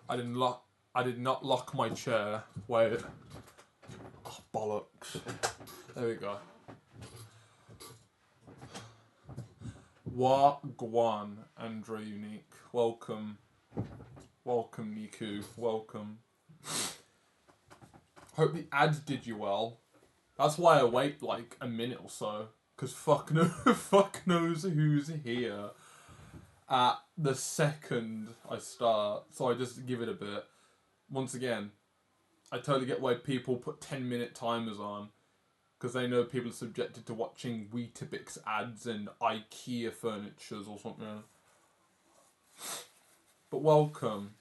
I did not lock my chair. Wait. Oh, bollocks. There we go. Wagwan, Andrew Unique. Welcome. Welcome, Niku. Welcome. Hope the ad did you well. That's why I wait like a minute or so. Because fuck knows who's here at the second I start. So I just give it a bit. Once again, I totally get why people put 10-minute timers on. Because they know people are subjected to watching Weetabix ads and IKEA furnitures or something. But welcome.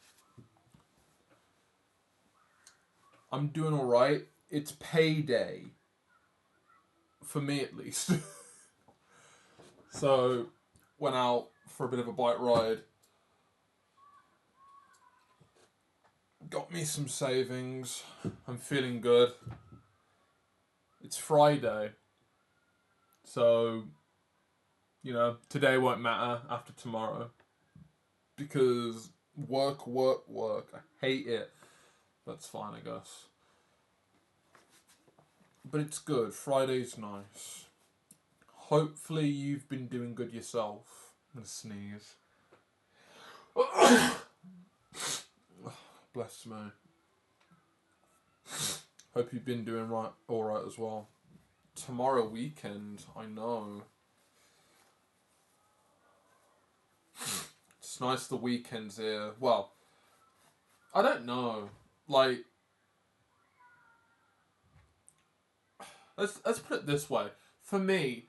I'm doing alright. It's payday. For me at least. So, went out for a bit of a bike ride. Got me some savings. I'm feeling good. It's Friday. So, you know, today won't matter after tomorrow. Because work. I hate it. That's fine, I guess. But it's good. Friday's nice. Hopefully you've been doing good yourself. I'm gonna sneeze. Bless me. Hope you've been doing alright as well. Tomorrow weekend, I know. It's nice the weekend's here. Well, I don't know. Like, let's put it this way. For me,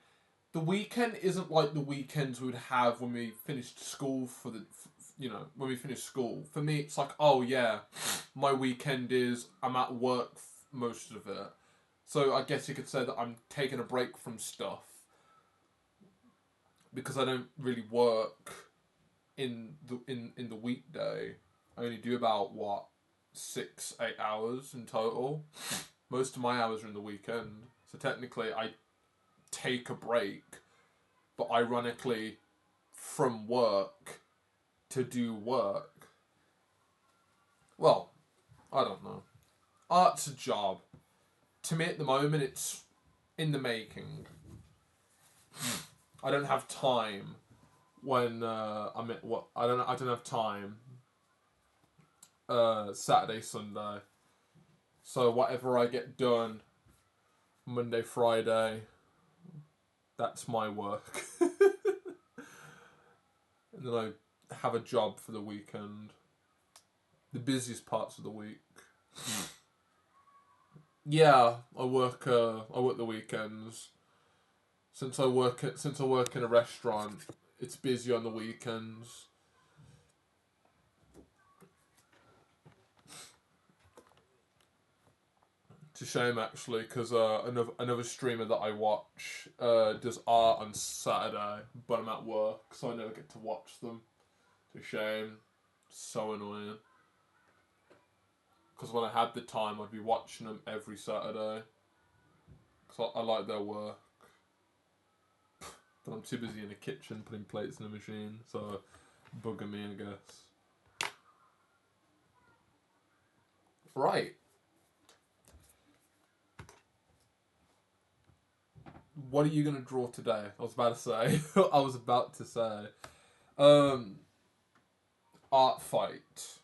the weekend isn't like the weekends we would have when we finished school when we finished school. For me, it's like, oh yeah, my weekend is I'm at work most of it. So I guess you could say that I'm taking a break from stuff because I don't really work in the weekday. I only do about 6-8 hours in total. Most of my hours are in the weekend. So technically I take a break, but ironically from work to do work. Well, I don't know. Art's a job. To me at the moment it's in the making. I don't have time when I'm at what I don't have time Saturday, Sunday. So whatever I get done Monday, Friday, that's my work. And then I have a job for the weekend. The busiest parts of the week. Yeah, I work the weekends. Since I work in a restaurant, it's busy on the weekends. It's a shame actually, because another streamer that I watch does art on Saturday, but I'm at work, so I never get to watch them. It's a shame. So annoying. Because when I had the time, I'd be watching them every Saturday. Because I like their work. But I'm too busy in the kitchen putting plates in the machine, so bugging me, I guess. Right. What are you going to draw today? I was about to say. Art fight.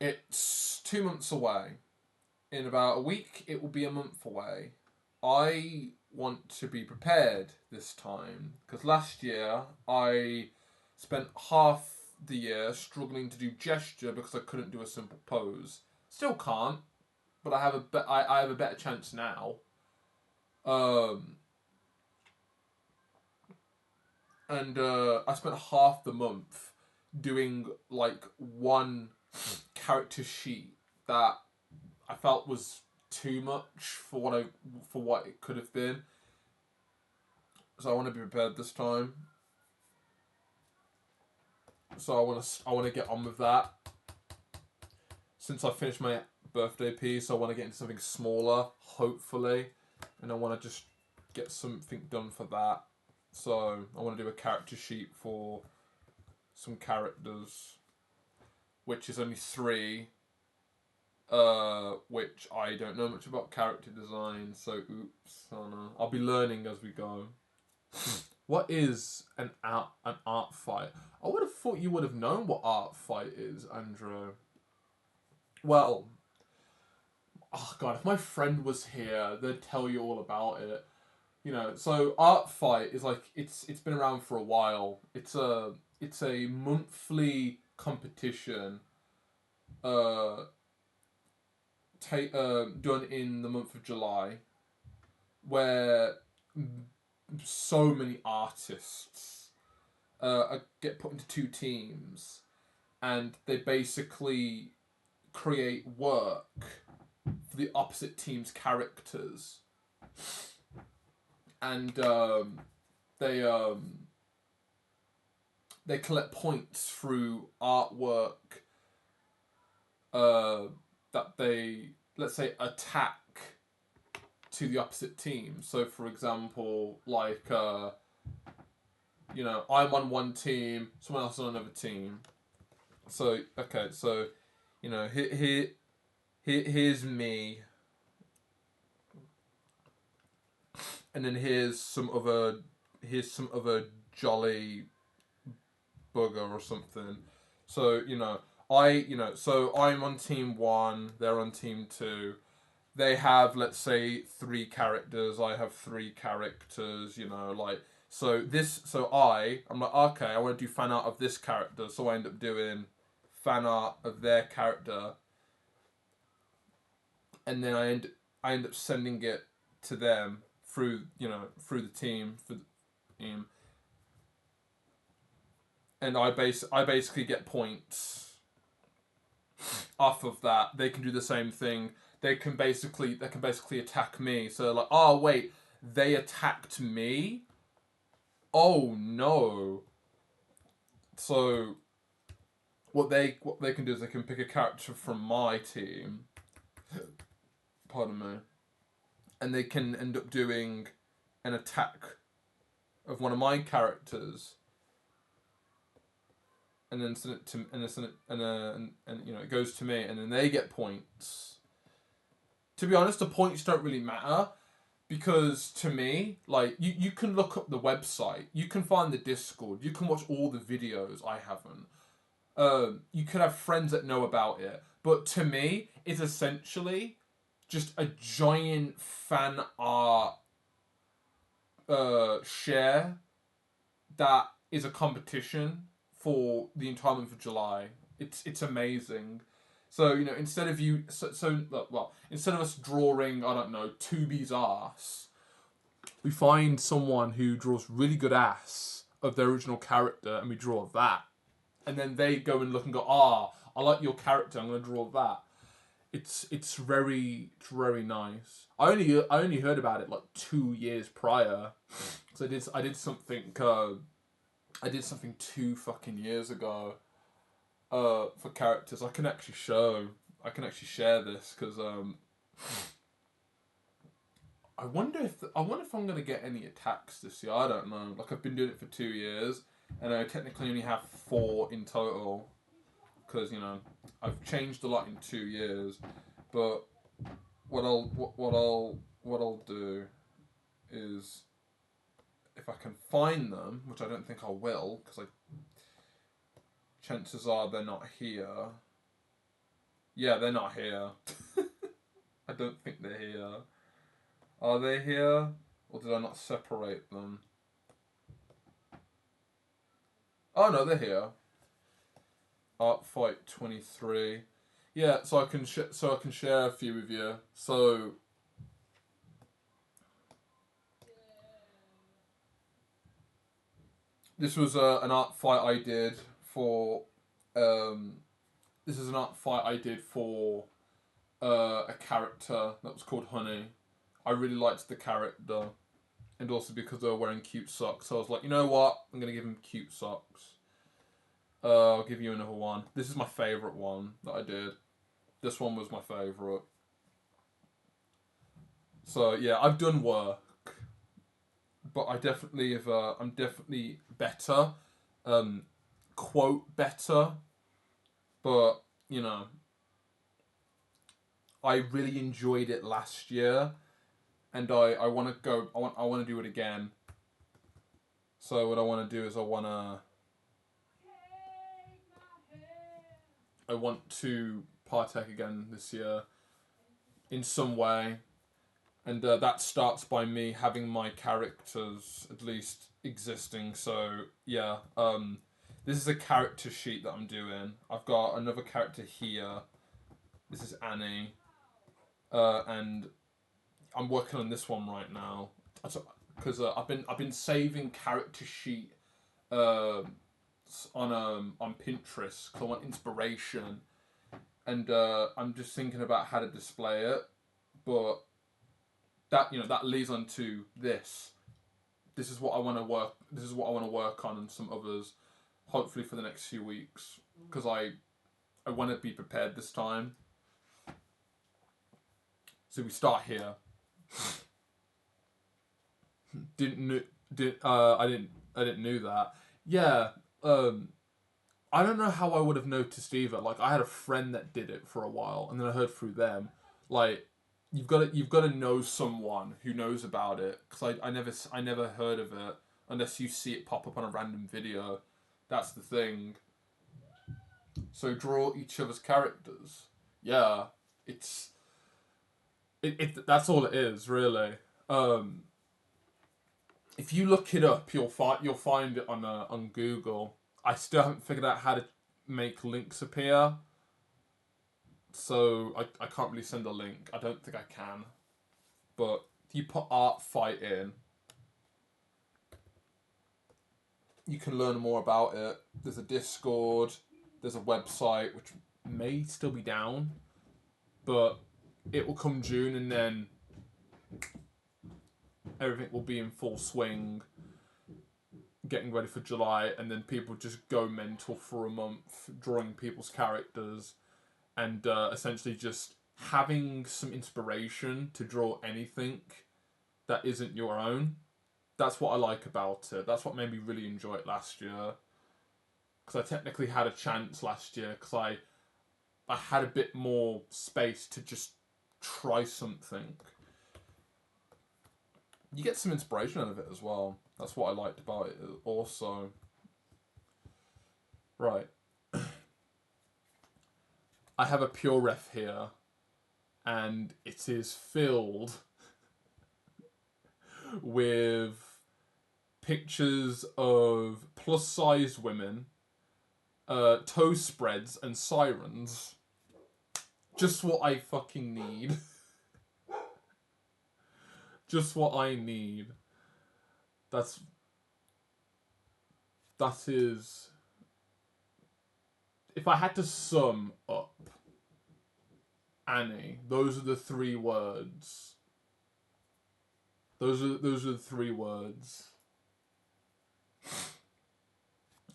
It's 2 months away. In about a week, it will be a month away. I want to be prepared this time, because last year I spent half the year struggling to do gesture because I couldn't do a simple pose. Still can't, but I have a better chance now. And I spent half the month doing like one character sheet that I felt was too much for what it could have been. So I want to be prepared this time. So I want to get on with that. Since I finished my birthday piece, I want to get into something smaller, hopefully, and I want to just get something done for that. So I want to do a character sheet for some characters, which is only 3. Which I don't know much about character design, so oops. Oh no. I'll be learning as we go. What is an art fight? I would have thought you would have known what art fight is, Andrew. Well, oh god, if my friend was here, they'd tell you all about it. You know, so art fight is like it's been around for a while. It's a monthly competition. Done in the month of July, where so many artists get put into 2 teams, and they basically create work for the opposite team's characters, and they collect points through artwork that they, let's say, attack to the opposite team. So, for example, like, you know, I'm on one team, someone else on another team. So, okay, so, you know, here's me. And then here's some other jolly bugger or something. So, you know, so I'm on team 1, they're on team 2. They have, let's say, 3 characters, I have 3 characters, you know, like, I'm like, okay, I want to do fan art of this character, so I end up doing fan art of their character, and then I end up sending it to them through the team, and I basically get points off of that. They can do the same thing. They can basically attack me. So like, oh wait, they attacked me? Oh no. So what they can do is they can pick a character from my team. Pardon me. And they can end up doing an attack of one of my characters. And then send it to, and you know, it goes to me, and then they get points. To be honest, the points don't really matter, because to me, like, you can look up the website, you can find the Discord, you can watch all the videos. I haven't. You could have friends that know about it, but to me, it's essentially just a giant fan art share that is a competition for the entire month of July. It's amazing. So, you know, instead of instead of us drawing, I don't know, Tubi's ass, we find someone who draws really good ass of their original character, and we draw that. And then they go and look and go, I like your character, I'm going to draw that. It's very nice. I only heard about it like 2 years prior. So I did something 2 fucking years ago. For characters, I can actually share this, because I wonder if I'm gonna get any attacks this year. I don't know. Like, I've been doing it for 2 years, and I technically only have 4 in total, because, you know, I've changed a lot in 2 years. But what I'll do is, if I can find them, which I don't think I will, because chances are they're not here. Yeah, they're not here. I don't think they're here. Are they here? Or did I not separate them? Oh no, they're here. Art Fight 23. Yeah, so I can share a few with you. So this was an art fight I did for. This is an art fight I did for a character that was called Honey. I really liked the character, and also because they were wearing cute socks, so I was like, you know what? I'm gonna give him cute socks. I'll give you another one. This is my favourite one that I did. This one was my favourite. So yeah, I've done work. but I definitely have. I'm definitely better. Quote better, but you know, I really enjoyed it last year, and I want to go. I want to do it again. So what I want to do is I want to partake again this year in some way, and that starts by me having my characters at least existing. So yeah, this is a character sheet that I'm doing. I've got another character here. This is Annie, and I'm working on this one right now because I've been saving character sheet uh, on Pinterest because I want inspiration, and I'm just thinking about how to display it, but that leads on to this. This is what I want to work. This is what I want to work on, and some others, hopefully for the next few weeks, because I want to be prepared this time. So we start here. I didn't know that. Yeah. Um. I don't know how I would have noticed either. Like I had a friend that did it for a while, and then I heard through them. Like you've got to know someone who knows about it because I never heard of it unless you see it pop up on a random video. That's the thing. So draw each other's characters. Yeah, it's that's all it is really. Um, if you look it up, you'll find it on Google. I still haven't figured out how to make links appear, so I can't really send a link. I don't think I can. But if you put art fight in, you can learn more about it. There's a Discord, there's a website which may still be down, but it will come June and then everything will be in full swing, getting ready for July, and then people just go mental for a month drawing people's characters and essentially just having some inspiration to draw anything that isn't your own. That's what I like about it. That's what made me really enjoy it last year. Because I technically had a chance last year because I had a bit more space to just try something. You get some inspiration out of it as well. That's what I liked about it also. Right. I have a pure ref here, and it is filled with pictures of plus sized women, toe spreads, and sirens. Just what I fucking need. Just what I need. That is. If I had to sum up Annie, those are the three words. Those are the three words.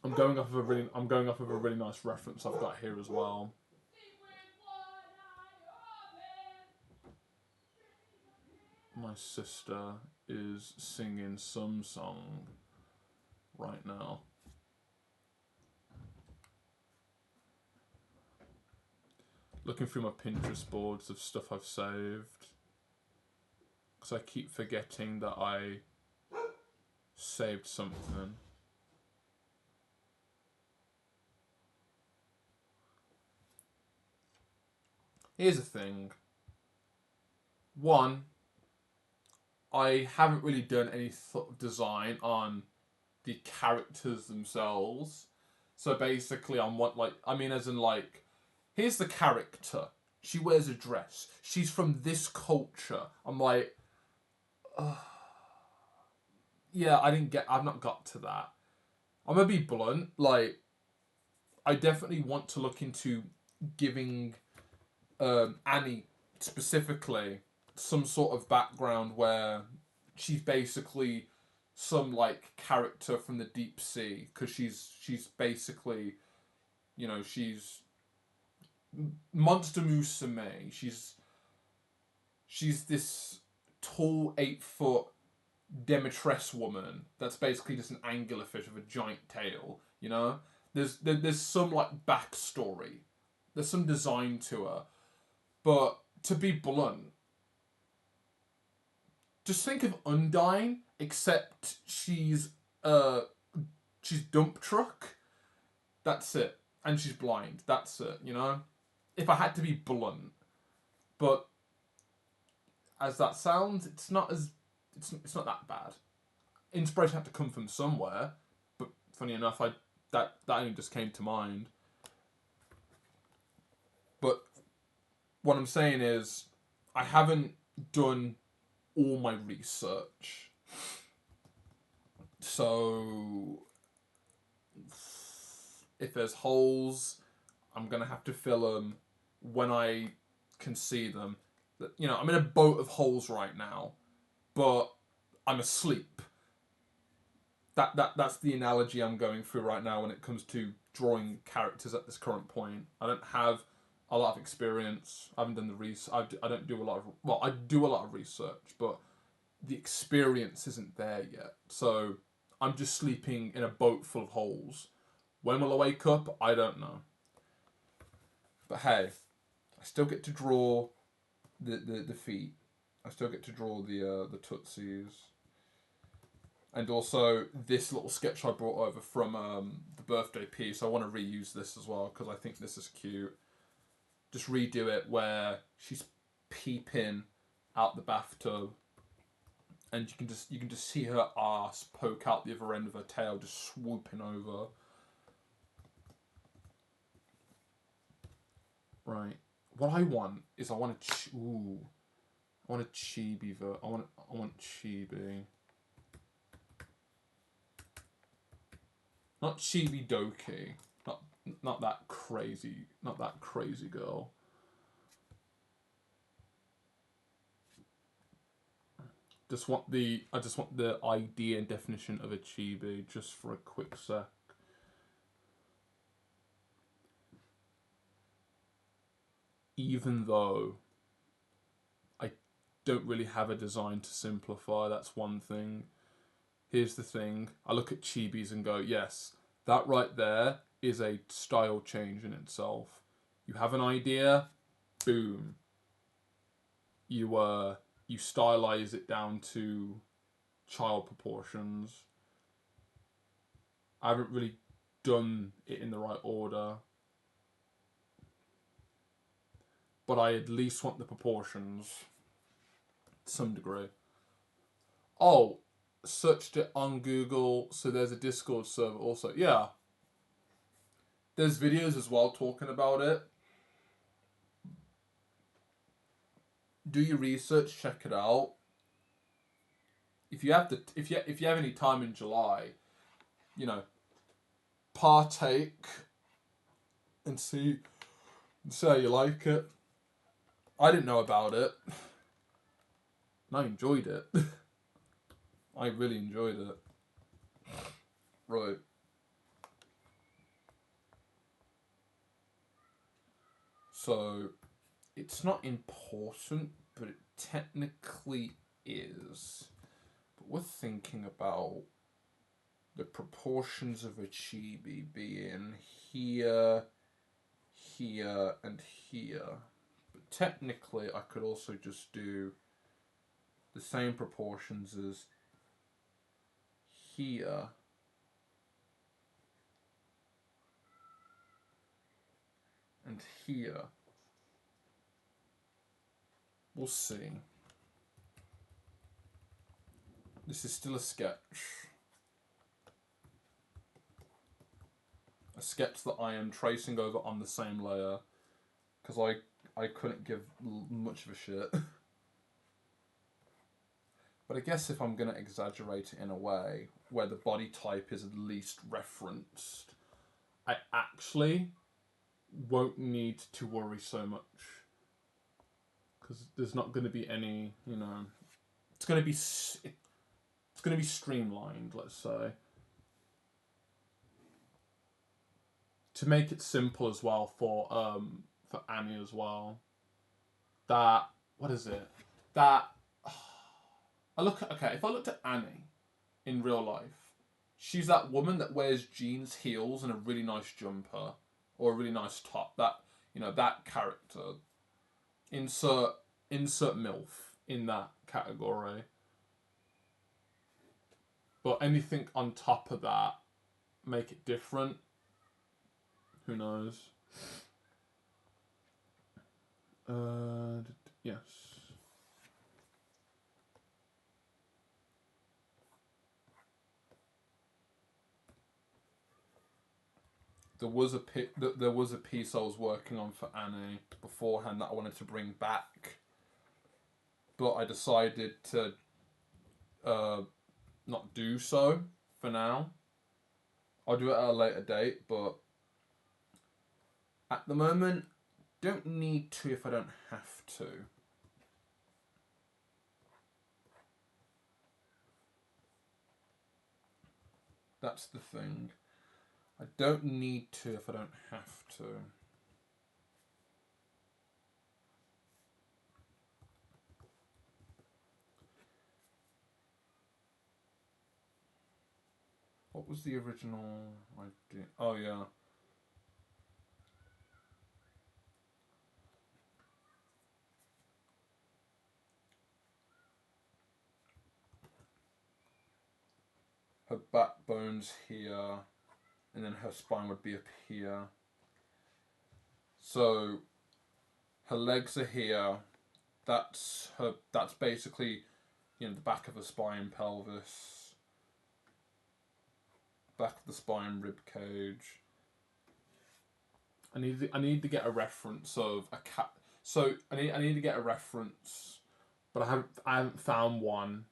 I'm going off of a really nice reference I've got here as well. My sister is singing some song right now. Looking through my Pinterest boards of stuff I've saved. Because I keep forgetting that I saved something. Here's the thing. One, I haven't really done any design on the characters themselves. So basically, as in like, here's the character. She wears a dress. She's from this culture. I'm like, yeah, I've not got to that. I'm gonna be blunt. Like, I definitely want to look into giving Annie specifically some sort of background where she's basically some like character from the deep sea because she's basically, she's Monster Musume. She's this tall 8 foot Demetress woman that's basically just an angular fish with a giant tail. You know, there's some like backstory, there's some design to her, but to be blunt, just think of Undyne, except she's dump truck. That's it, and she's blind. That's it. You know, if I had to be blunt, but as that sounds, it's not as it's not that bad. Inspiration had to come from somewhere, but funny enough, that only just came to mind. But what I'm saying is, I haven't done all my research, so if there's holes, I'm gonna have to fill them when I can see them. You know, I'm in a boat of holes right now, but I'm asleep. That's the analogy I'm going through right now when it comes to drawing characters at this current point. I don't have a lot of experience. I haven't done the research. I don't do a lot of, well, I do a lot of research, but the experience isn't there yet. So I'm just sleeping in a boat full of holes. When will I wake up? I don't know. But hey, I still get to draw the feet. I still get to draw the tootsies. And also this little sketch I brought over from the birthday piece. I want to reuse this as well because I think this is cute. Just redo it where she's peeping out the bathtub, and you can just see her ass poke out the other end of her tail, just swooping over. Right. What I want is I want a chibi I want chibi. Not chibi doki. Not that crazy. Not that crazy girl. I just want the idea and definition of a chibi just for a quick sec. Even though I don't really have a design to simplify, that's one thing. Here's the thing, I look at chibis and go, yes, that right there is a style change in itself. You have an idea, boom. You stylize it down to child proportions. I haven't really done it in the right order, but I at least want the proportions to some degree. Oh, searched it on Google, so there's a Discord server also. Yeah. There's videos as well talking about it. Do your research, check it out. If you have if you have any time in July, you know, partake and see how you like it. I didn't know about it. And I enjoyed it. I really enjoyed it. Right. So, it's not important, but it technically is. But we're thinking about the proportions of a chibi being here, here, and here. But technically, I could also just do the same proportions as here and here. We'll see. This is still a sketch. A sketch that I am tracing over on the same layer because I couldn't give much of a shit. But I guess if I'm going to exaggerate it in a way where the body type is at least referenced, I actually won't need to worry so much. Because there's not going to be any, you know... It's going to be streamlined, let's say. To make it simple as well for Annie as well. That... What is it? That... if I looked at Annie in real life, she's that woman that wears jeans, heels, and a really nice jumper or a really nice top. That character. Insert MILF in that category. But anything on top of that, make it different. Who knows? Yes. There was a piece I was working on for Annie beforehand that I wanted to bring back, but I decided to not do so for now. I'll do it at a later date, but at the moment, don't need to if I don't have to. That's the thing. I don't need to if I don't have to. What was the original idea? Oh, yeah. Her backbone's here, and then her spine would be up here. So her legs are here. That's basically, the back of the spine, pelvis, back of the spine, rib cage. I need to get a reference of a cat. So I need to get a reference, but I haven't found one.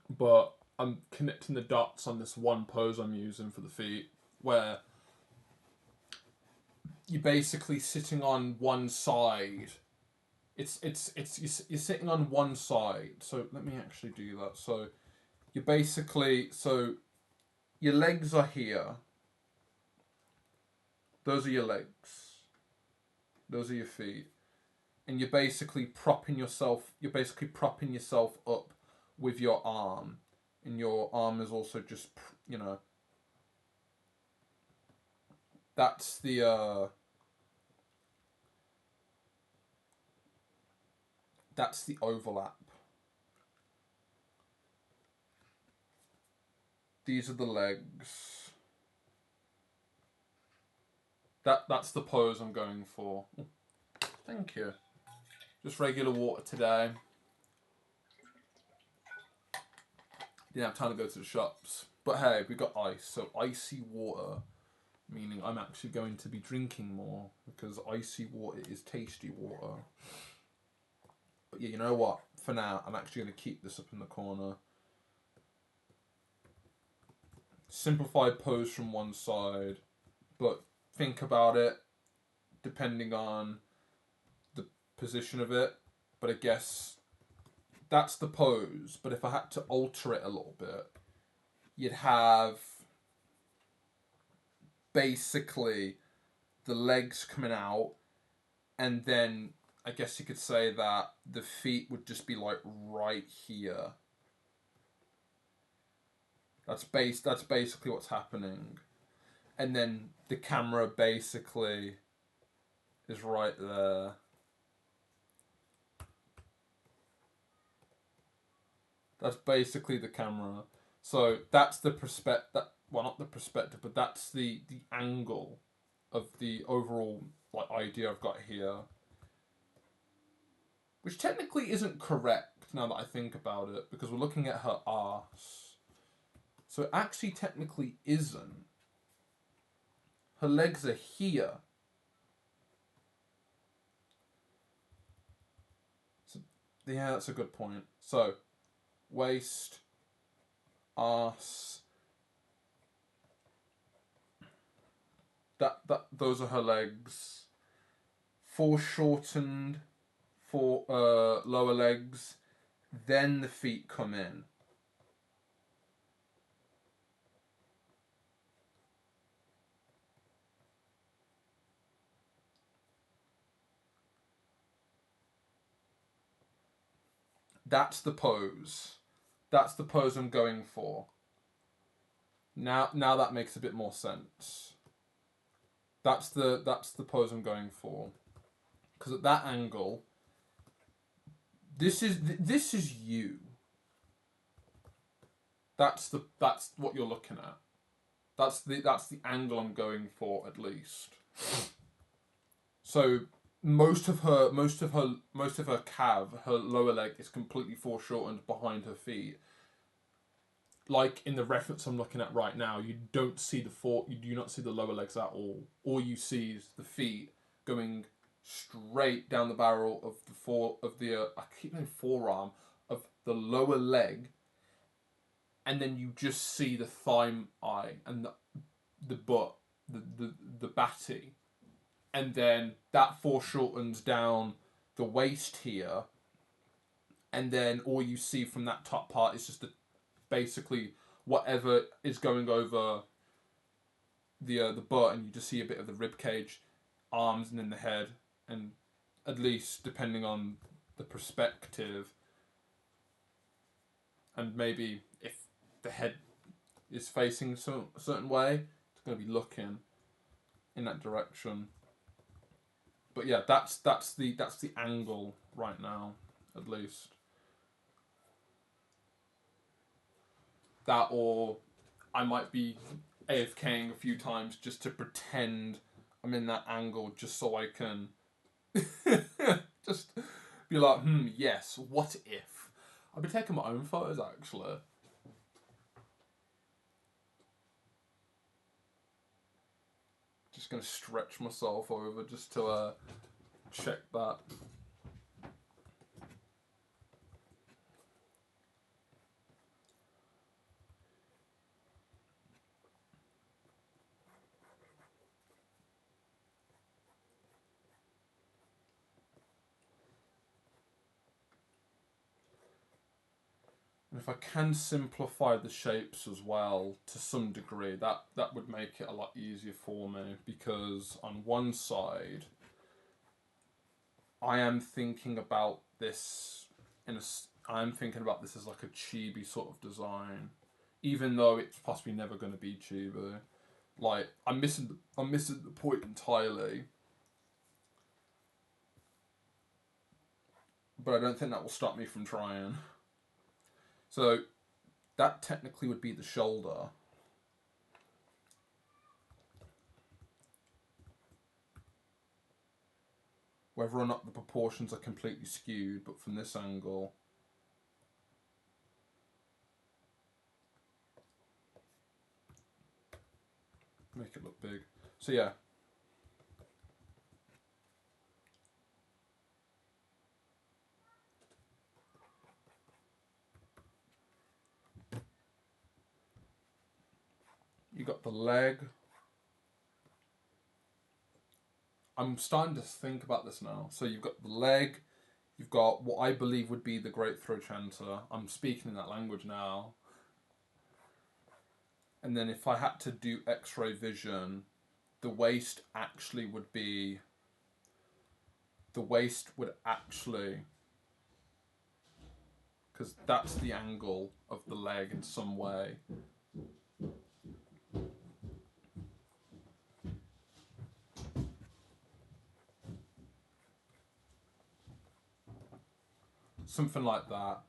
But I'm connecting the dots on this one pose I'm using for the feet, where you're basically sitting on one side. You're sitting on one side. So let me actually do that. So you're basically your legs are here. Those are your legs. Those are your feet. And you're basically propping yourself up with your arm. And your arm is also just, that's the overlap. These are the legs. That's the pose I'm going for. Thank you. Just regular water today. Didn't have time to go to the shops. But hey, we got ice. So icy water, meaning I'm actually going to be drinking more because icy water is tasty water. But yeah, you know what? For now, I'm actually going to keep this up in the corner. Simplified pose from one side, but think about it depending on the position of it. But I guess that's the pose. But if I had to alter it a little bit, you'd have basically the legs coming out, and then I guess you could say that the feet would just be like right here. That's basically what's happening. And then the camera basically is right there. That's basically the camera. So that's the perspective. Well, not the perspective, but that's the angle of the overall idea I've got here, which technically isn't correct now that I think about it, because we're looking at her arse. So it actually technically isn't. Her legs are here. So, yeah, that's a good point. So, waist, arse. Those are her legs. Foreshortened for lower legs. Then the feet come in. That's the pose. That's the pose I'm going for. Now that makes a bit more sense. That's the pose I'm going for. Because at that angle, this is you. That's what you're looking at. That's the angle I'm going for, at least. So most of her calf, her lower leg, is completely foreshortened behind her feet. Like in the reference I'm looking at right now, you do not see the lower legs at all. All you see is the feet going straight down the barrel of I keep saying forearm of the lower leg, and then you just see the thigh eye and the butt, the batty, and then that foreshortens down the waist here, and then all you see from that top part is just basically whatever is going over the butt, and you just see a bit of the rib cage, arms, and then the head, and at least depending on the perspective, and maybe if the head is facing a certain way, it's going to be looking in that direction. But yeah, that's the angle right now, at least. That, or I might be AFKing a few times just to pretend I'm in that angle, just so I can just be like, yes, what if? I've been taking my own photos, actually. Just going to stretch myself over just to check that. And if I can simplify the shapes as well to some degree, that would make it a lot easier for me, because on one side, I am thinking about this I'm thinking about this as like a chibi sort of design, even though it's possibly never going to be chibi. Like I'm missing the point entirely, but I don't think that will stop me from trying. So that technically would be the shoulder. Whether or not the proportions are completely skewed, but from this angle, make it look big. So yeah. You got the leg. I'm starting to think about this now. So you've got the leg, you've got what I believe would be the Great Throat Chanter. I'm speaking in that language now. And then if I had to do X-ray vision, the waist would actually, because that's the angle of the leg in some way. Something like that.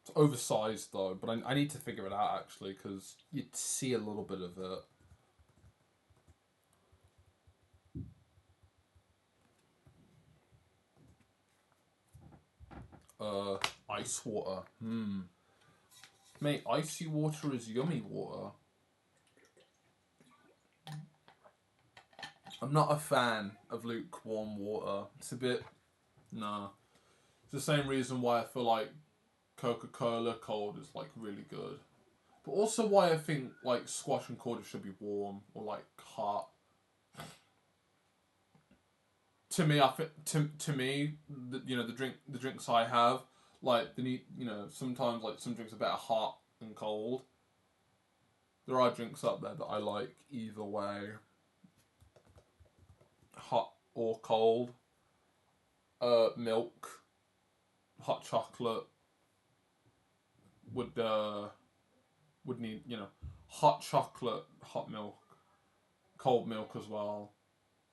It's oversized though, but I need to figure it out actually, because you'd see a little bit of it. Ice water. Mate, icy water is yummy water. I'm not a fan of lukewarm water. It's a bit... Nah. It's the same reason why I feel like Coca-Cola cold is like really good. But also why I think like squash and cordial should be warm or like hot. To me, the drinks I have, like sometimes like some drinks are better hot than cold. There are drinks up there that I like either way, hot or cold. Milk, hot chocolate would need, you know, hot chocolate, hot milk, cold milk as well.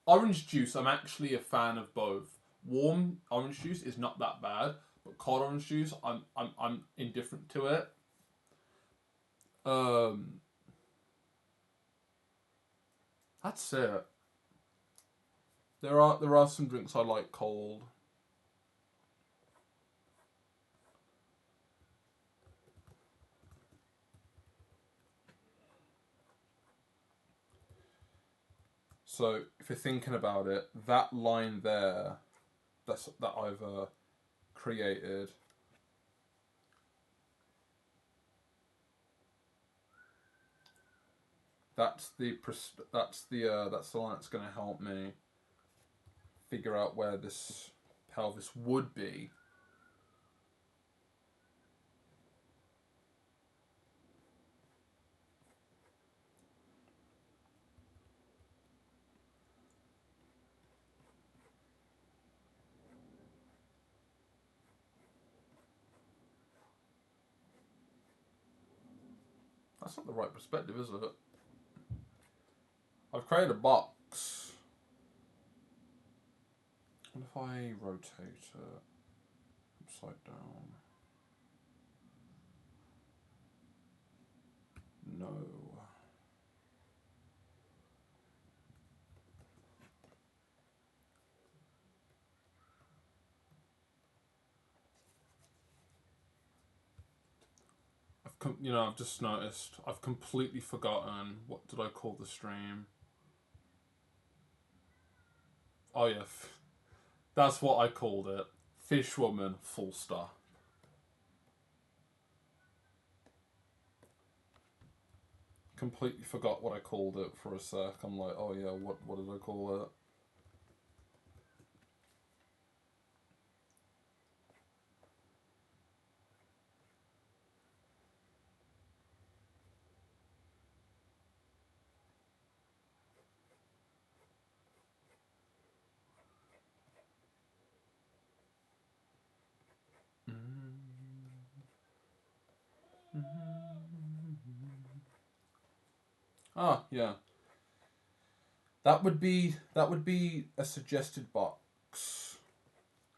Orange juice, I'm actually a fan of both. Warm orange juice is not that bad, but cold orange juice, I'm indifferent to it. Um, that's it. There are some drinks I like cold. So if you're thinking about it, that line there, that I've created. That's the line that's going to help me figure out where this pelvis would be. That's not the right perspective, is it? I've created a box. What if I rotate it upside down? No. I've just noticed I've completely forgotten what did I call the stream. Oh yeah, that's what I called it. Fishwoman, full stop. Completely forgot what I called it for a sec. I'm like, oh yeah, what did I call it? Ah, yeah. That would be a suggested box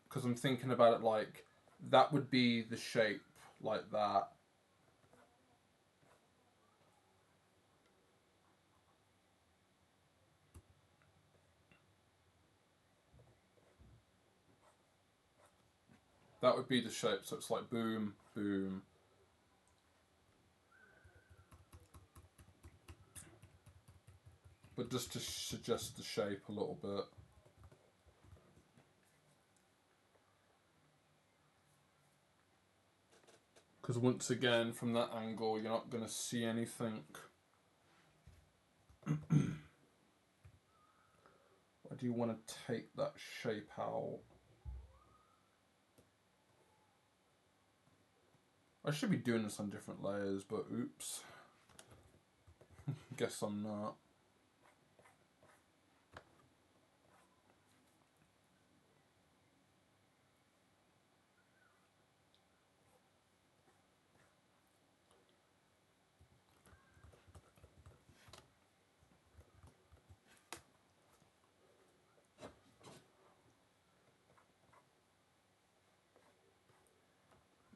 because I'm thinking about it like that would be the shape like that. That would be the shape. So it's like boom, boom. But just to suggest the shape a little bit. Because once again, from that angle, you're not going to see anything. Why do you want to take that shape out? I should be doing this on different layers, but oops. Guess I'm not.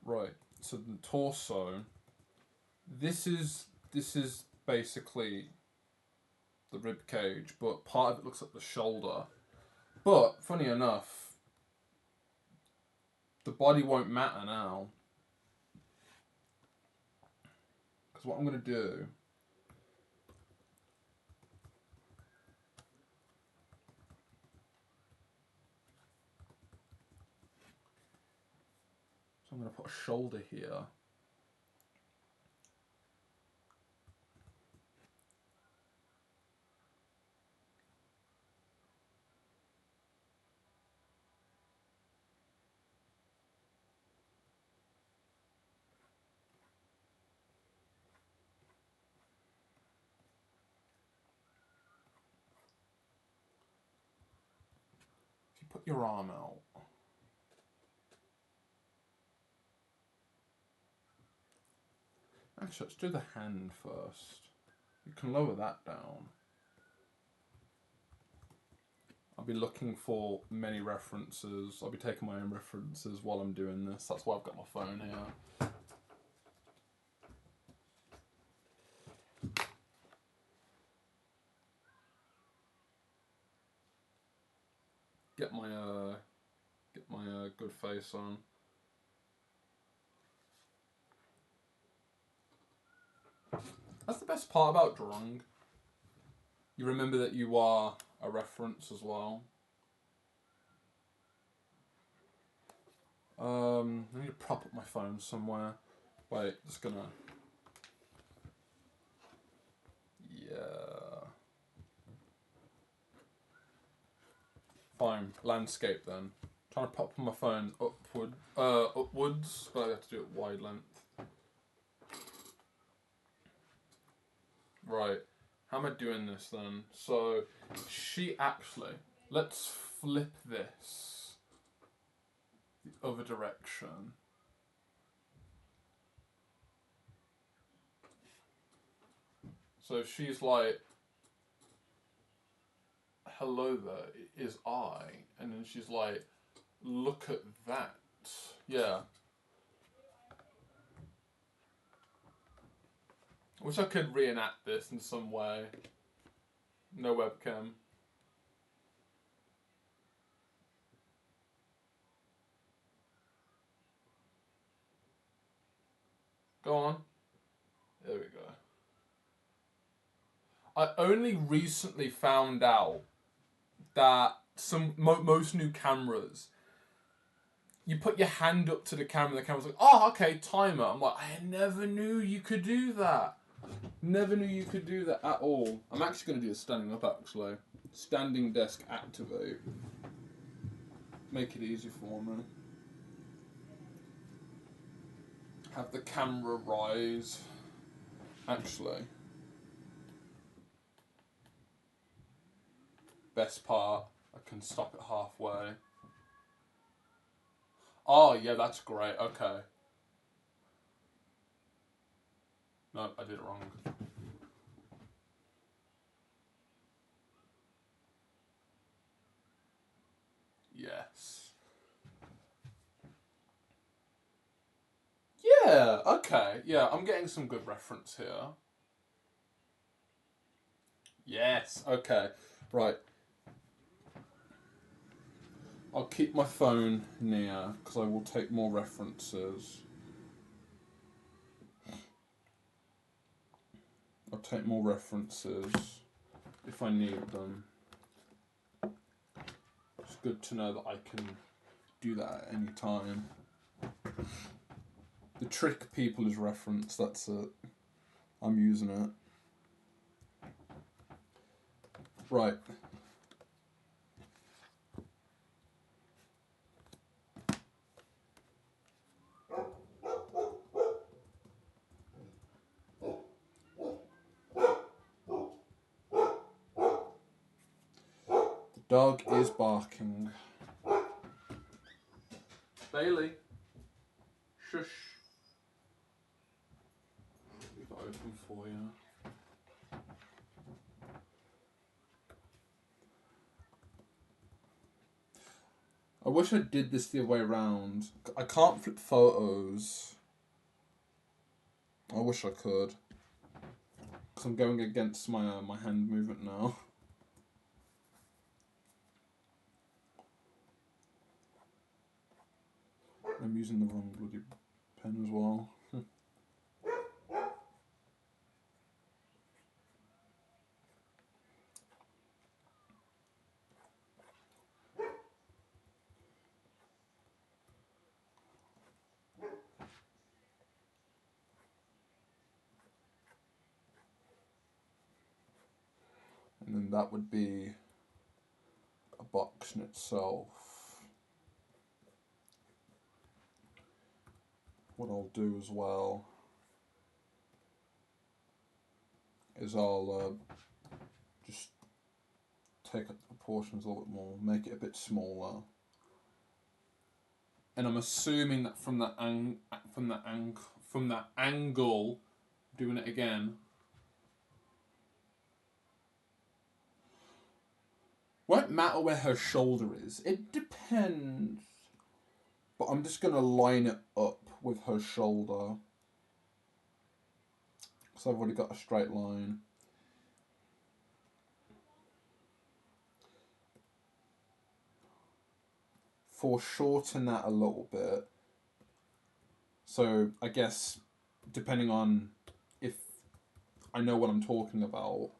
Right, so the torso. This is basically the rib cage, but part of it looks like the shoulder. But funny enough, the body won't matter now. Because what I'm going to do. So I'm going to put a shoulder here. If you put your arm out. Actually, let's do the hand first. You can lower that down. I'll be looking for many references. I'll be taking my own references while I'm doing this. That's why I've got my phone here. Get my good face on. That's the best part about drawing. You remember that you are a reference as well. I need to prop up my phone somewhere. Wait, just gonna. Yeah. Fine, landscape then. Trying to pop my phone upwards, but I have to do it wide length. Right, how am I doing this then? So, let's flip this the other direction. So she's like, hello there, it is I. And then she's like, look at that. Yeah. I wish I could reenact this in some way. No webcam. Go on. There we go. I only recently found out that most new cameras, you put your hand up to the camera's like, oh, okay, timer. I'm like, I never knew you could do that. Never knew you could do that at all. I'm actually going to do this standing up, actually. Standing desk activate. Make it easy for me. Have the camera rise. Actually. Best part, I can stop it halfway. Oh, yeah, that's great. Okay. No, I did it wrong. Yes. Yeah, okay. Yeah, I'm getting some good reference here. Yes, okay. Right. I'll keep my phone near because I will take more references. I'll take more references if I need them. It's good to know that I can do that at any time. The trick people is reference, that's it. I'm using it. Right. The dog is barking. Bailey. Shush. Leave it open for you. I wish I did this the other way around. I can't flip photos. I wish I could. Because I'm going against my my hand movement now. I'm using the wrong bloody pen as well. And then that would be a box in itself. What I'll do as well is I'll just take up the proportions a little bit more, make it a bit smaller. And I'm assuming that from that angle Doing it again. Won't matter where her shoulder is. It depends. But I'm just going to line it up with her shoulder. Because I've already got a straight line. Foreshorten that a little bit. So I guess depending on if I know what I'm talking about.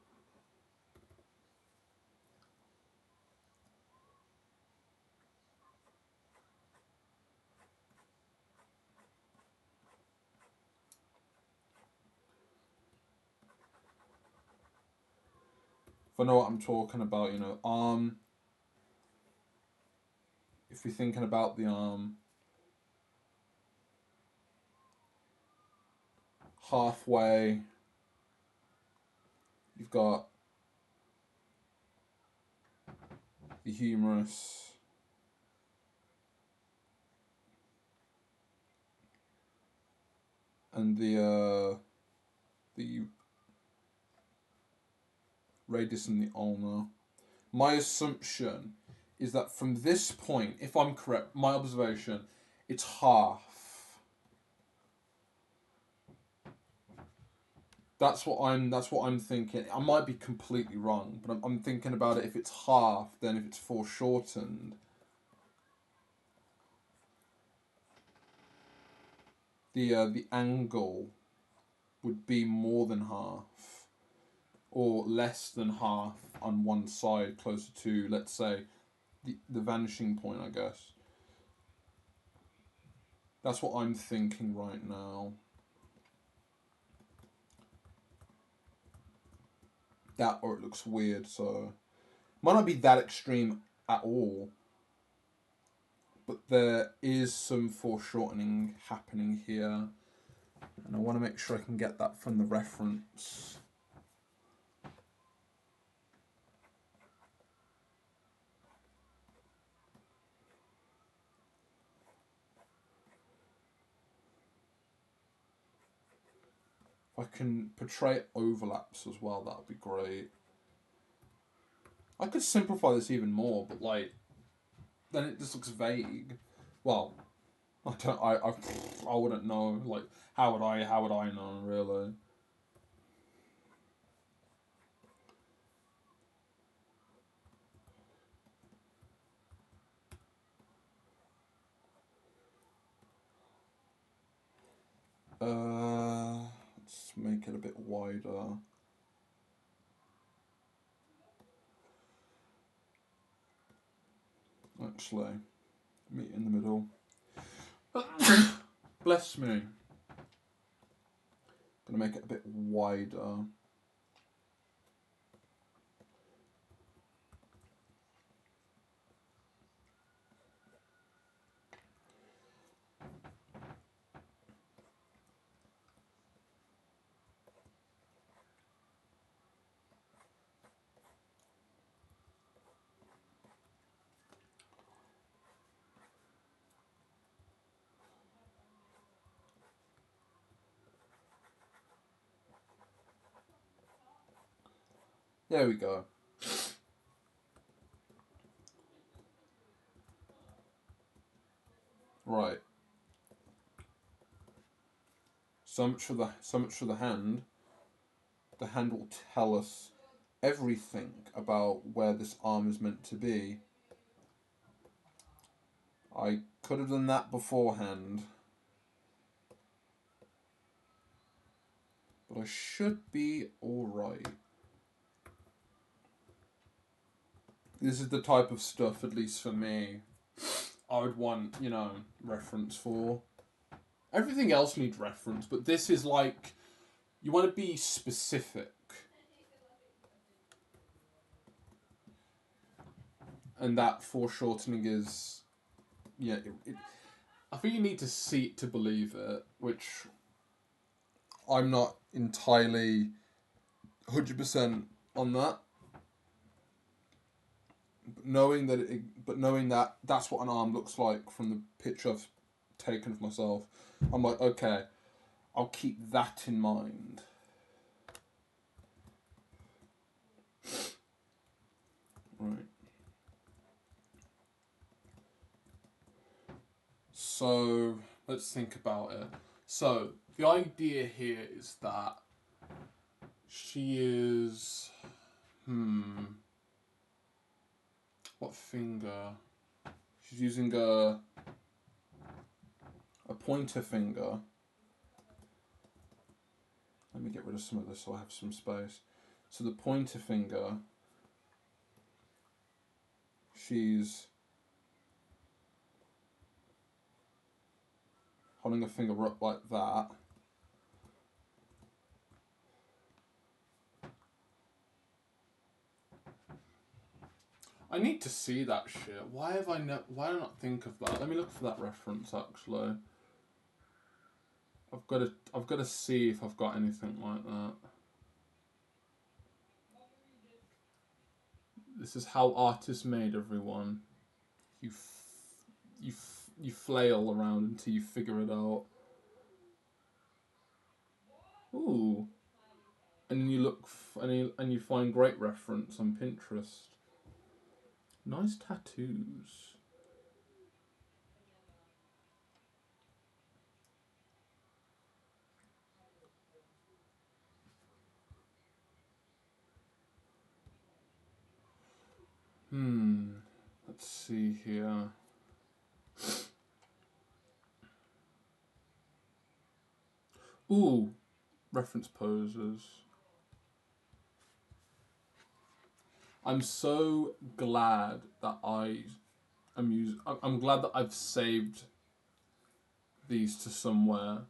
If I know what I'm talking about, you know, arm. If you're thinking about the arm, halfway, you've got the humerus, and the radius and the ulna. My assumption is that from this point, if I'm correct, my observation, it's half. That's what I'm thinking. I might be completely wrong, but I'm thinking about it. If it's half, then if it's foreshortened, the angle would be more than half, or less than half on one side, closer to, let's say, the vanishing point, I guess. That's what I'm thinking right now. That, or it looks weird, so might not be that extreme at all, but there is some foreshortening happening here, and I want to make sure I can get that from the reference. If I can portray overlaps as well, that would be great. I could simplify this even more, but like, then it just looks vague. Well, I wouldn't know. Like, how would I know really? Let's make it a bit wider. Actually, meet in the middle. Bless me. Gonna make it a bit wider. There we go. Right. So much for the hand. The hand will tell us everything about where this arm is meant to be. I could have done that beforehand, but I should be alright. This is the type of stuff, at least for me, I would want, you know, reference for. Everything else needs reference, but this is like, you want to be specific. And that foreshortening is, yeah, I think you need to see it to believe it, which I'm not entirely 100% on that. Knowing that that's what an arm looks like from the picture I've taken of myself, I'm like, okay, I'll keep that in mind. Right. So let's think about it. So the idea here is that she is, what finger? She's using a pointer finger. Let me get rid of some of this so I have some space. So the pointer finger, she's holding a finger up like that. I need to see that shit. Why did I not think of that? Let me look for that reference actually. I've got to see if I've got anything like that. This is how art is made, everyone. You flail around until you figure it out. Ooh, and you look and you find great reference on Pinterest. Nice tattoos. Let's see here. Ooh, reference poses. I'm so glad that I'm glad that I've saved these to somewhere.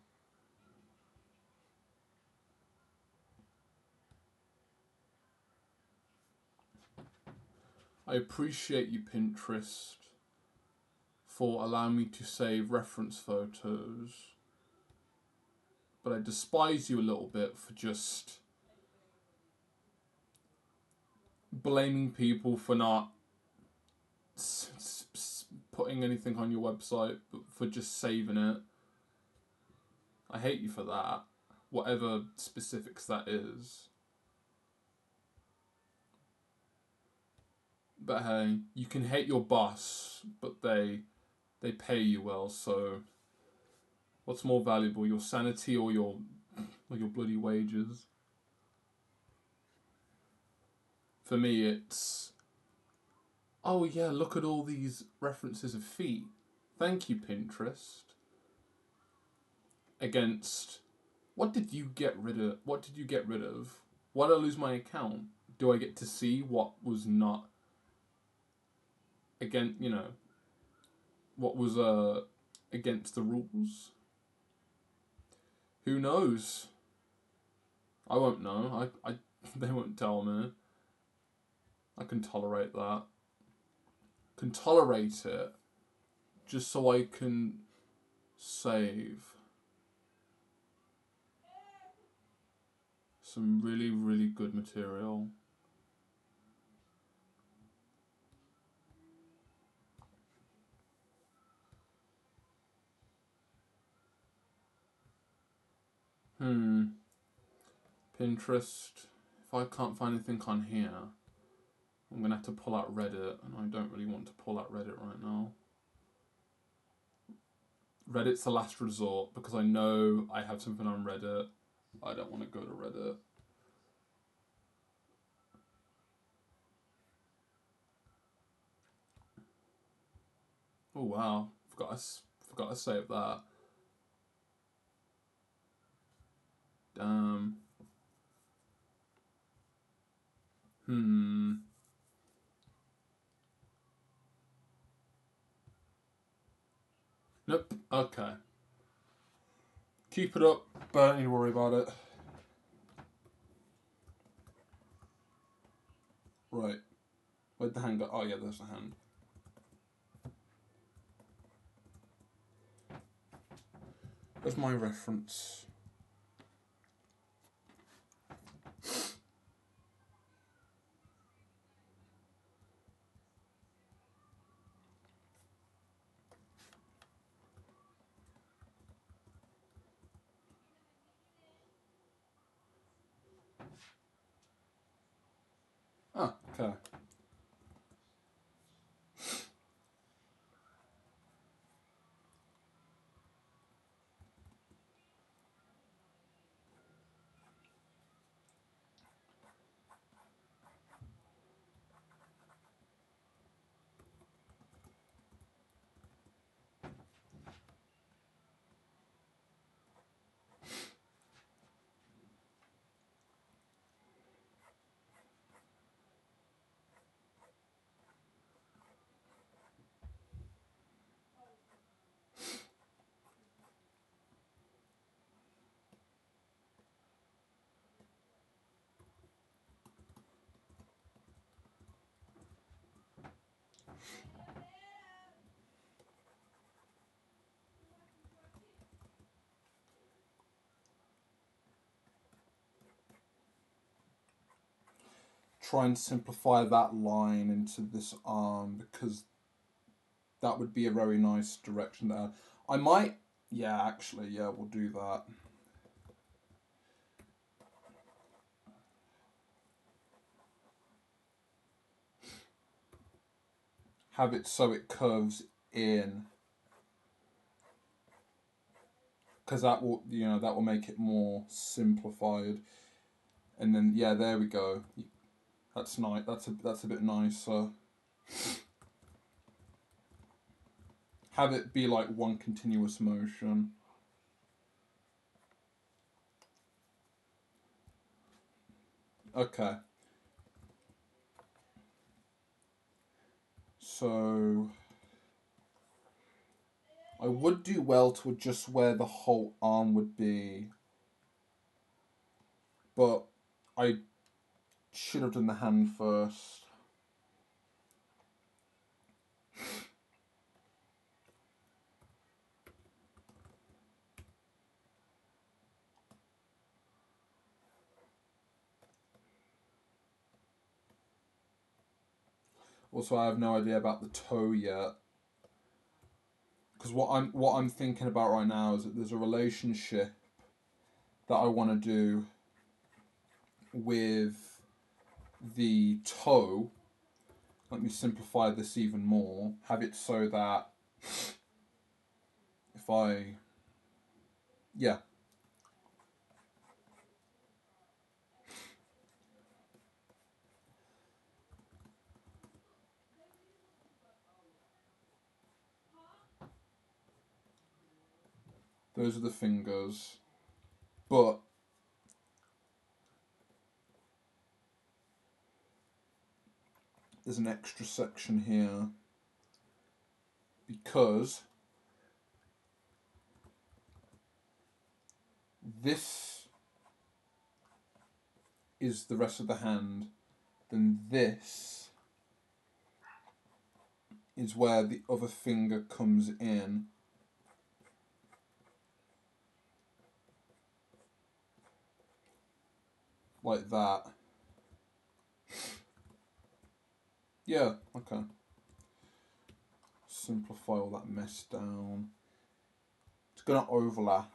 I appreciate you, Pinterest, for allowing me to save reference photos. But I despise you a little bit for just blaming people for not putting anything on your website, but for just saving it. I hate you for that, whatever specifics that is. But hey, you can hate your boss, but they pay you well, so what's more valuable, your sanity or your bloody wages? For me, it's, oh yeah, look at all these references of feet. Thank you, Pinterest. Against, what did you get rid of? What did you get rid of? Why did I lose my account? Do I get to see what was not, again, what was against the rules? Who knows? I won't know. I they won't tell me. I can tolerate that. Can tolerate it just so I can save some really, really good material. Pinterest. If I can't find anything on here, I'm going to have to pull out Reddit, and I don't really want to pull out Reddit right now. Reddit's the last resort, because I know I have something on Reddit. I don't want to go to Reddit. Oh wow, forgot to save that. Damn. Nope. Okay. Keep it up, but I don't need to worry about it. Right. Where'd the hand go? Oh yeah, there's the hand. Where's my reference? Okay. Try and simplify that line into this arm because that would be a very nice direction there. I might, yeah, actually, yeah, we'll do that. Have it so it curves in, because that will, that will make it more simplified. And then, yeah, there we go. That's nice. That's a bit nicer. Have it be like one continuous motion. Okay. So I would do well to adjust where the whole arm would be, but I should have done the hand first. Also, I have no idea about the toe yet, because what I'm thinking about right now is that there's a relationship that I want to do with the toe. Let me simplify this even more. Have it so that if I, yeah. Those are the fingers. But there's an extra section here because this is the rest of the hand, then this is where the other finger comes in. Like that. Yeah, okay. Simplify all that mess down. It's going to overlap.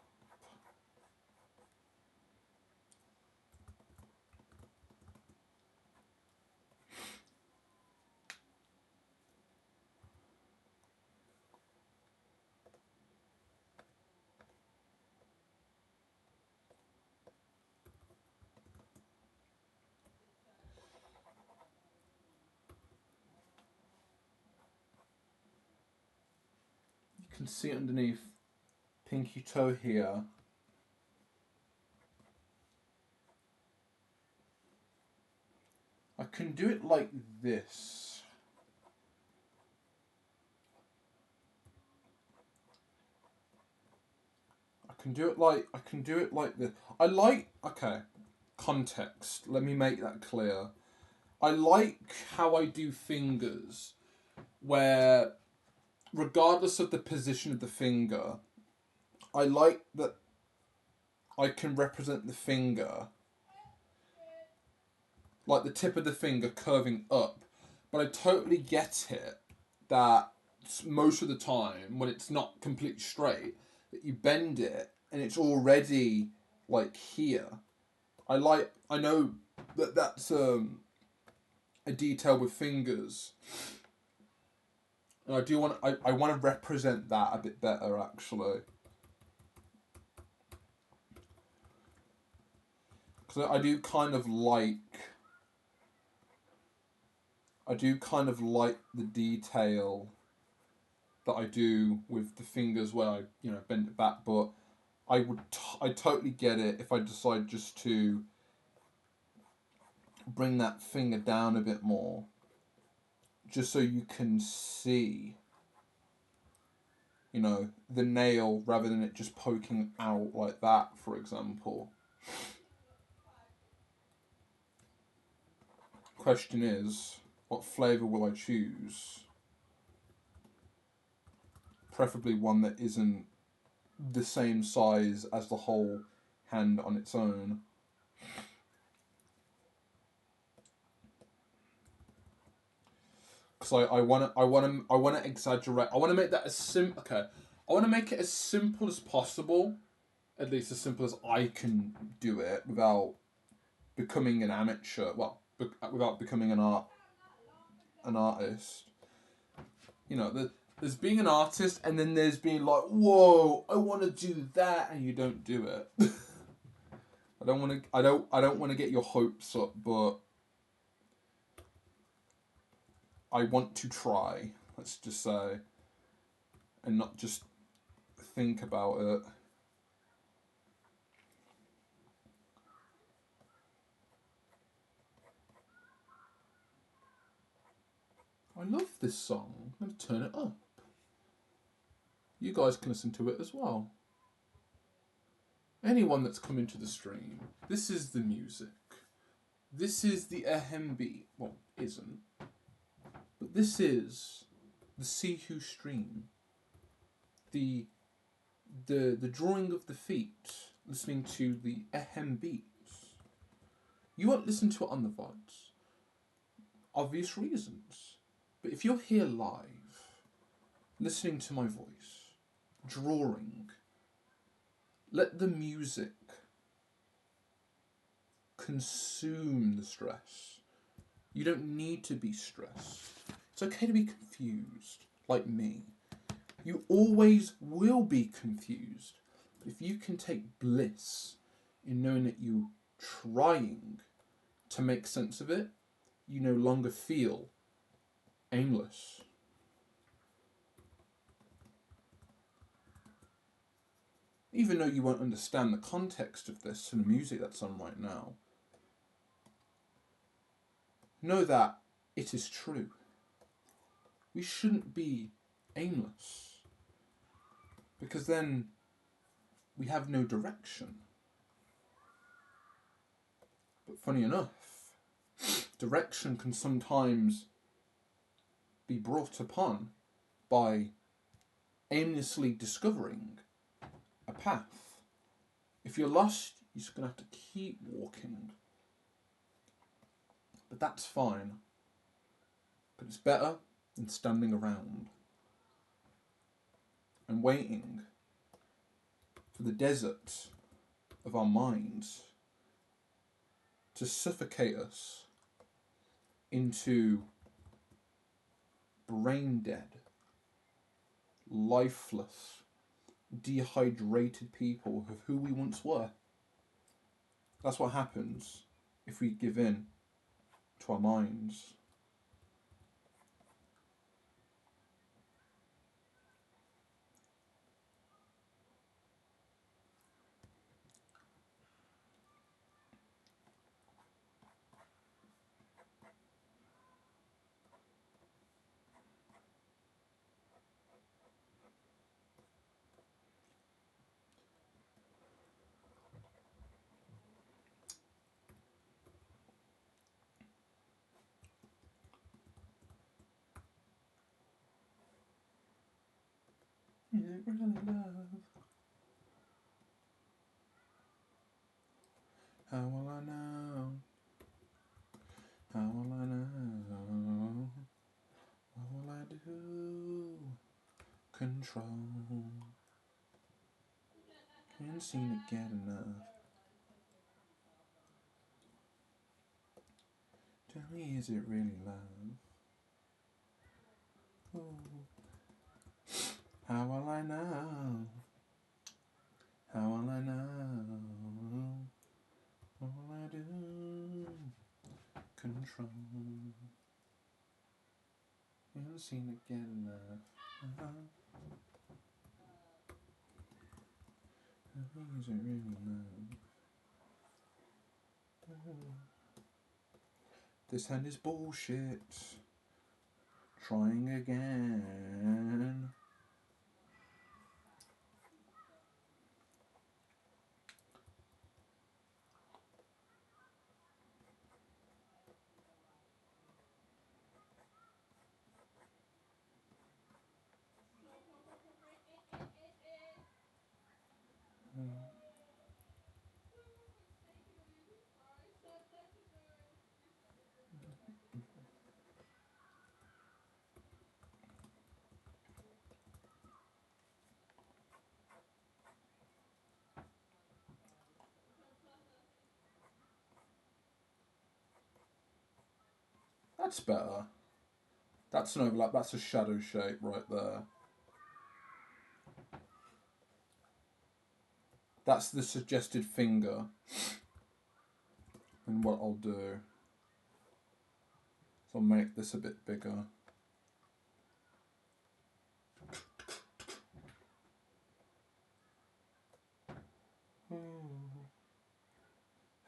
You can see underneath pinky toe here. I can do it like this. I can do it like this. Okay, context. Let me make that clear. I like how I do fingers where regardless of the position of the finger, I like that I can represent the finger like the tip of the finger curving up, but I totally get it that most of the time when it's not completely straight, that you bend it and it's already like here. I know that that's a detail with fingers. And I do want I want to represent that a bit better actually. Because I do kind of like the detail that I do with the fingers where I bend it back, but I totally get it if I decide just to bring that finger down a bit more, just so you can see, the nail rather than it just poking out like that, for example. Question is, what flavour will I choose? Preferably one that isn't the same size as the whole hand on its own. Because I wanna exaggerate. I wanna make that as simple. Okay, I wanna make it as simple as possible. At least as simple as I can do it without becoming an amateur. Well, without becoming an artist. There's being an artist, and then there's being like, whoa, I want to do that, and you don't do it. I don't want to get your hopes up, but I want to try. Let's just say, and not just think about it. I love this song. I'm going to turn it up. You guys can listen to it as well. Anyone that's come into the stream, this is the music. This is the ahem beat. Well, isn't. But this is the See Who stream. The drawing of the feet, listening to the ahem beats. You won't listen to it on the VODs. Obvious reasons. But if you're here live, listening to my voice, drawing, let the music consume the stress. You don't need to be stressed. It's okay to be confused, like me. You always will be confused. But if you can take bliss in knowing that you're trying to make sense of it, you no longer feel aimless. Even though you won't understand the context of this and the music that's on right now, know that it is true. We shouldn't be aimless, because then we have no direction. But funny enough, direction can sometimes be brought upon by aimlessly discovering a path. If you're lost, you're just going to have to keep walking. But that's fine. But it's better than standing around and waiting for the desert of our minds to suffocate us into brain dead, lifeless, dehydrated people of who we once were. That's what happens if we give in to our minds. Is it really love? How will I know? How will I know? What will I do? Control. Can't seem to get enough. Tell me, is it really love? Ooh. How will I know? How will I know? What will I do? Control. You haven't seen it get enough. Is it really love? This hand is bullshit. Trying again. That's better. That's an overlap. That's a shadow shape right there. That's the suggested finger. And what I'll do is I'll make this a bit bigger.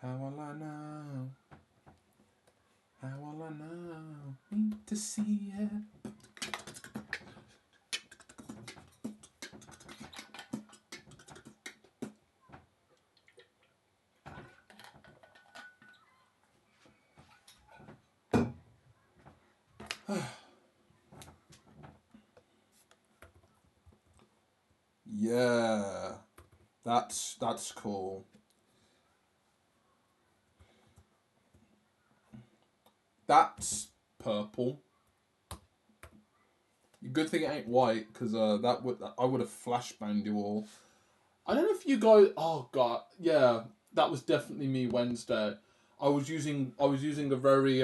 How will I know? How will I know? Need to see it. Yeah, that's cool. That's purple. Good thing it ain't white, because I would have flashbanged you all. I don't know if you guys. Oh god, yeah, that was definitely me Wednesday. I was using a very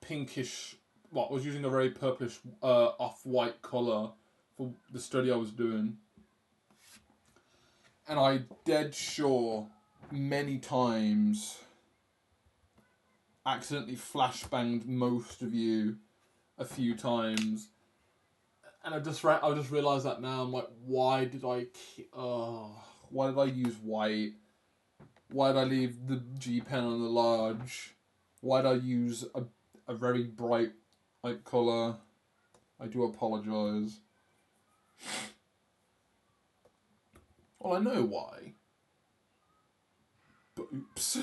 pinkish. Well, I was using a very purplish off-white color for the study I was doing, and I dead sure many times accidentally flashbanged most of you a few times. And I just realised that now. I'm like, why did I use white? Why did I leave the G pen on the large? Why did I use a very bright light colour? I do apologise. Well, I know why. But oops.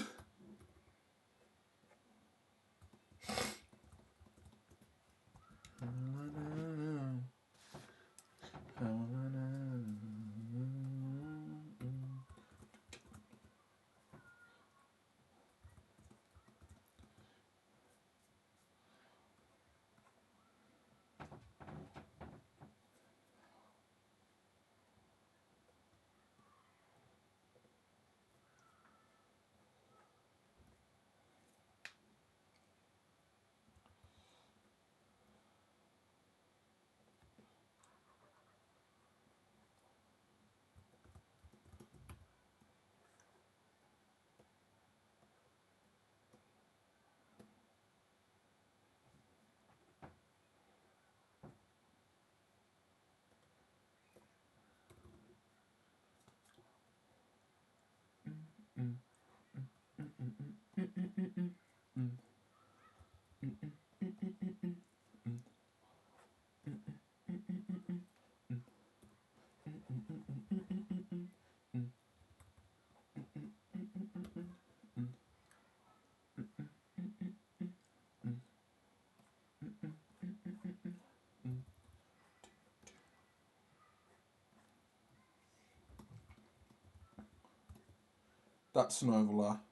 That's an overlap.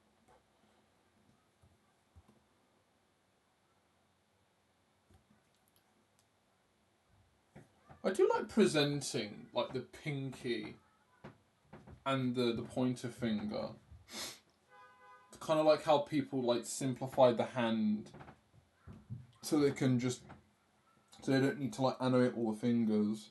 I do like presenting like the pinky and the pointer finger kind of like how people like simplify the hand so they can just, so they don't need to like animate all the fingers.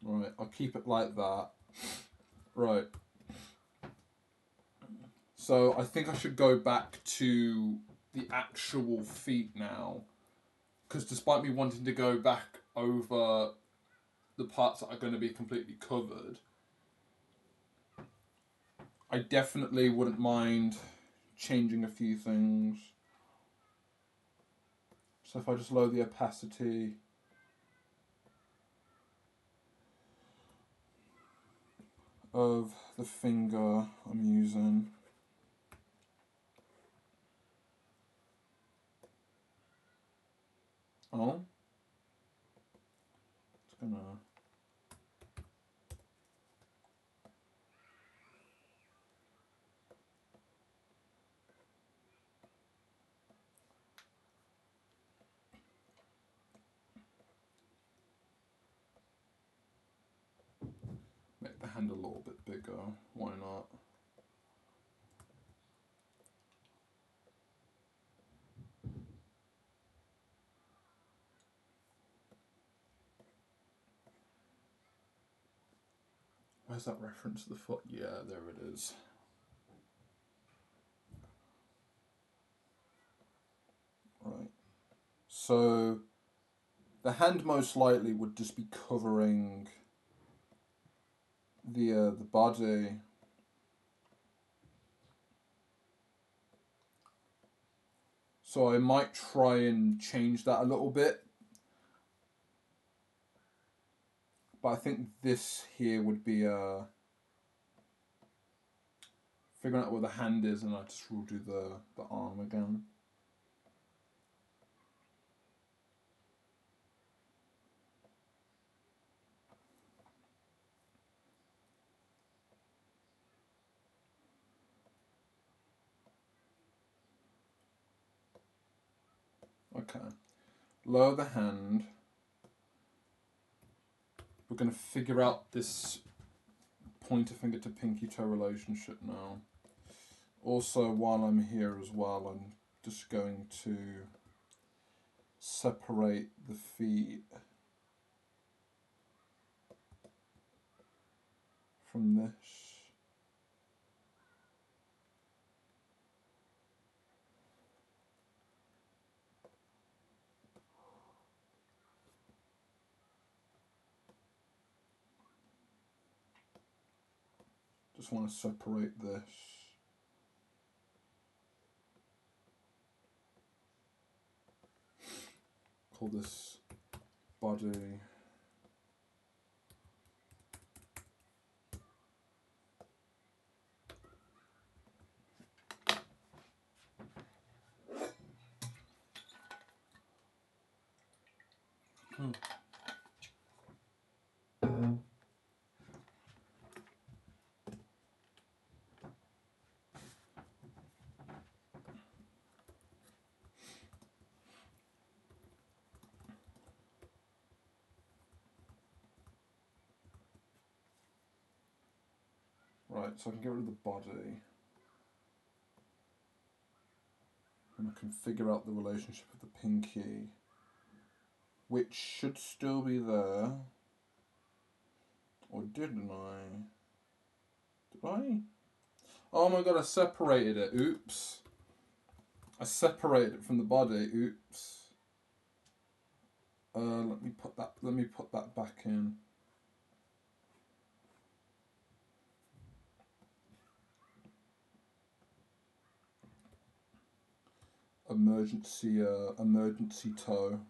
Right, I'll keep it like that. Right. So I think I should go back to the actual feet now. Because despite me wanting to go back over the parts that are going to be completely covered, I definitely wouldn't mind changing a few things. So if I just lower the opacity. Of the finger I'm using. Oh. It's gonna... make the hand a little bit bigger. Why not? Where's that reference to the foot? Yeah, there it is. Right. So the hand most likely would just be covering the body. So I might try and change that a little bit. But I think this here would be figuring out where the hand is, and I just will do the arm again. Okay. Lower the hand. We're going to figure out this pointer finger to pinky toe relationship now. Also, while I'm here as well, I'm just going to separate the feet from this. Just want to separate this. Call this body. Right, so I can get rid of the body. And I can figure out the relationship of the pinky, which should still be there. Or didn't I? Did I? Oh my god, I separated it. Oops. I separated it from the body. Oops. Let me put that back in. Emergency toe.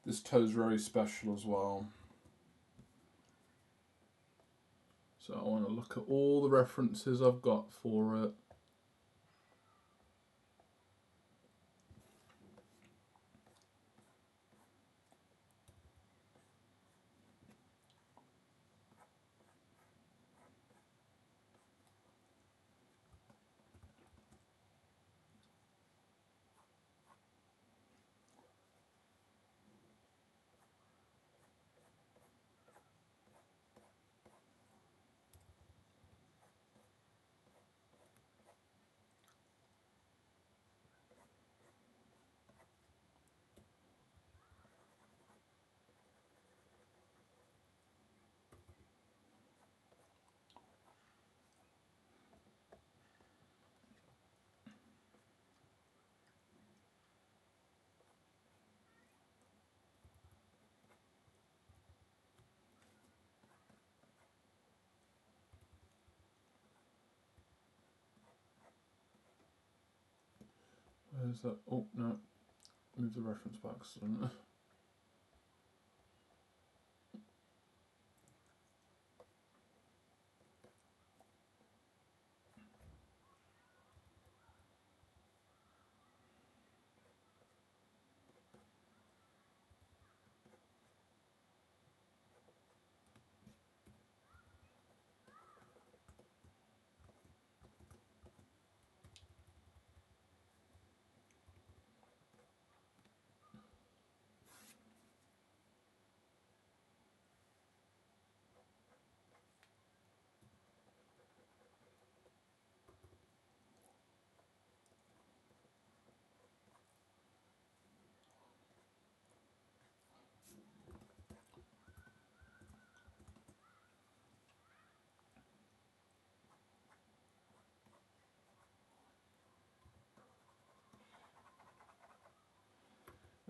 This toe's very special as well. So I want to look at all the references I've got for it. Where's that? Oh, no. Move the reference back.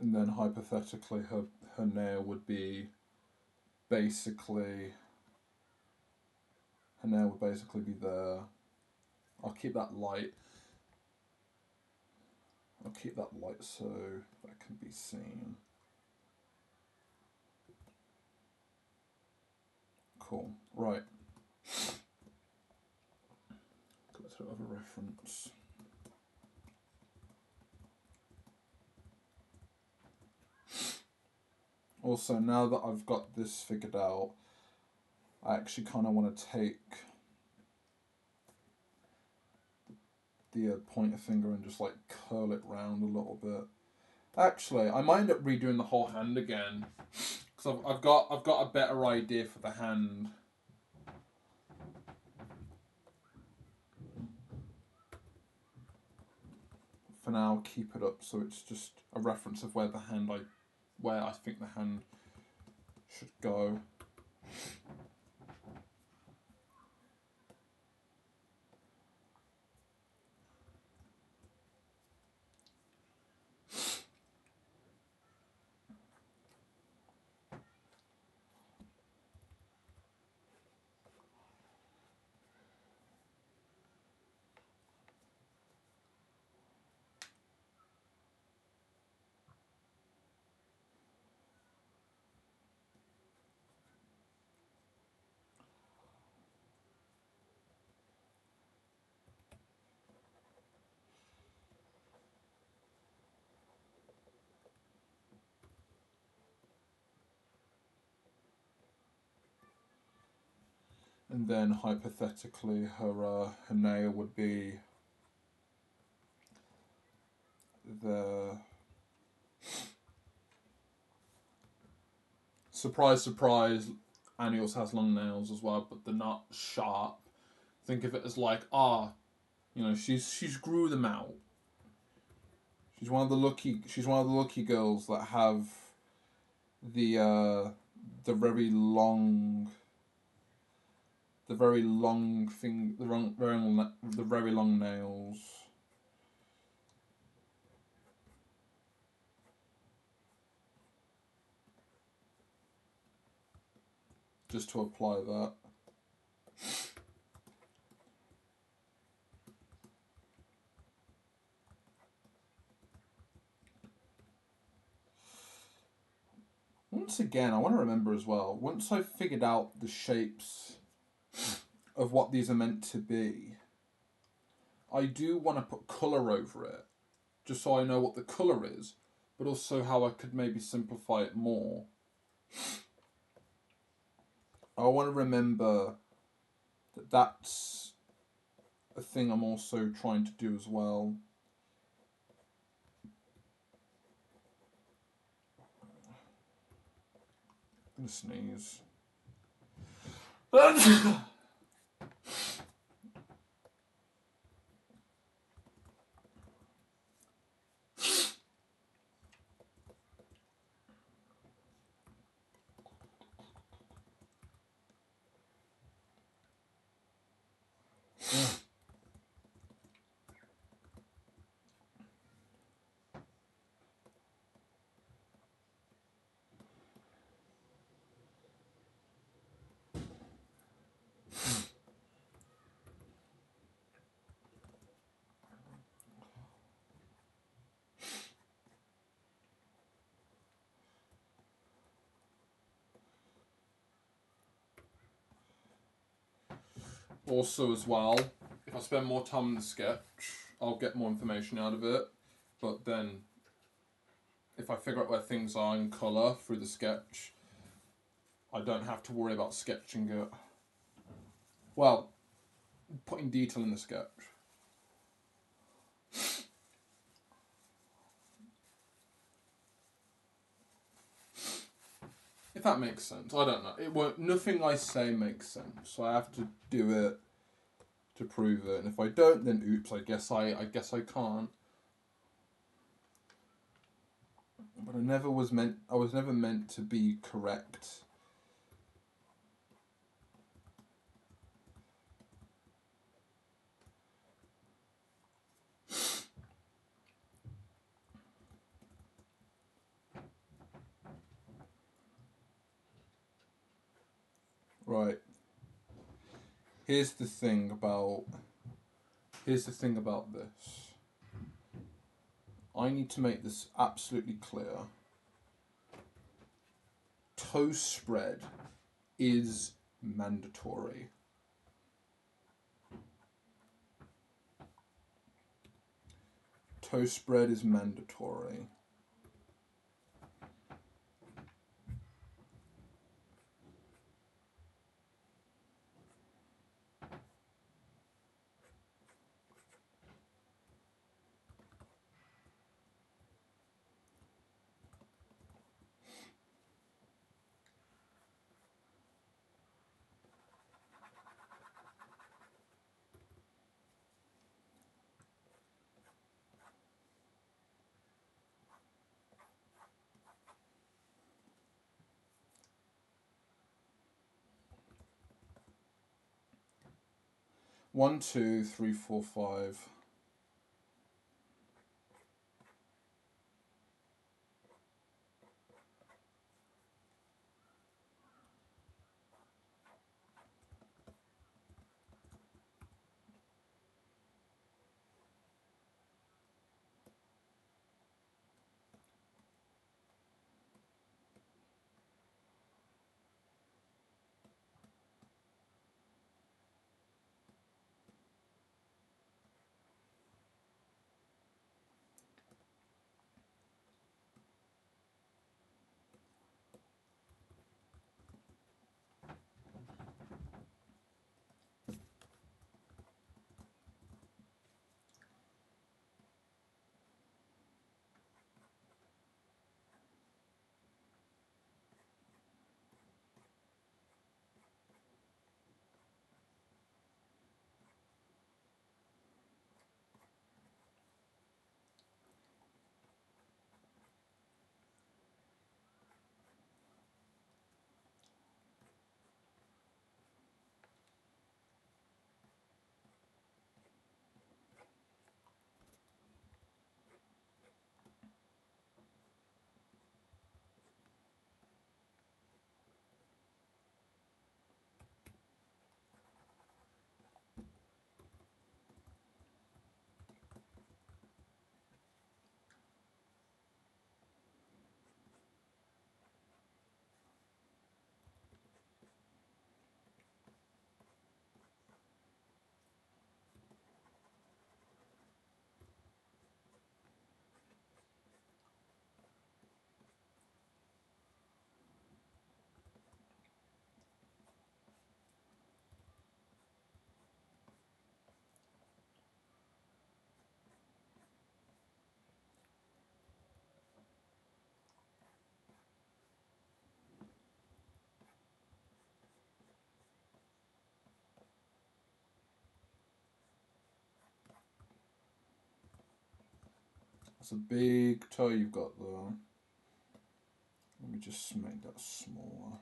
And then hypothetically, her nail would be basically. Her nail would basically be there. I'll keep that light. I'll keep that light so that can be seen. Cool. Right. Go to other reference. Also, now that I've got this figured out, I actually kind of want to take the pointer finger and just like curl it round a little bit. Actually, I might end up redoing the whole hand again because I've got a better idea for the hand. For now, I'll keep it up so it's just a reference of where I think the hand should go. And then hypothetically, her nail would be the. Surprise, surprise, Annie also has long nails as well, but they're not sharp. Think of it as like, she's grew them out. She's one of the lucky girls that have the very long thing, the very long nails. Just to apply that. once again, I want to remember as well, once I've figured out the shapes of what these are meant to be, I do want to put colour over it, just so I know what the colour is, but also how I could maybe simplify it more. I want to remember that that's a thing I'm also trying to do as well. I'm gonna sneeze. Also, as well, if I spend more time in the sketch, I'll get more information out of it. But then, if I figure out where things are in colour through the sketch, I don't have to worry about sketching it. Well, putting detail in the sketch. If that makes sense, I don't know. It won't. Nothing I say makes sense, so I have to do it to prove it. And if I don't, then oops. I guess I can't. But I never was meant. I was never meant to be correct. Right. Here's the thing about. Here's the thing about this. I need to make this absolutely clear. Toast spread is mandatory. Toast spread is mandatory. One, two, three, four, five. That's a big toe you've got there. Let me just make that smaller.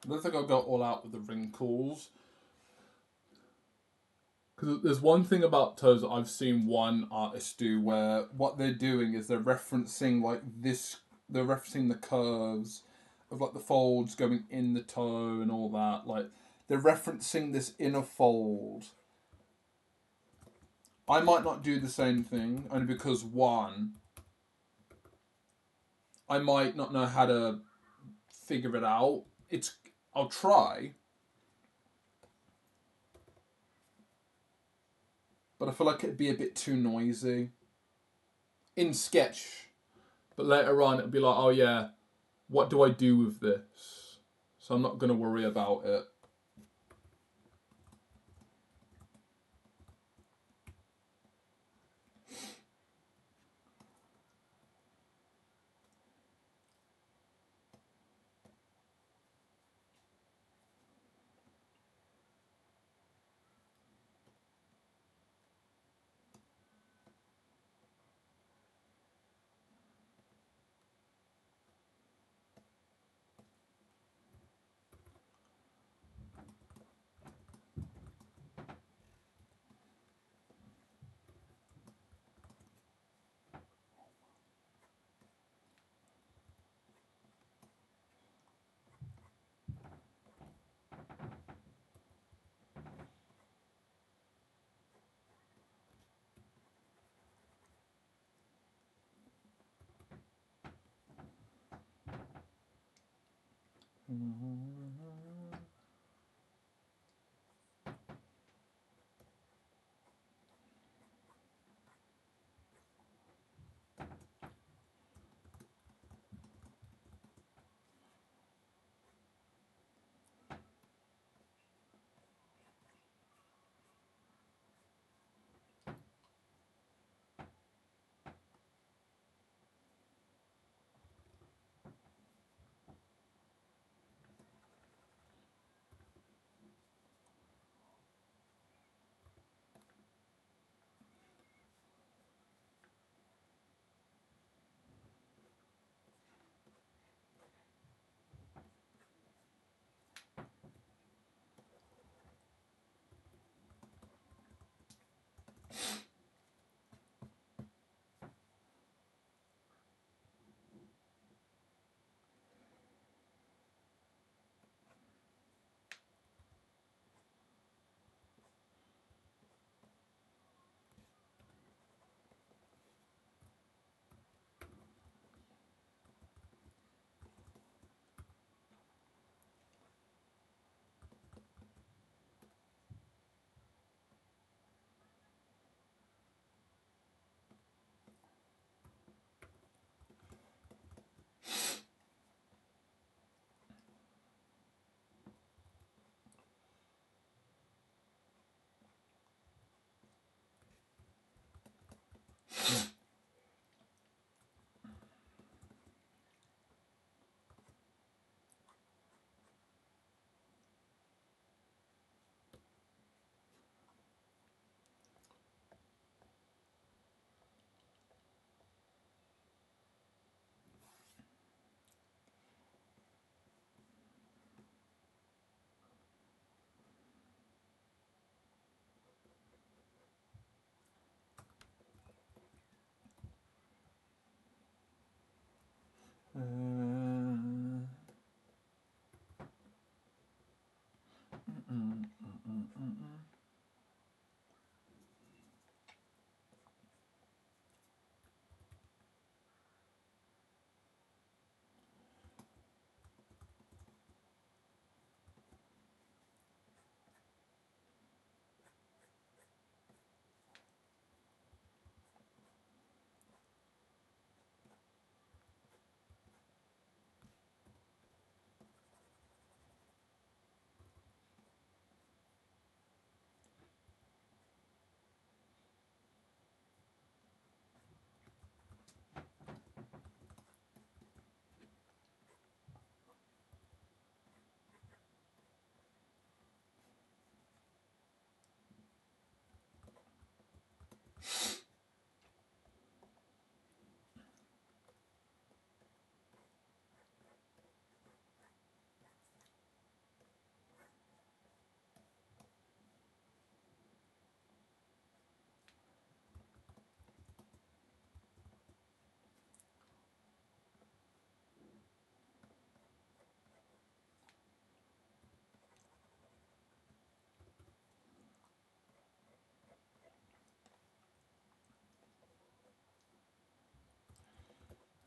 I don't think I'll go all out with the wrinkles. Because there's one thing about toes that I've seen one artist do where what they're doing is they're referencing like this, they're referencing the curves of like the folds going in the toe and all that. Like they're referencing this inner fold. I might not do the same thing only because one, I might not know how to figure it out. I'll try, but I feel like it'd be a bit too noisy in sketch. But later on, it'll be like, oh yeah, what do I do with this? So I'm not gonna worry about it.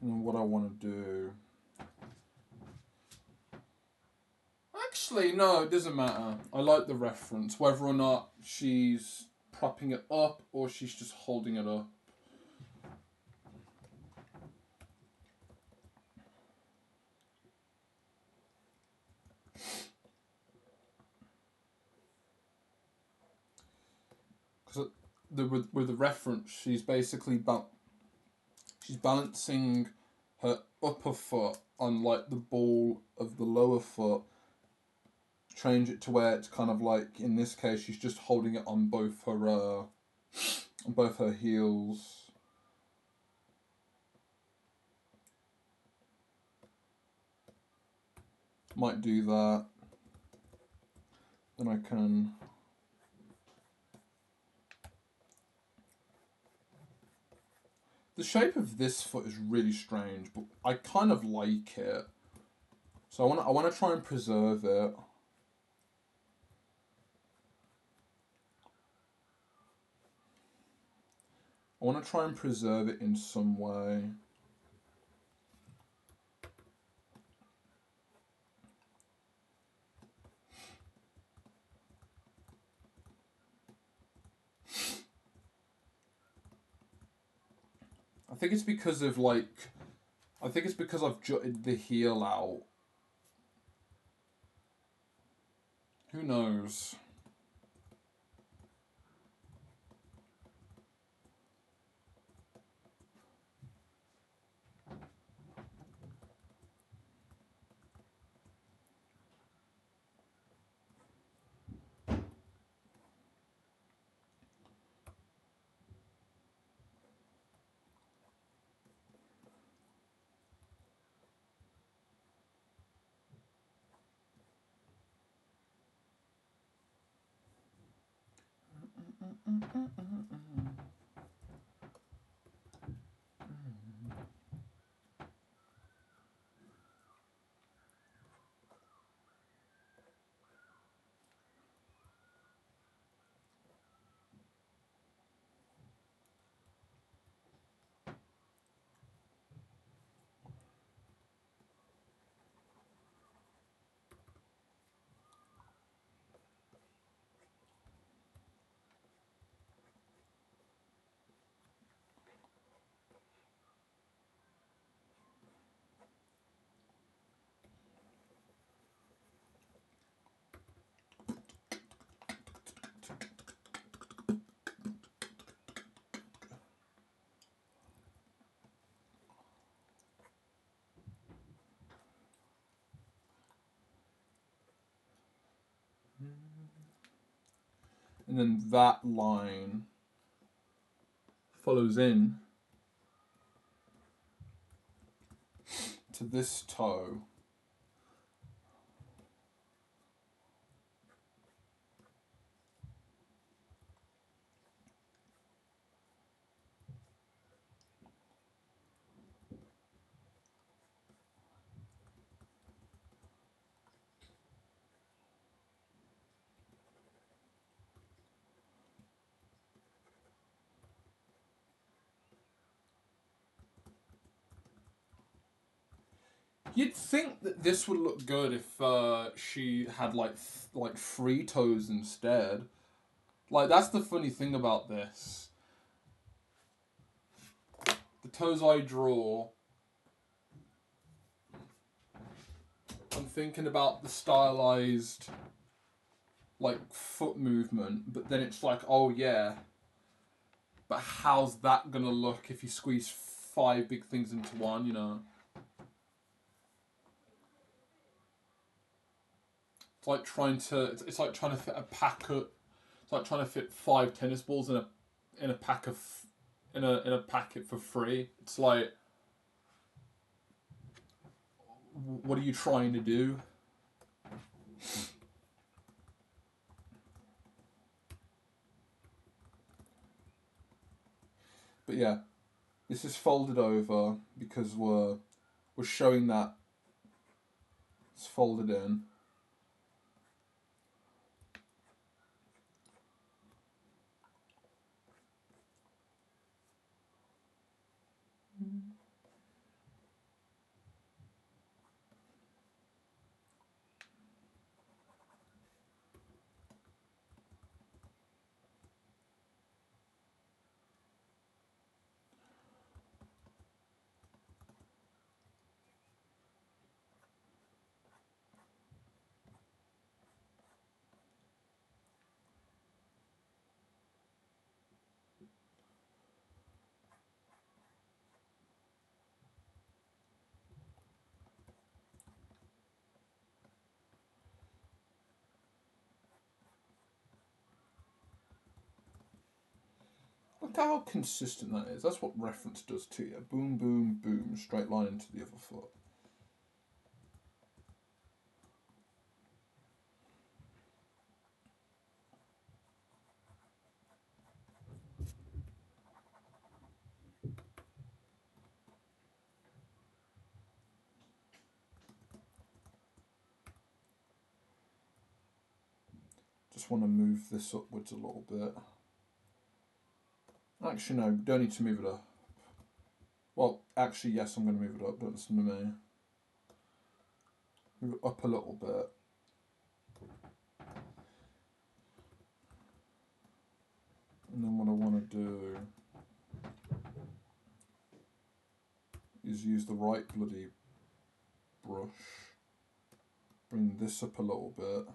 And what I want to do. Actually, no, it doesn't matter. I like the reference, whether or not she's propping it up or she's just holding it up. Because with the reference, she's basically she's balancing her upper foot on like the ball of the lower foot. Change it to where it's kind of like, in this case, she's just holding it on both her heels. Might do that. Then I can. The shape of this foot is really strange, but I kind of like it. So I want to try and preserve it. I want to try and preserve it in some way. I think it's because of like, I think it's because I've jutted the heel out. Who knows? And then that line follows in to this toe. You'd think that this would look good if she had like three toes instead. Like, that's the funny thing about this. The toes I draw, I'm thinking about the stylized like foot movement, but then it's like, oh yeah, but how's that gonna look if you squeeze five big things into one, you know? It's like trying to it's like trying to fit a pack of it's like trying to fit five tennis balls in a pack of in a packet for free. It's like, what are you trying to do? But yeah, this is folded over because we're showing that it's folded in. Look how consistent that is. That's what reference does to you. Boom, boom, boom. Straight line into the other foot. Just want to move this upwards a little bit. Actually, no, don't need to move it up. Well, actually, yes, I'm going to move it up. Don't listen to me. Move it up a little bit. And then what I want to do is use the right bloody brush. Bring this up a little bit.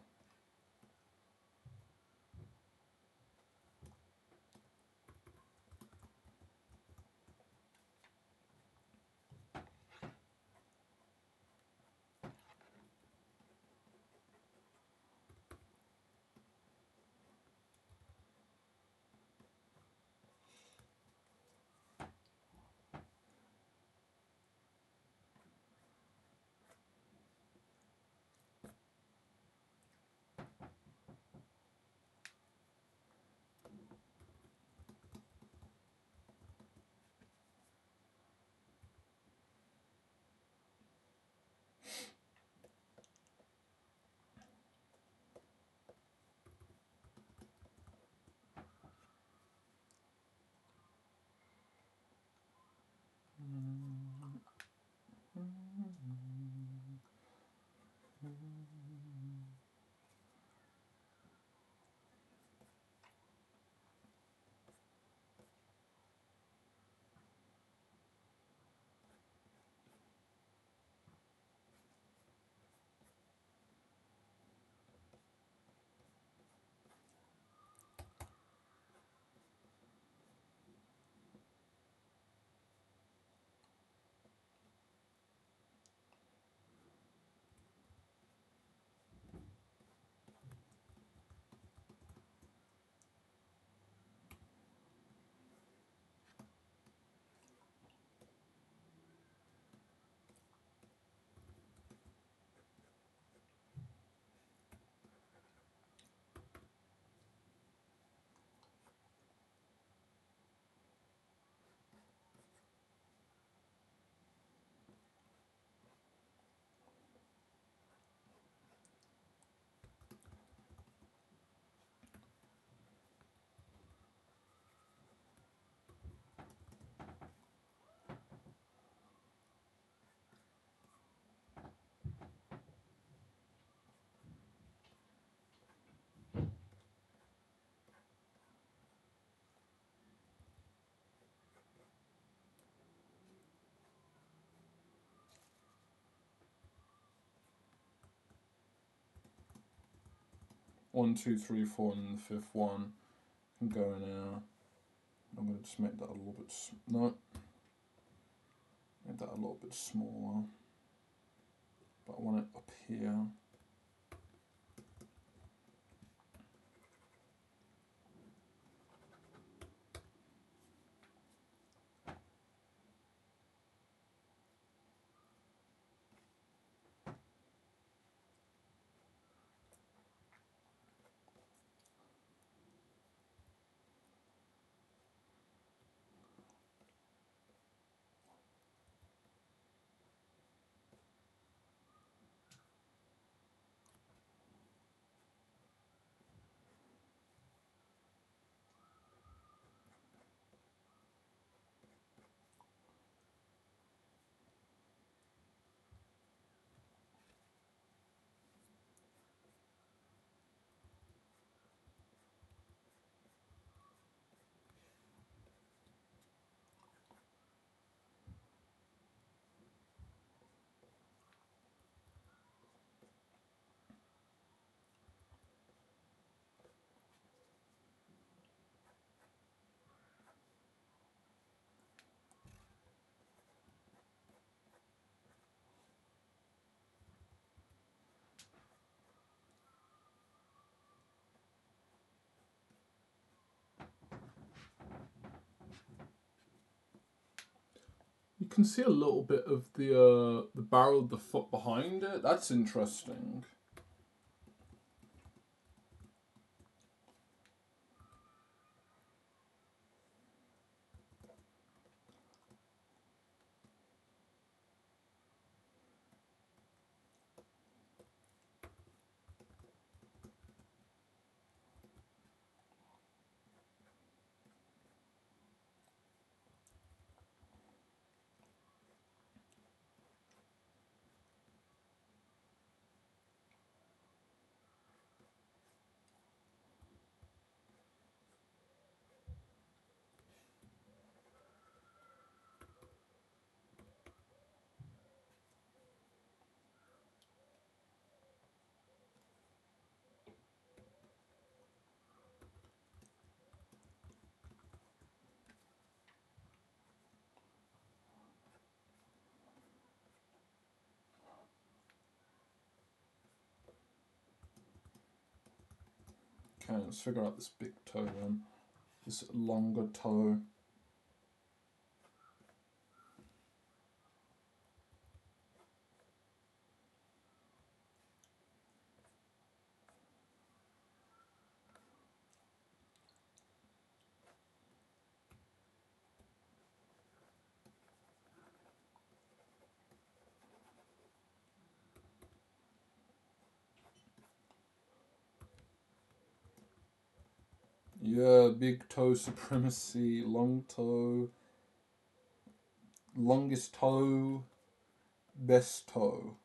One, two, three, four, and the fifth one can go now. I'm going to just make that a little bit. No, make that a little bit smaller. But I want it up here. can see a little bit of the barrel of the foot behind it. That's interesting. Okay, let's figure out this big toe then. This longer toe. Yeah, big toe supremacy, long toe, longest toe, best toe.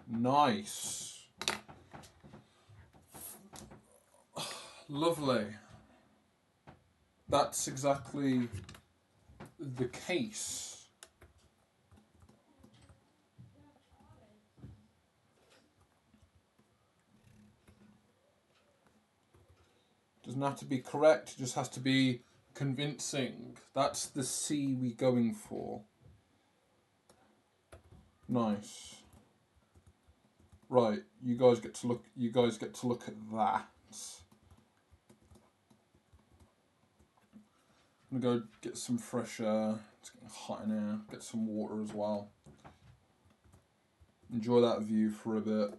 Nice. Lovely. That's exactly the case. Doesn't have to be correct, it just has to be convincing. That's the C we going for. Nice. Right, you guys get to look at that. I'm gonna go get some fresh air. It's getting hot in here. Get some water as well. Enjoy that view for a bit.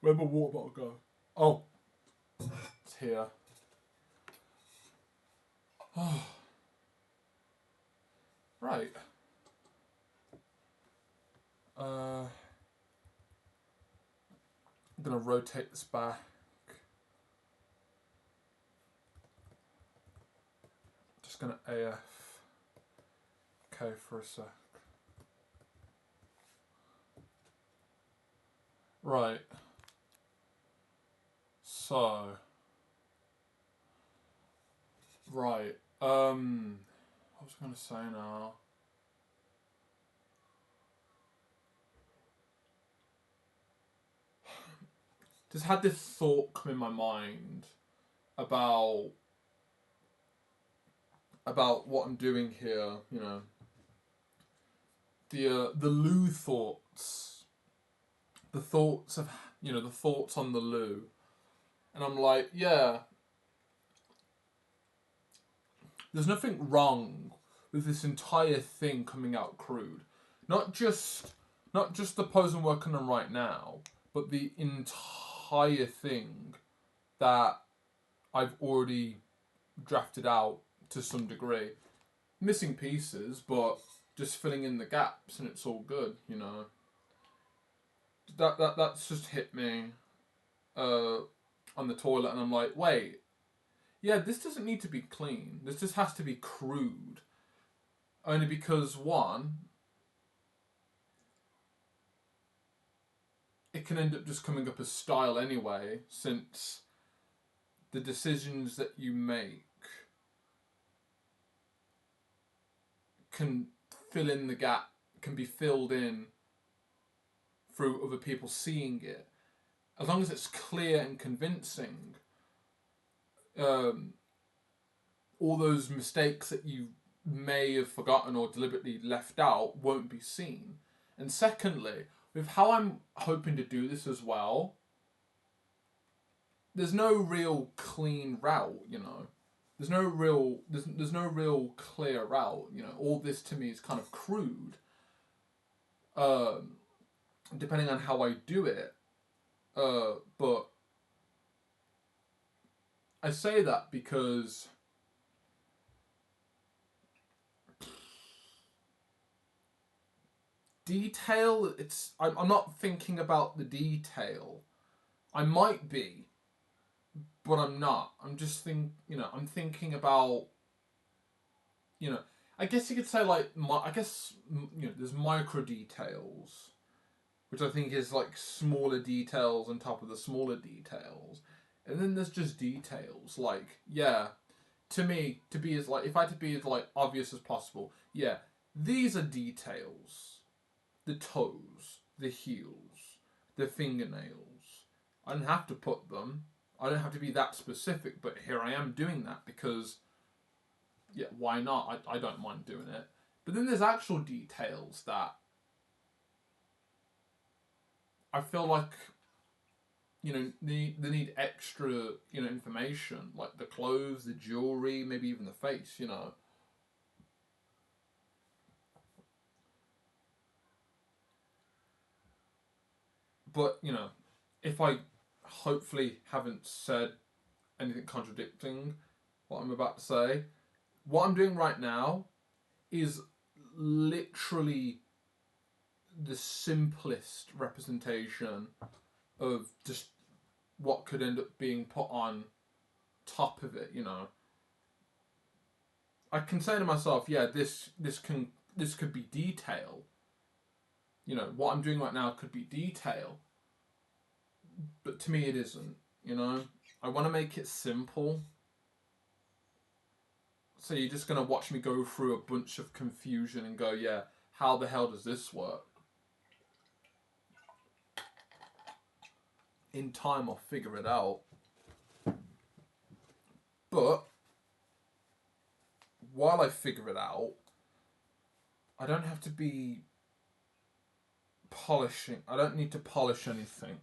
Where'd my water bottle go? Oh, it's here. Right. I'm gonna rotate this back. Just gonna AFK for a sec. Right. So. Right. What was I gonna say now? Just had this thought come in my mind about what I'm doing here. You know, the loo thoughts, the thoughts of the thoughts on the loo, and I'm like, yeah, there's nothing wrong with this entire thing coming out crude, not just the pose I'm working on right now, but the entire thing that I've already drafted out to some degree. Missing pieces, but just filling in the gaps, and it's all good, you know. That's just hit me on the toilet, and I'm like, wait, yeah, this doesn't need to be clean. This just has to be crude. Only because, one, it can end up just coming up as style anyway, since the decisions that you make can fill in the gap, can be filled in through other people seeing it. As long as it's clear and convincing, all those mistakes that you may have forgotten or deliberately left out won't be seen. And secondly, with how I'm hoping to do this as well, there's no real clean route, you know. There's no real clear route, you know. All this to me is kind of crude. Depending on how I do it. But I say that because detail, I'm not thinking about the detail. I might be, but I'm not. I'm just I'm thinking about, I guess you could say there's micro details, which I think is like smaller details on top of the smaller details. And then there's just details, like, yeah, to me, to be as like, if I had to be as like obvious as possible, yeah, these are details. The toes, the heels, the fingernails. I don't have to put them. I don't have to be that specific, but here I am doing that because, yeah, why not? I don't mind doing it. But then there's actual details that I feel like, they need extra, information, like the clothes, the jewelry, maybe even the face, But, if I hopefully haven't said anything contradicting what I'm about to say, what I'm doing right now is literally the simplest representation of just what could end up being put on top of it, I can say to myself, yeah, this could be detail. What I'm doing right now could be detail. But to me it isn't, I want to make it simple. So you're just going to watch me go through a bunch of confusion and go, yeah, how the hell does this work? In time, I'll figure it out. But while I figure it out, I don't have to be polishing. I don't need to polish anything.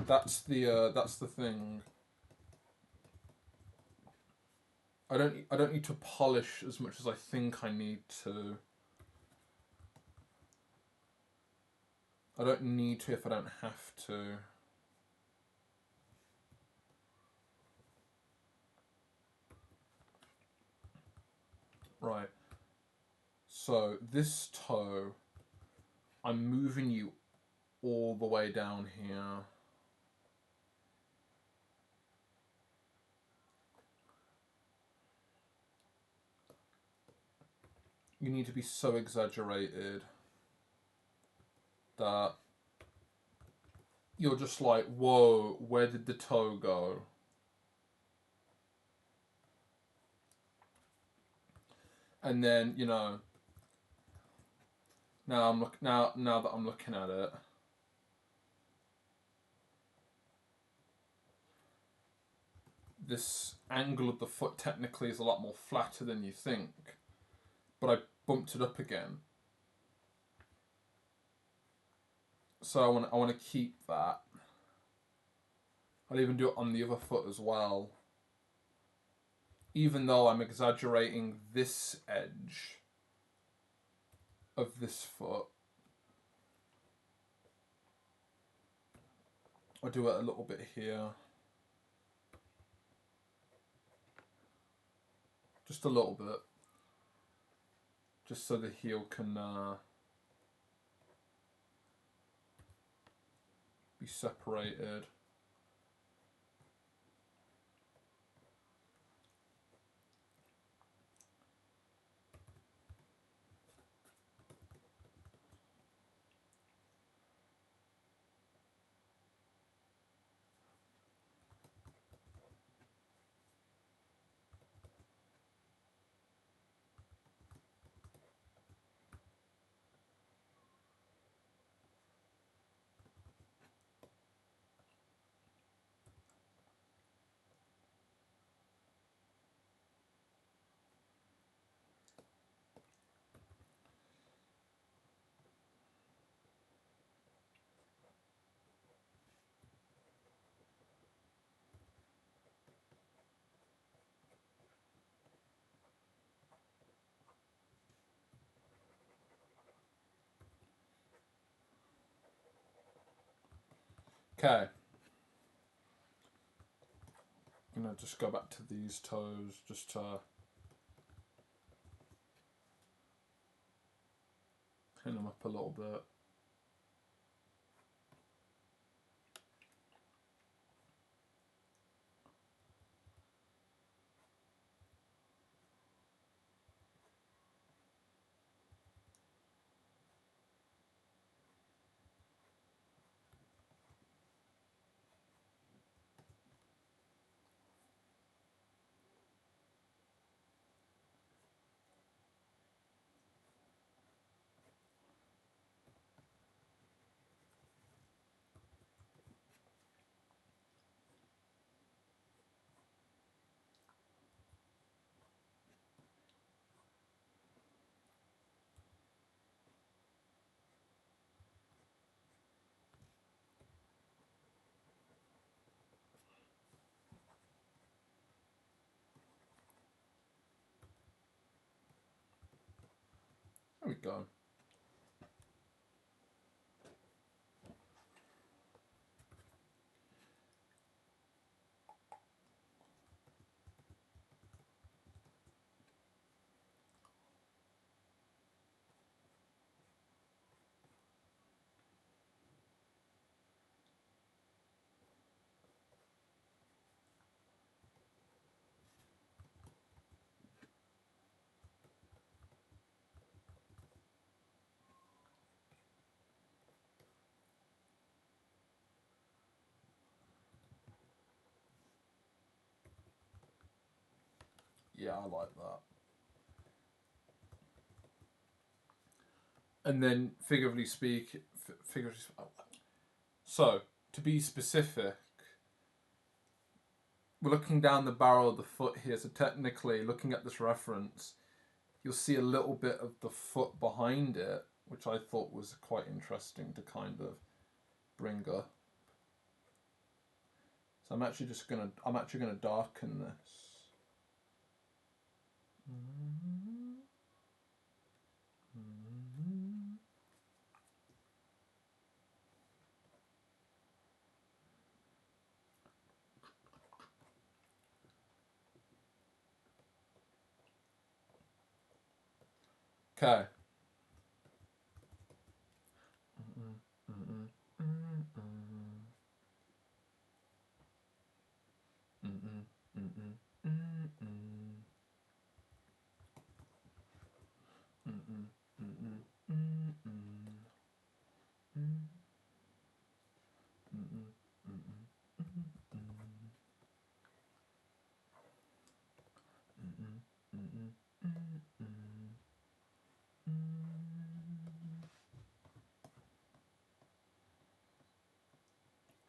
That's the thing. I don't need to polish as much as I think I need to. I don't need to if I don't have to. Right. So this toe, I'm moving you all the way down here. You need to be so exaggerated that you're just like, whoa, where did the toe go? And then, you know, now that I'm looking at it, this angle of the foot technically is a lot more flatter than you think, but I bumped it up again. So I want to keep that. I'll even do it on the other foot as well. Even though I'm exaggerating this edge of this foot, I'll do it a little bit here. Just a little bit. Just so the heel can be separated. Okay. I'm gonna just go back to these toes just to clean them up a little bit. There we go. Yeah, I like that. And then figuratively speak, so to be specific, we're looking down the barrel of the foot here. So technically, looking at this reference, you'll see a little bit of the foot behind it, which I thought was quite interesting to kind of bring up. So I'm actually gonna darken this. Okay.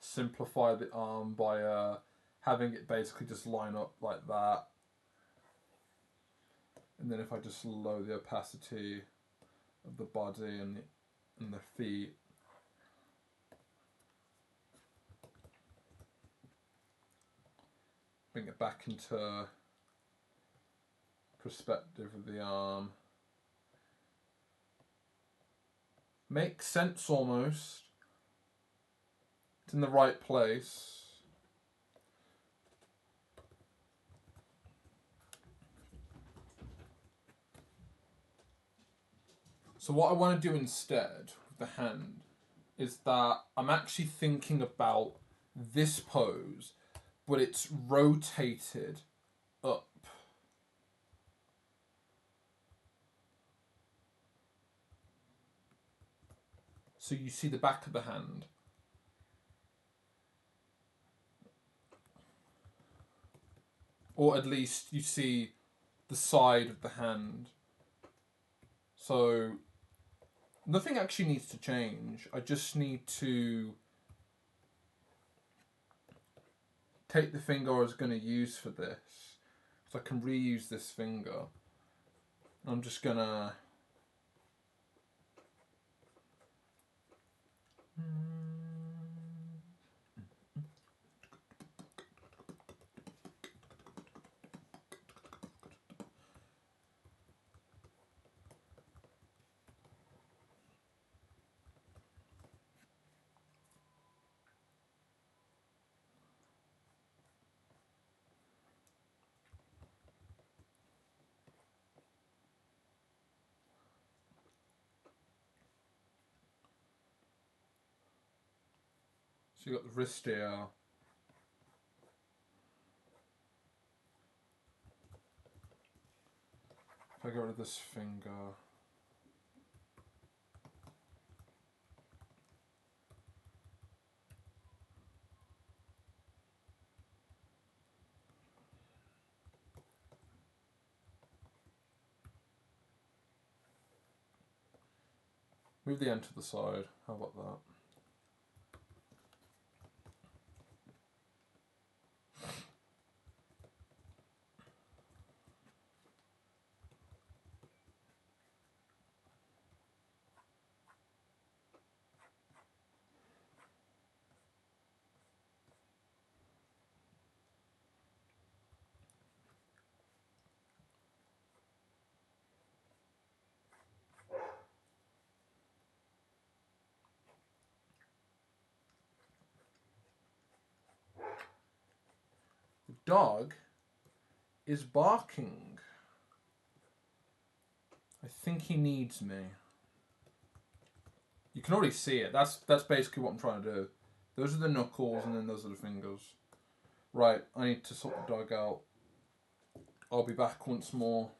Simplify the arm by having it basically just line up like that. And then if I just lower the opacity of the body and the feet. Bring it back into perspective of the arm. Makes sense almost. It's in the right place. So what I want to do instead with the hand is that I'm actually thinking about this pose, but it's rotated up. So you see the back of the hand. Or at least you see the side of the hand. So nothing actually needs to change. I just need to take the finger I was going to use for this. So I can reuse this finger. I'm just going to... So you got the wrist here. If I get rid of this finger. Move the end to the side. How about that? The dog is barking. I think he needs me. You can already see it. That's basically what I'm trying to do. Those are the knuckles and then those are the fingers. Right, I need to sort the dog out. I'll be back once more.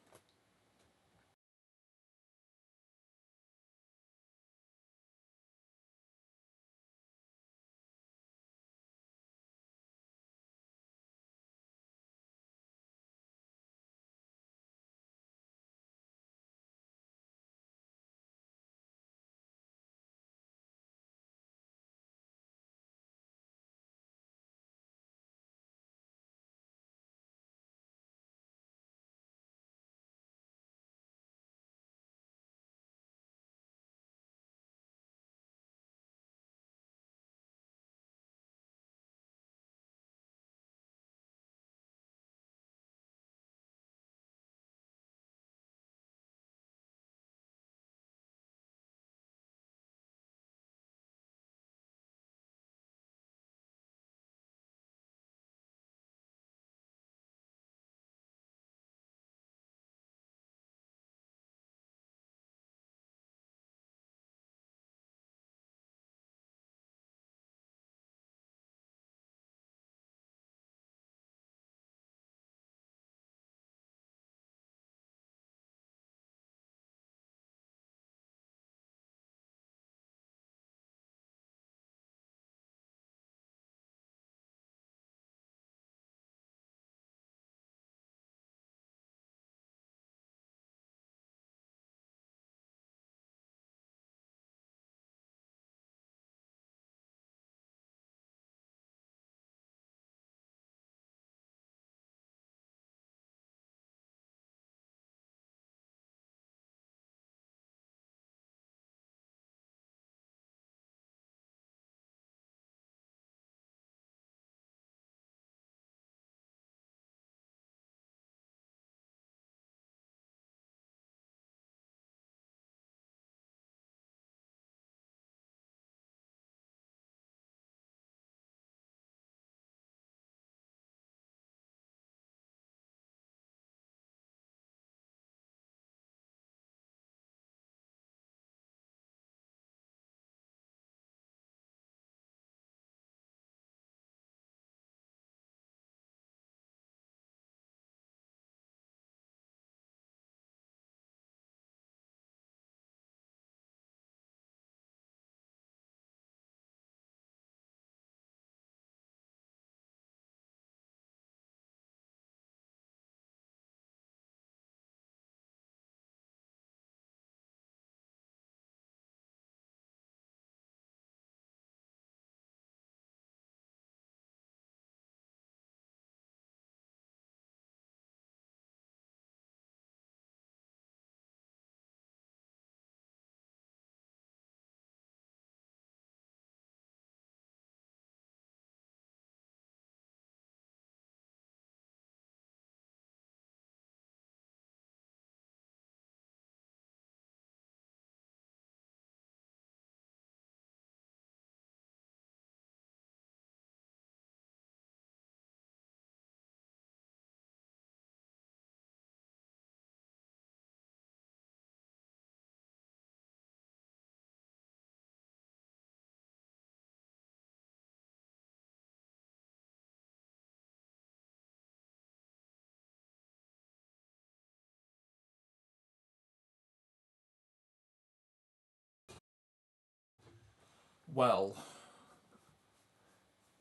Well,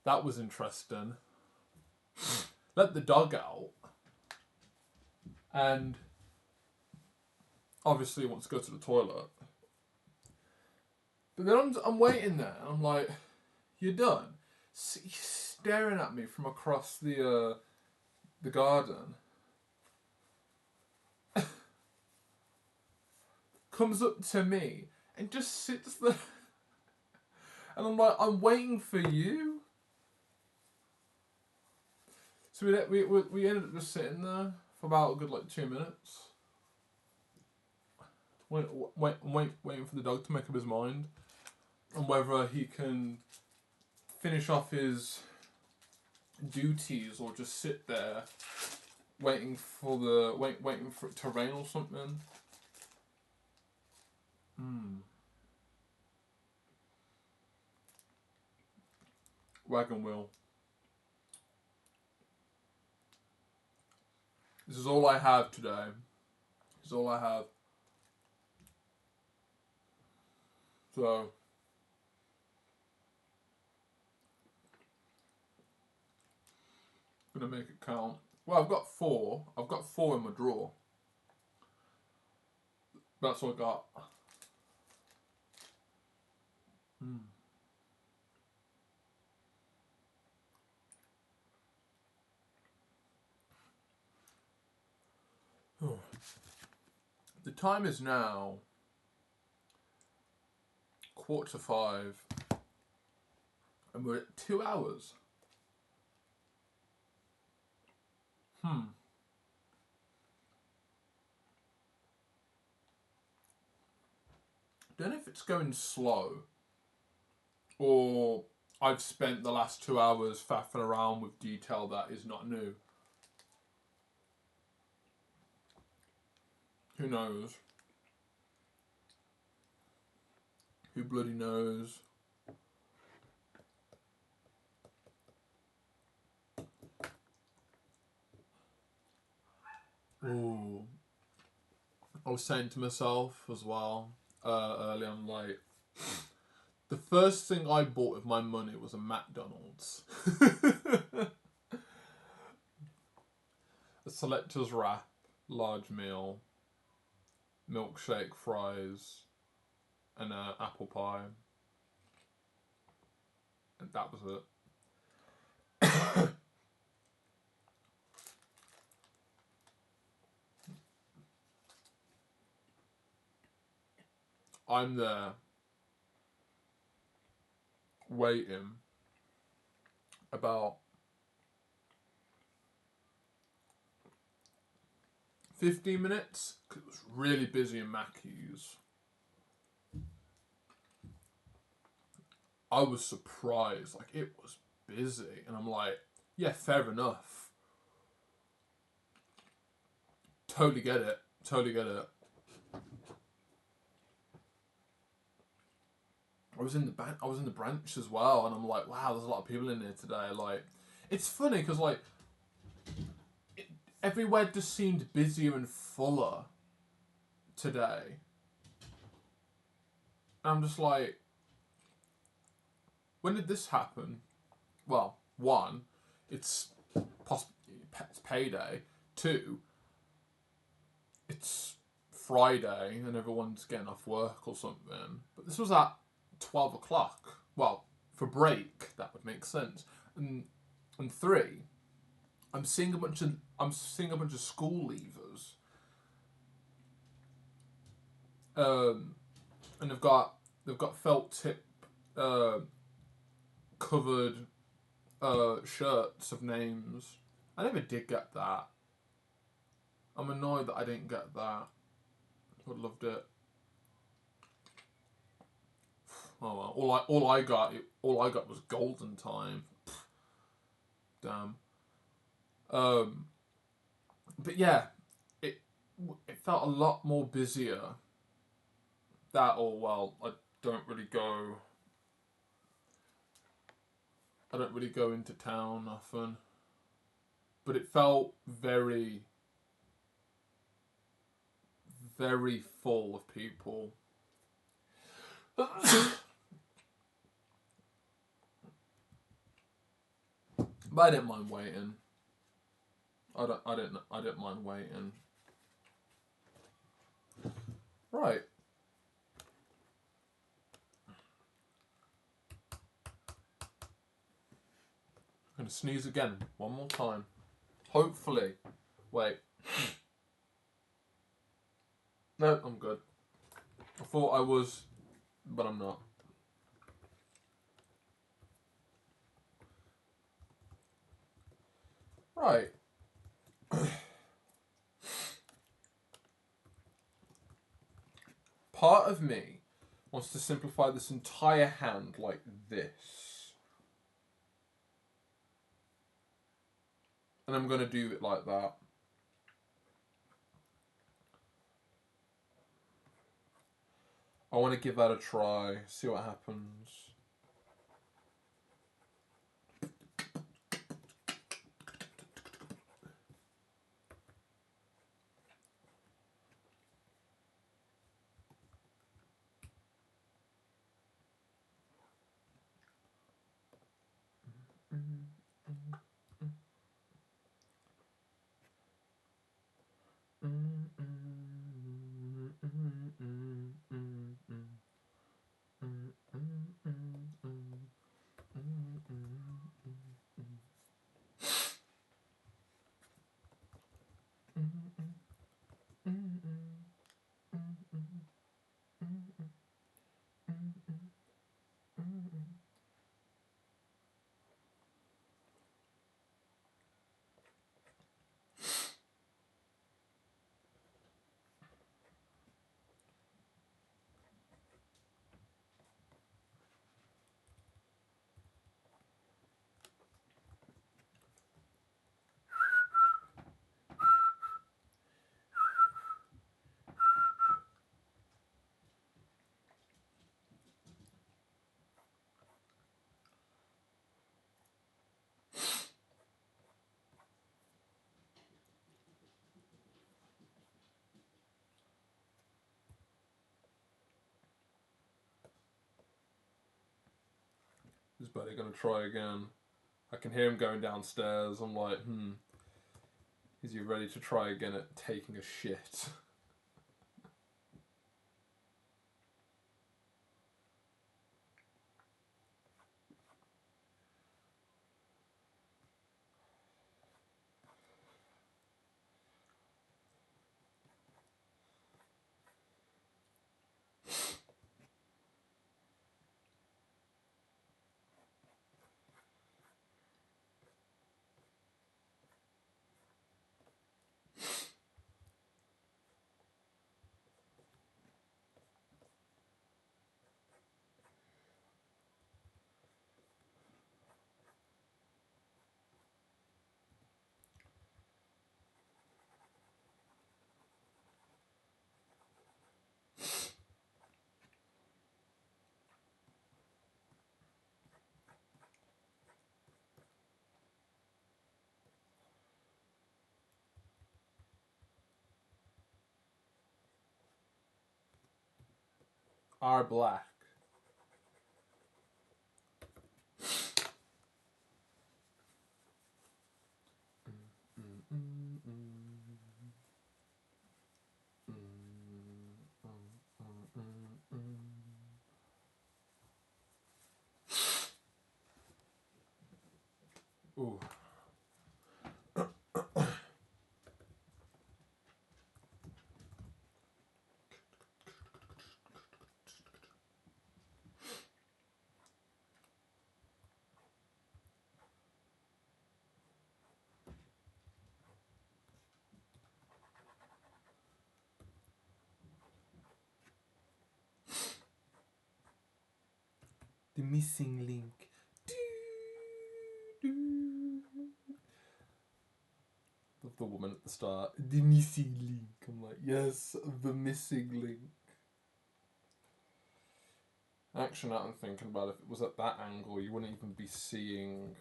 that was interesting. Let the dog out, and obviously he wants to go to the toilet. But then I'm waiting there, and I'm like, "You're done?" He's staring at me from across the garden. Comes up to me and just sits there, and I'm like, "I'm waiting for you." So we ended up just sitting there for about a good 2 minutes. Waiting for the dog to make up his mind on whether he can finish off his duties or just sit there waiting for it to rain or something. Wagon wheel. This is all I have today. This is all I have. So I'm gonna make it count. Well, I've got 4. I've got 4 in my drawer. That's what I got. The time is now 4:45, and we're at 2 hours. Don't know if it's going slow, or I've spent the last 2 hours faffing around with detail that is not new. Who knows? Who bloody knows? Ooh. I was saying to myself as well earlier, I'm like, the first thing I bought with my money was a McDonald's. A selector's wrap, large meal, milkshake, fries, and apple pie. And that was it. I'm there waiting about 15 minutes because it was really busy in Mackey's. I was surprised, it was busy, and I'm like, yeah, fair enough. Totally get it. Totally get it. I was in the branch as well, and I'm like, wow, there's a lot of people in here today. It's funny because everywhere just seemed busier and fuller today. And I'm just like, when did this happen? Well, 1, it's payday. 2, it's Friday and everyone's getting off work or something. But this was at 12 o'clock. Well, for break, that would make sense. And 3, I'm seeing a bunch of school leavers. And they've got felt tip covered shirts of names. I never did get that. I'm annoyed that I didn't get that. Would have loved it. Oh well. All I got was Golden Time. Damn. But yeah, it felt a lot more busier. I don't really go into town often. But it felt very, very full of people. But I didn't mind waiting. I didn't mind waiting. Right. I'm gonna sneeze again. One more time. Hopefully. Wait. No, I'm good. I thought I was, but I'm not. Right. Part of me wants to simplify this entire hand like this. And I'm going to do it like that. I want to give that a try, see what happens. Is Buddy gonna try again? I can hear him going downstairs. I'm like, is he ready to try again at taking a shit? Are black. Ooh. The missing link. Love the woman at the start. The missing link. I'm like, yes, the missing link. Actually, now I'm thinking about it, if it was at that angle, you wouldn't even be seeing.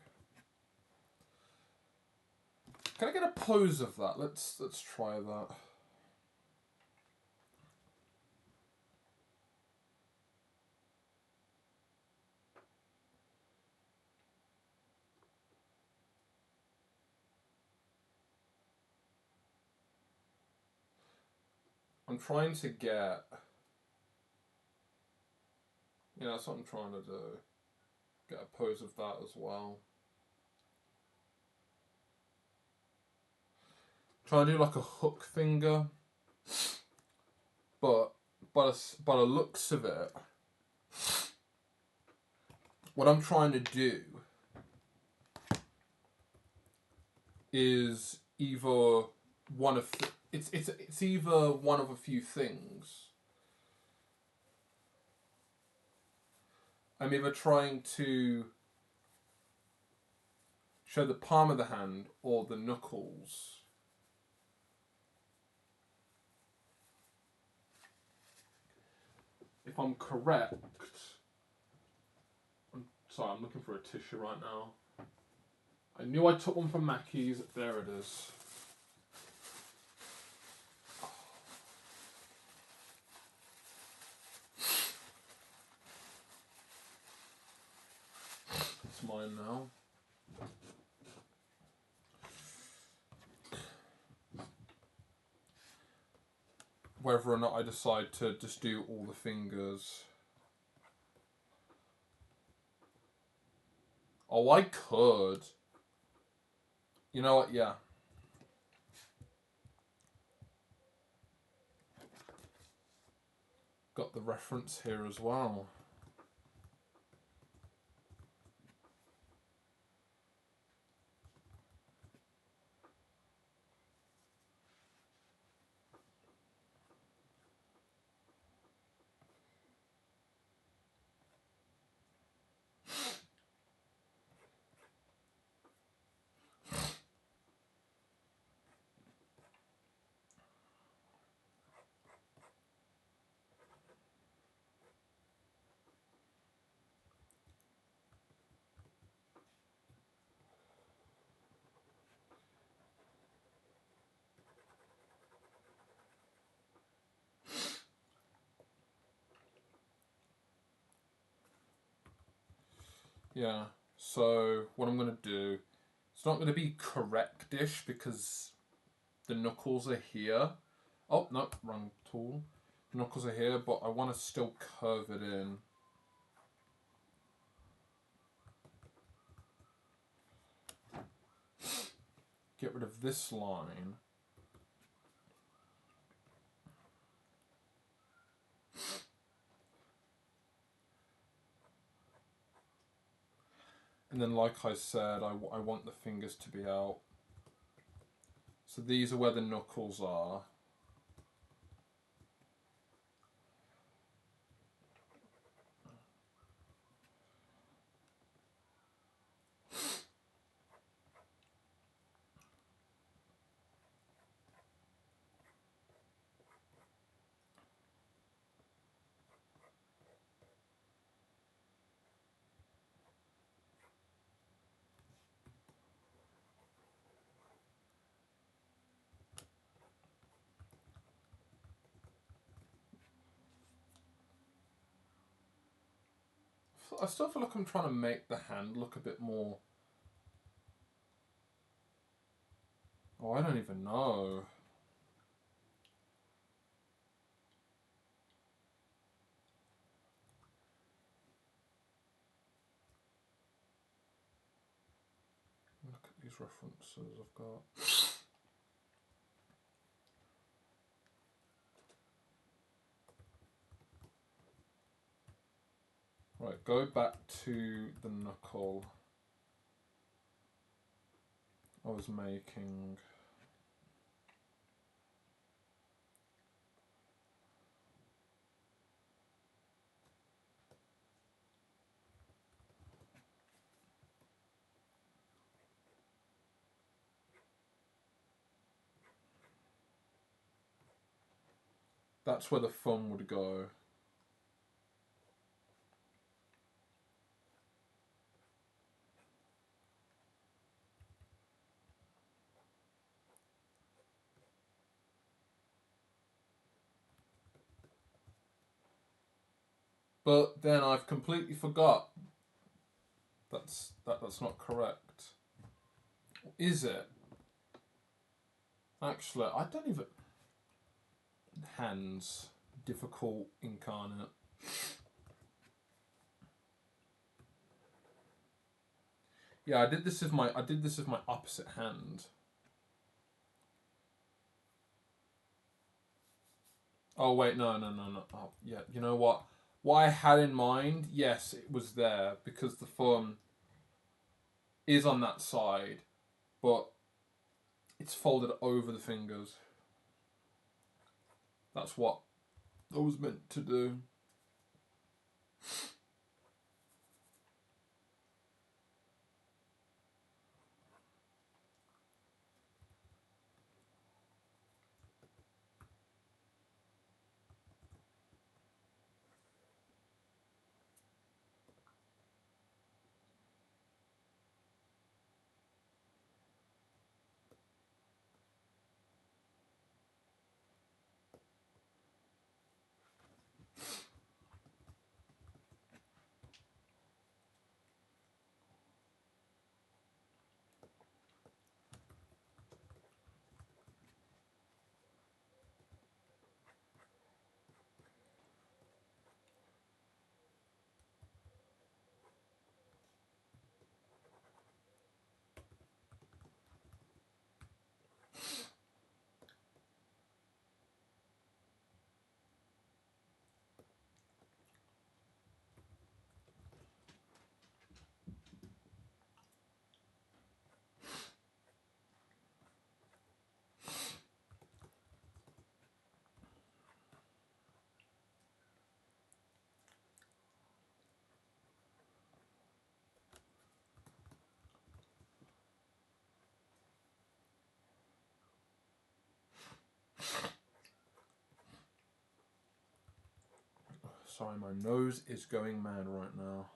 Can I get a pose of that? Let's try that. I'm trying to get... Yeah, that's what I'm trying to do. Get a pose of that as well. Try to do like a hook finger. But by the looks of it, what I'm trying to do is either one of it's either one of a few things. I'm either trying to show the palm of the hand or the knuckles. If I'm correct, I'm looking for a tissue right now. I knew I took one from Mackey's. There it is. It's mine now. Whether or not I decide to just do all the fingers. Oh, I could. You know what? Yeah. Got the reference here as well. Yeah, so what I'm going to do, it's not going to be correct-ish because the knuckles are here. Oh, no, wrong tool. The knuckles are here, but I want to still curve it in. Get rid of this line. And then, like I said, I want the fingers to be out. So these are where the knuckles are. I still feel like I'm trying to make the hand look a bit more... Oh, I don't even know. Look at these references I've got. Right, go back to the knuckle I was making. That's where the thumb would go. But then I've completely forgot. That's not correct. Is it? Actually, I don't even... hands. Difficult incarnate. Yeah, I did this with my opposite hand. Oh wait, no. Oh, yeah, you know what? What I had in mind, yes, it was there because the thumb is on that side, but it's folded over the fingers. That's what I was meant to do. Sorry, my nose is going mad right now.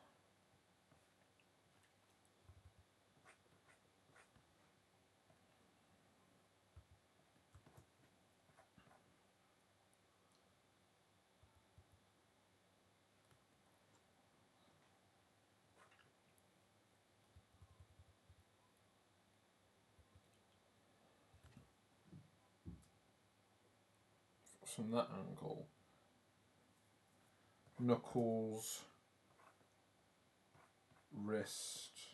From that angle. Knuckles, wrist.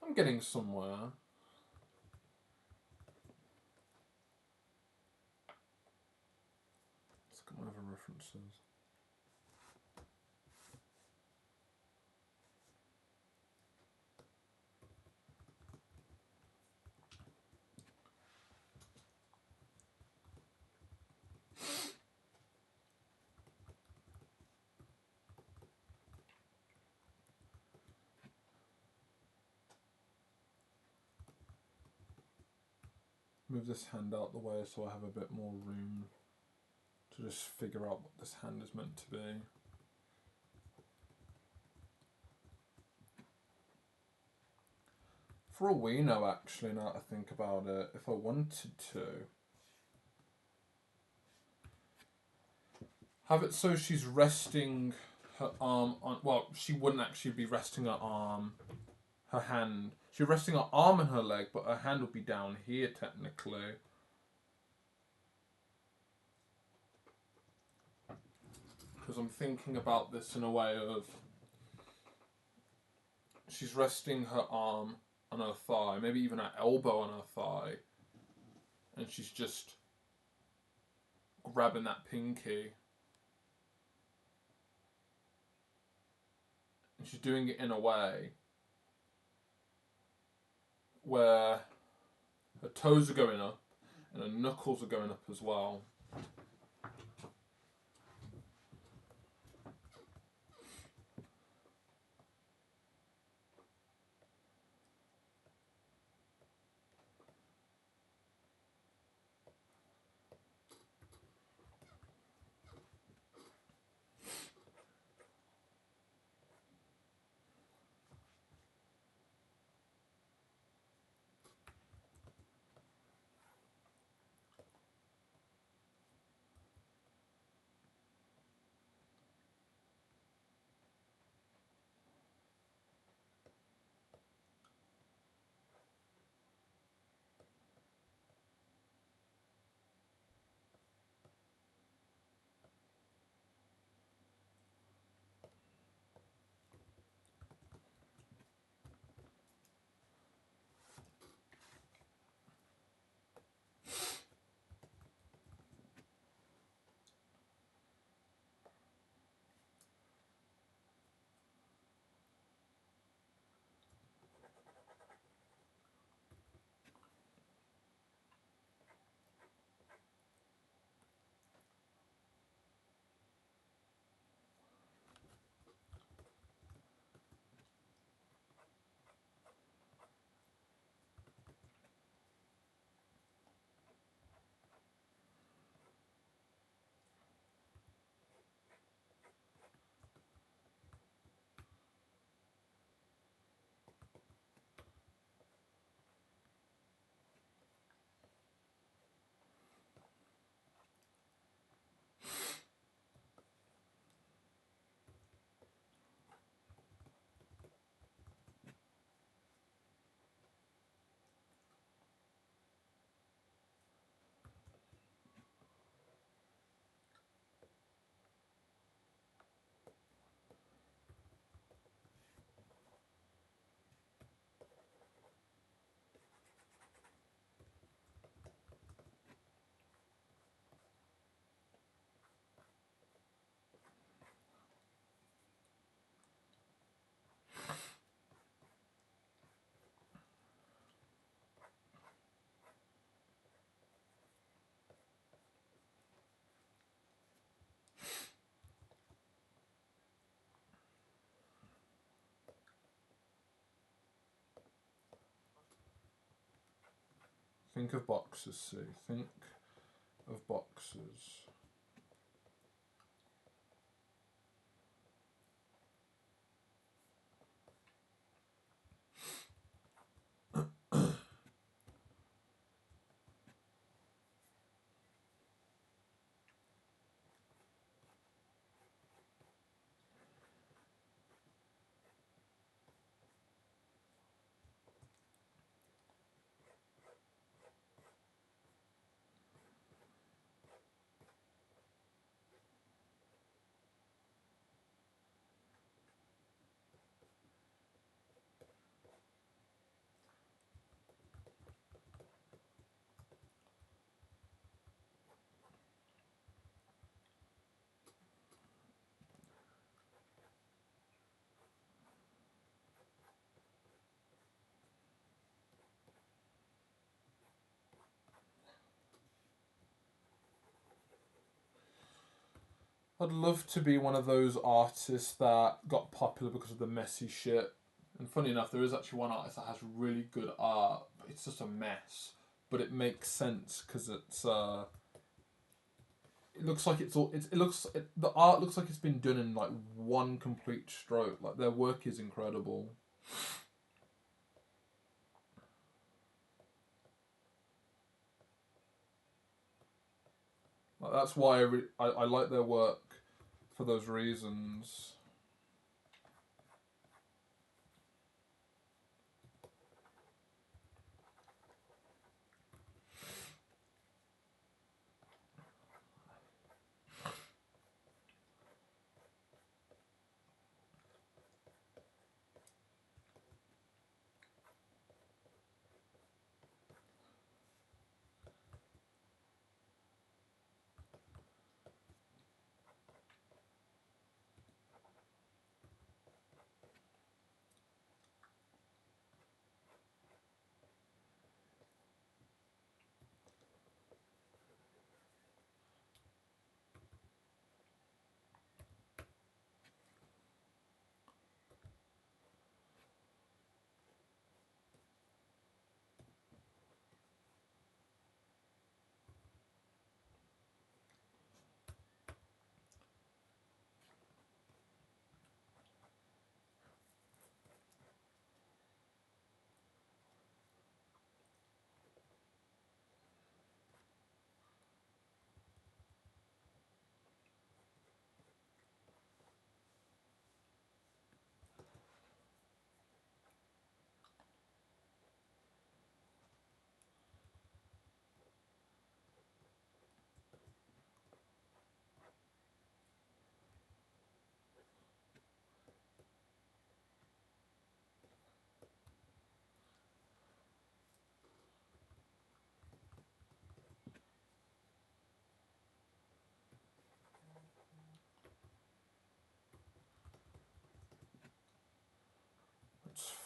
I'm getting somewhere. Let's look at my other references. Move this hand out the way so I have a bit more room to just figure out what this hand is meant to be. For all we know, actually, now that I think about it, if I wanted to have it so she's resting her arm on, well, she wouldn't actually be resting her arm, her hand. She's resting her arm on her leg, but her hand would be down here technically. Because I'm thinking about this in a way of she's resting her arm on her thigh, maybe even her elbow on her thigh, and she's just grabbing that pinky And she's doing it in a way where her toes are going up and her knuckles are going up as well. Think of boxes, Sue. Think of boxes. I'd love to be one of those artists that got popular because of the messy shit. And funny enough, there is actually one artist that has really good art, but it's just a mess. But it makes sense because it looks like it's all. The art looks like it's been done in like one complete stroke. Like their work is incredible. Like, that's why I like their work for those reasons.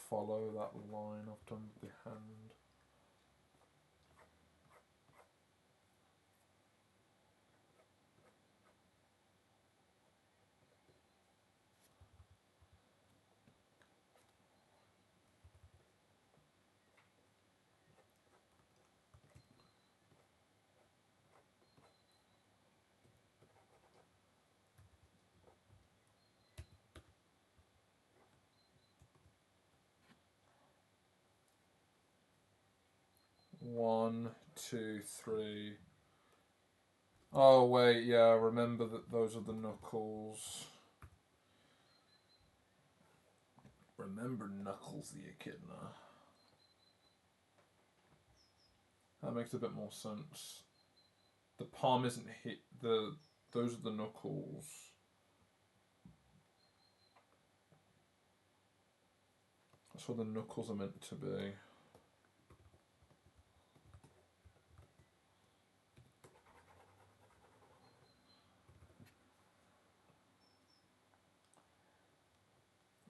follow that line I've done with the hand. One, two, three. Oh wait, yeah, remember that those are the knuckles. Remember knuckles, the echidna. That makes a bit more sense. The palm isn't hit. Those are the knuckles. That's what the knuckles are meant to be.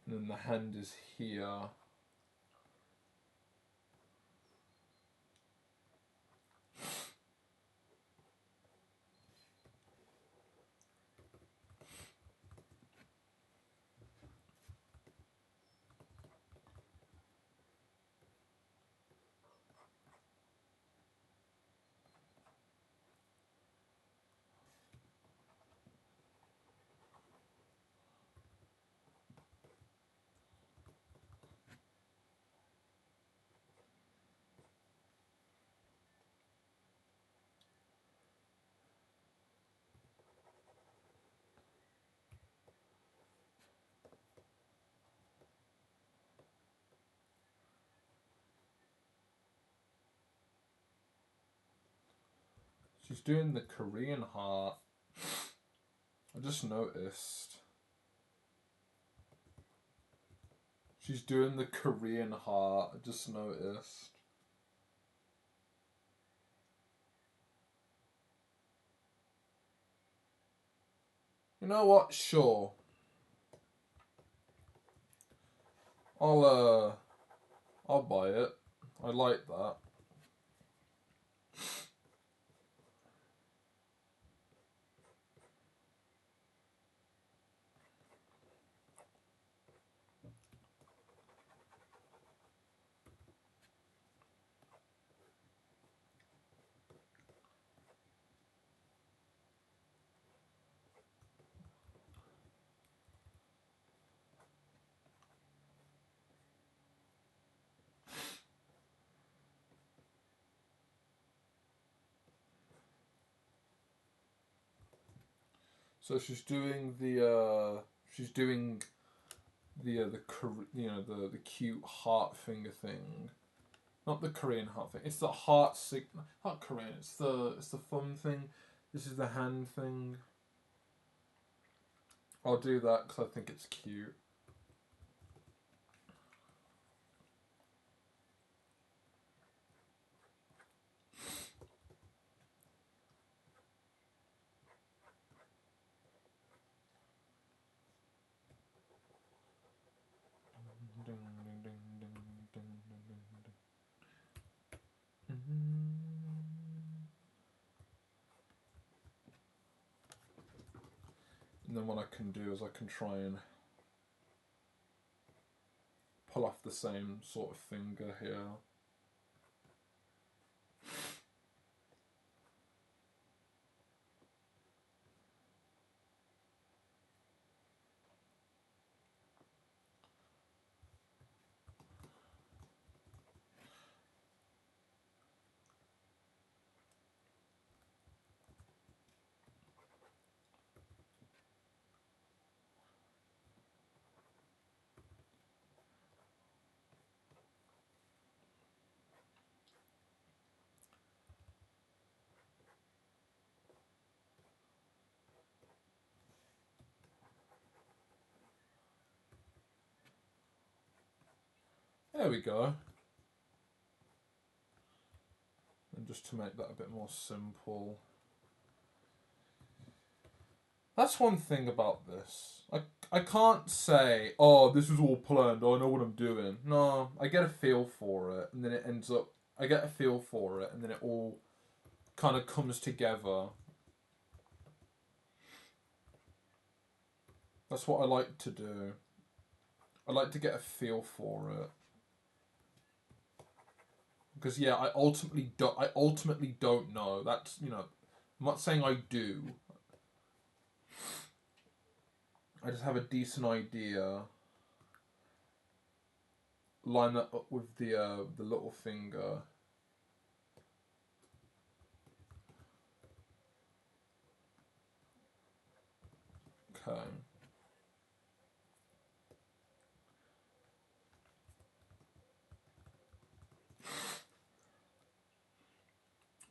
And then the hand is here. She's doing the Korean heart. I just noticed. She's doing the Korean heart. I just noticed. You know what? Sure. I'll buy it. I like that. So she's doing the the cute heart finger thing, not the Korean heart thing. It's the heart signal, not Korean. It's the thumb thing. This is the hand thing. I'll do that because I think it's cute. And then what I can do is I can try and pull off the same sort of finger here. There we go. And just to make that a bit more simple, That's one thing about this. I can't say, oh, this was all planned. I know what I'm doing. No, I get a feel for it, and then it ends up. I get a feel for it, and then it all kind of comes together. That's what I like to do. I like to get a feel for it. Because yeah, I ultimately don't know. That's, you know, I'm not saying I do. I just have a decent idea. Line that up with the little finger. Okay.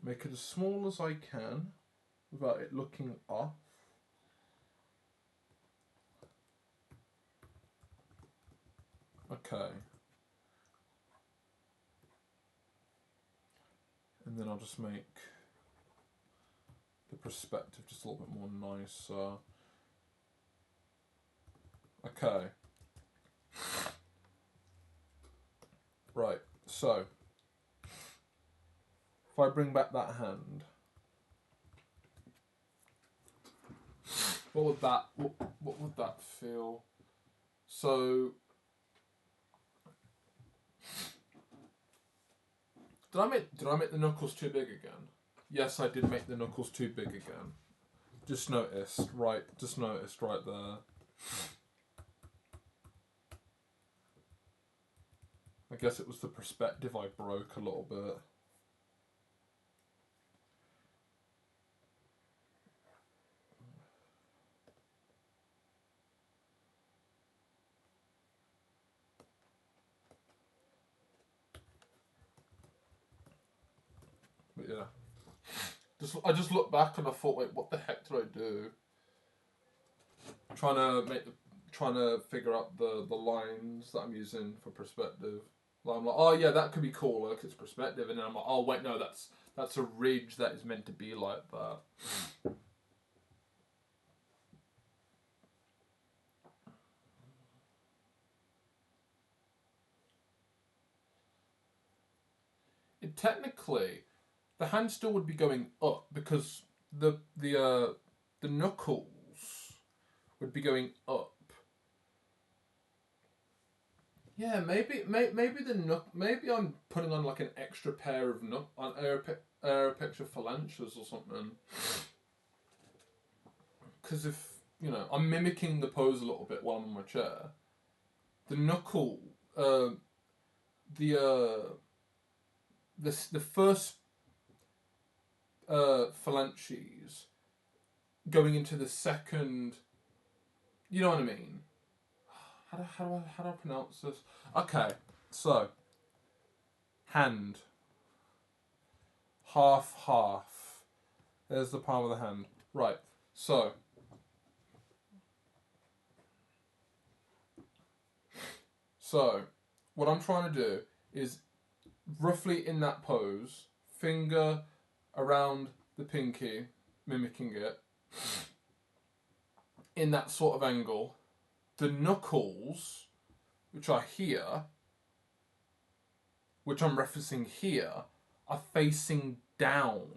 Make it as small as I can without it looking off. Okay. And then I'll just make the perspective just a little bit more nicer. Okay. Right, so if I bring back that hand, what would that feel? So did I make the knuckles too big again? Yes, I did make the knuckles too big again. Just noticed right there. I guess it was the perspective I broke a little bit. But yeah. I just looked back and I thought, wait, what the heck did I do? Trying to figure out the lines that I'm using for perspective. I'm like, oh yeah, that could be cool, look, it's perspective, and then I'm like, oh wait, no, that's a ridge that is meant to be like that. Technically, the hand still would be going up because the knuckles would be going up. Yeah, maybe maybe I'm putting on like an extra pair of Aeropextra phalanges or something. Because if you know, I'm mimicking the pose a little bit while I'm on my chair. The knuckle, the the first phalanges going into the second. You know what I mean? How do I pronounce this? Okay, so hand, half. There's the palm of the hand. Right. So what I'm trying to do is roughly in that pose, finger around the pinky, mimicking it in that sort of angle. The knuckles, which are here, which I'm referencing here, are facing down.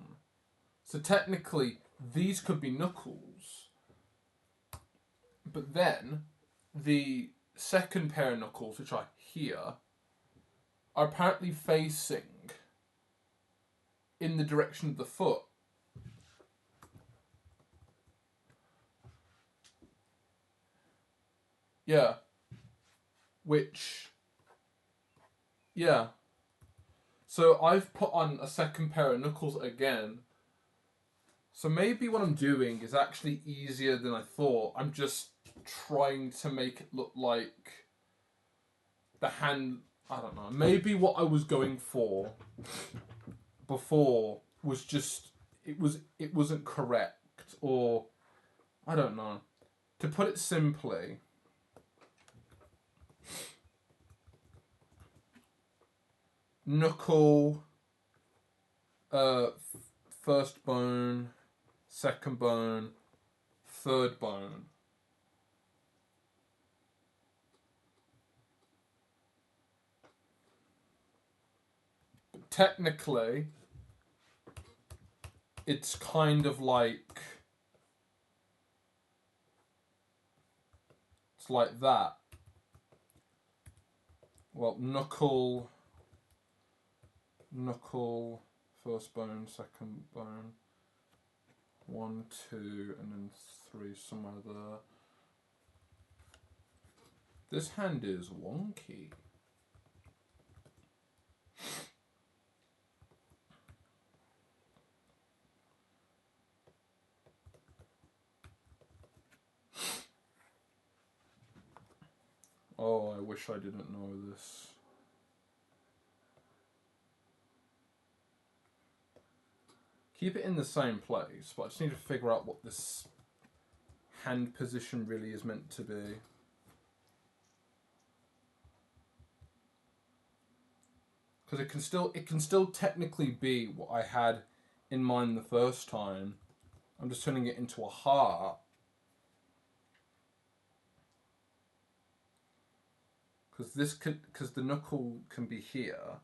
So technically, these could be knuckles. But then, the second pair of knuckles, which are here, are apparently facing in the direction of the foot. Yeah. Which, yeah. So I've put on a second pair of knuckles again. So maybe what I'm doing is actually easier than I thought. I'm just trying to make it look like the hand. I don't know. Maybe what I was going for before was just it wasn't correct, or I don't know. To put it simply, knuckle, first bone, second bone, third bone. But technically, it's kind of like... It's like that. Well, knuckle, first bone, second bone, 1, 2, and then 3 somewhere there. This hand is wonky. Oh, I wish I didn't know this. Keep it in the same place, but I just need to figure out what this hand position really is meant to be. Because it can still technically be what I had in mind the first time. I'm just turning it into a heart. Because the knuckle can be here.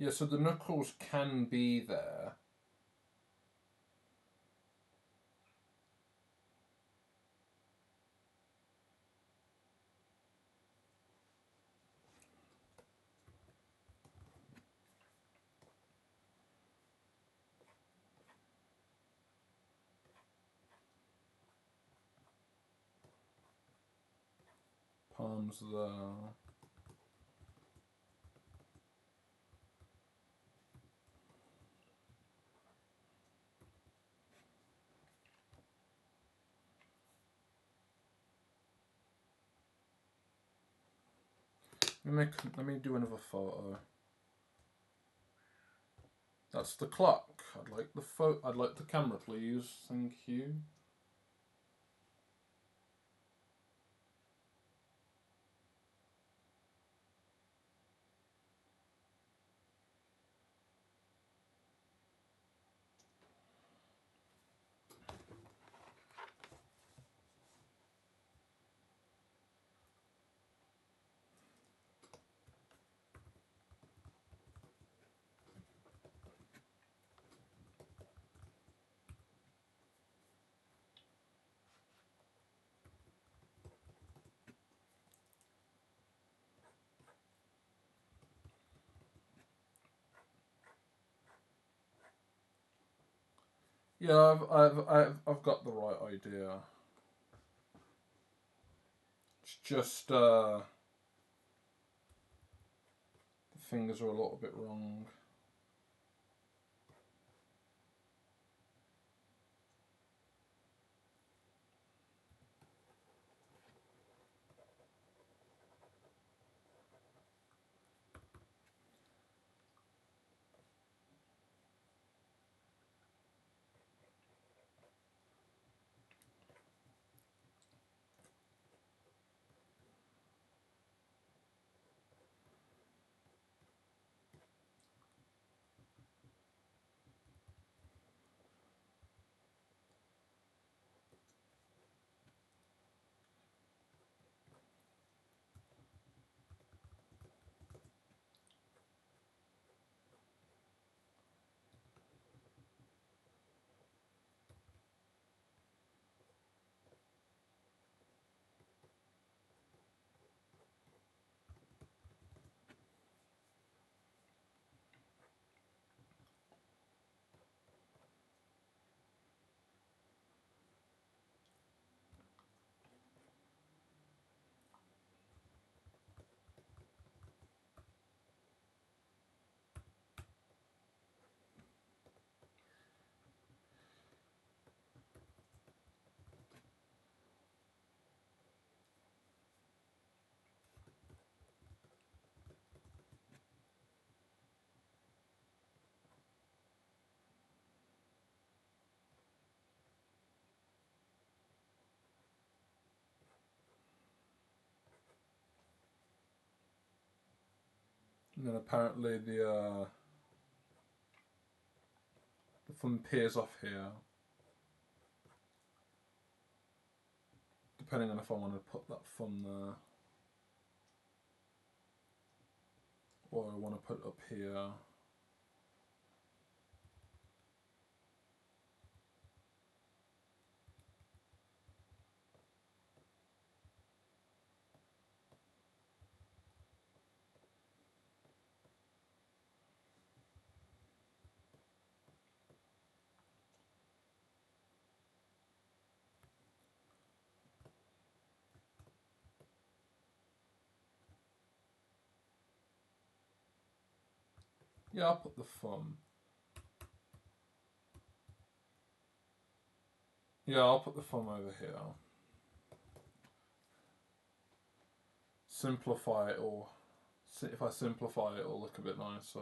Yeah, so the knuckles can be there. Palms there. Let me do another photo. That's the clock. I'd like the camera, please. Thank you. Yeah, I've got the right idea. It's just the fingers are a little bit wrong. And then apparently the thumb peers off here. Depending on if I want to put that thumb there. Or I want to put it up here. Yeah, I'll put the thumb. Yeah, I'll put the thumb over here. Simplify it, or if I simplify it, it'll look a bit nicer.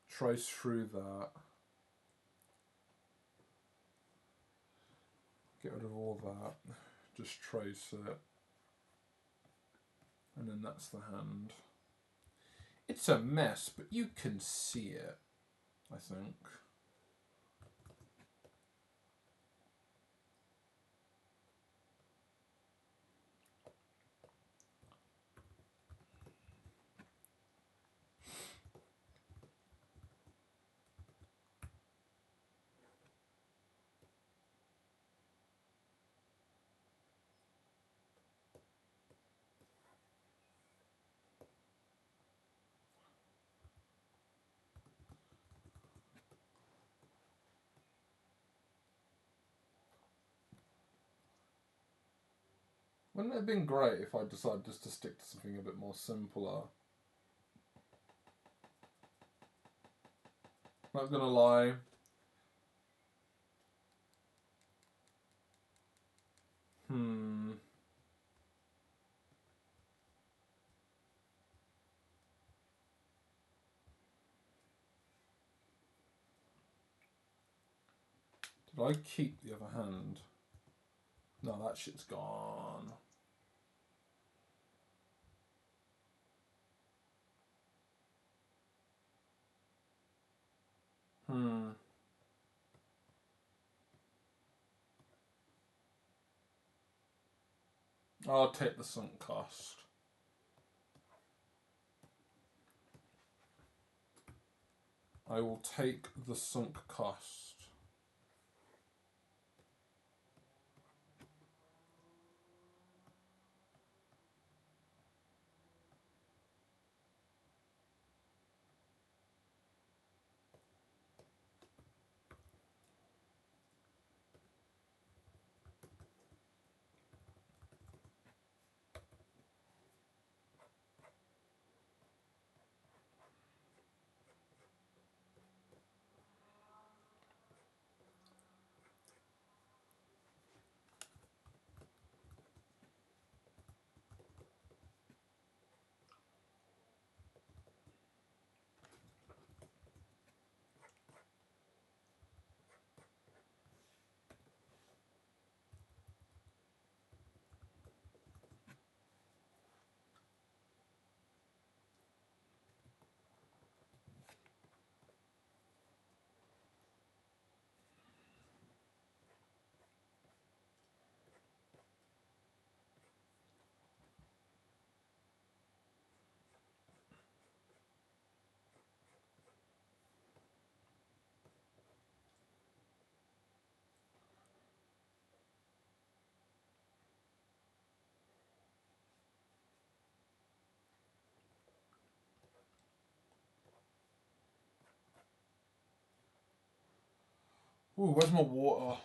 Trace through that. Get rid of all that. Just trace it. And then that's the hand. It's a mess, but you can see it, I think. Wouldn't it have been great if I decided just to stick to something a bit more simpler? Not gonna lie. Did I keep the other hand? No, that shit's gone. I'll take the sunk cost. I will take the sunk cost. Ooh, where's my water?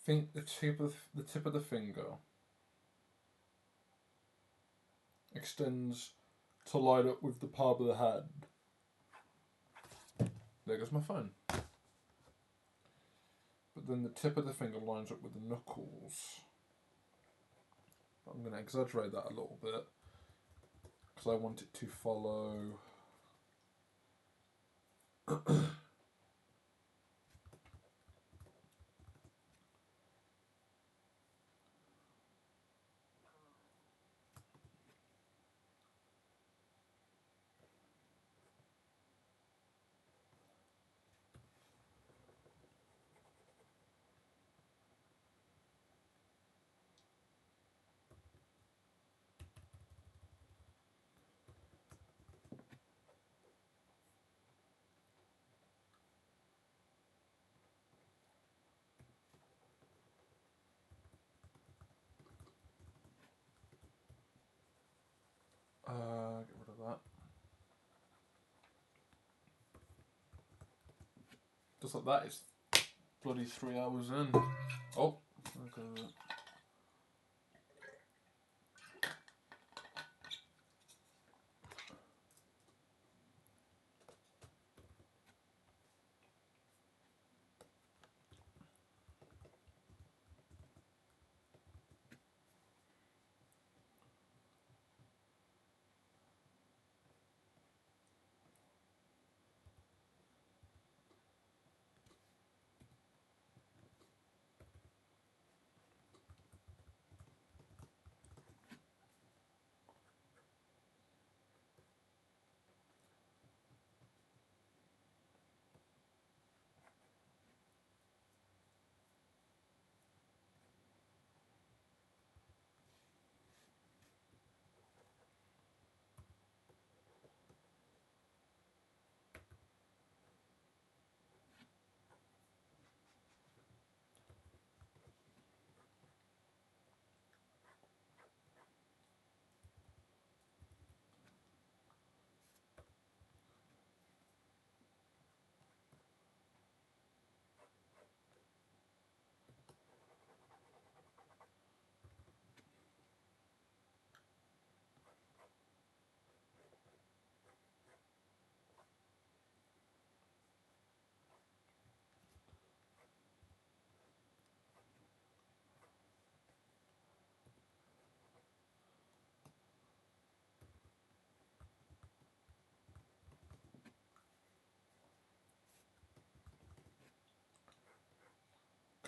think the tip of the finger extends to line up with the palm of the hand. There goes my phone. But then the tip of the finger lines up with the knuckles. I'm going to exaggerate that a little bit because I want it to follow. Get rid of that. Just like that, it's bloody 3 hours in. Oh, okay.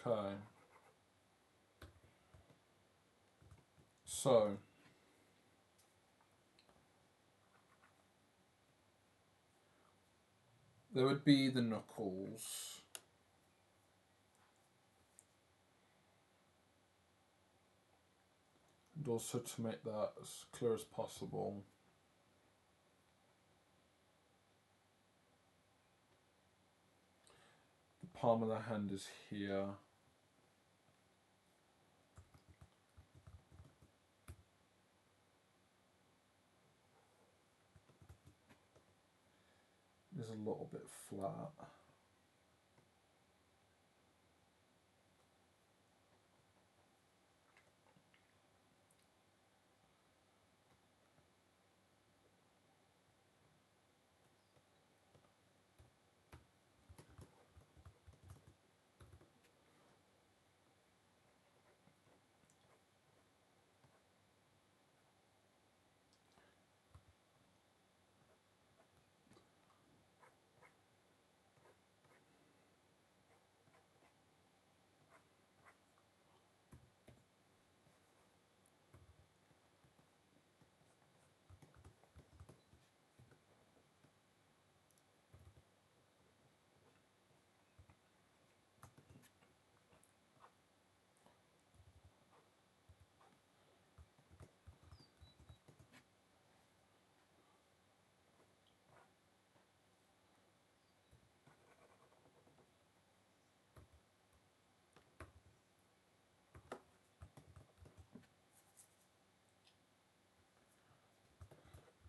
Okay. So there would be the knuckles. And also to make that as clear as possible. The palm of the hand is here. It's a little bit flat.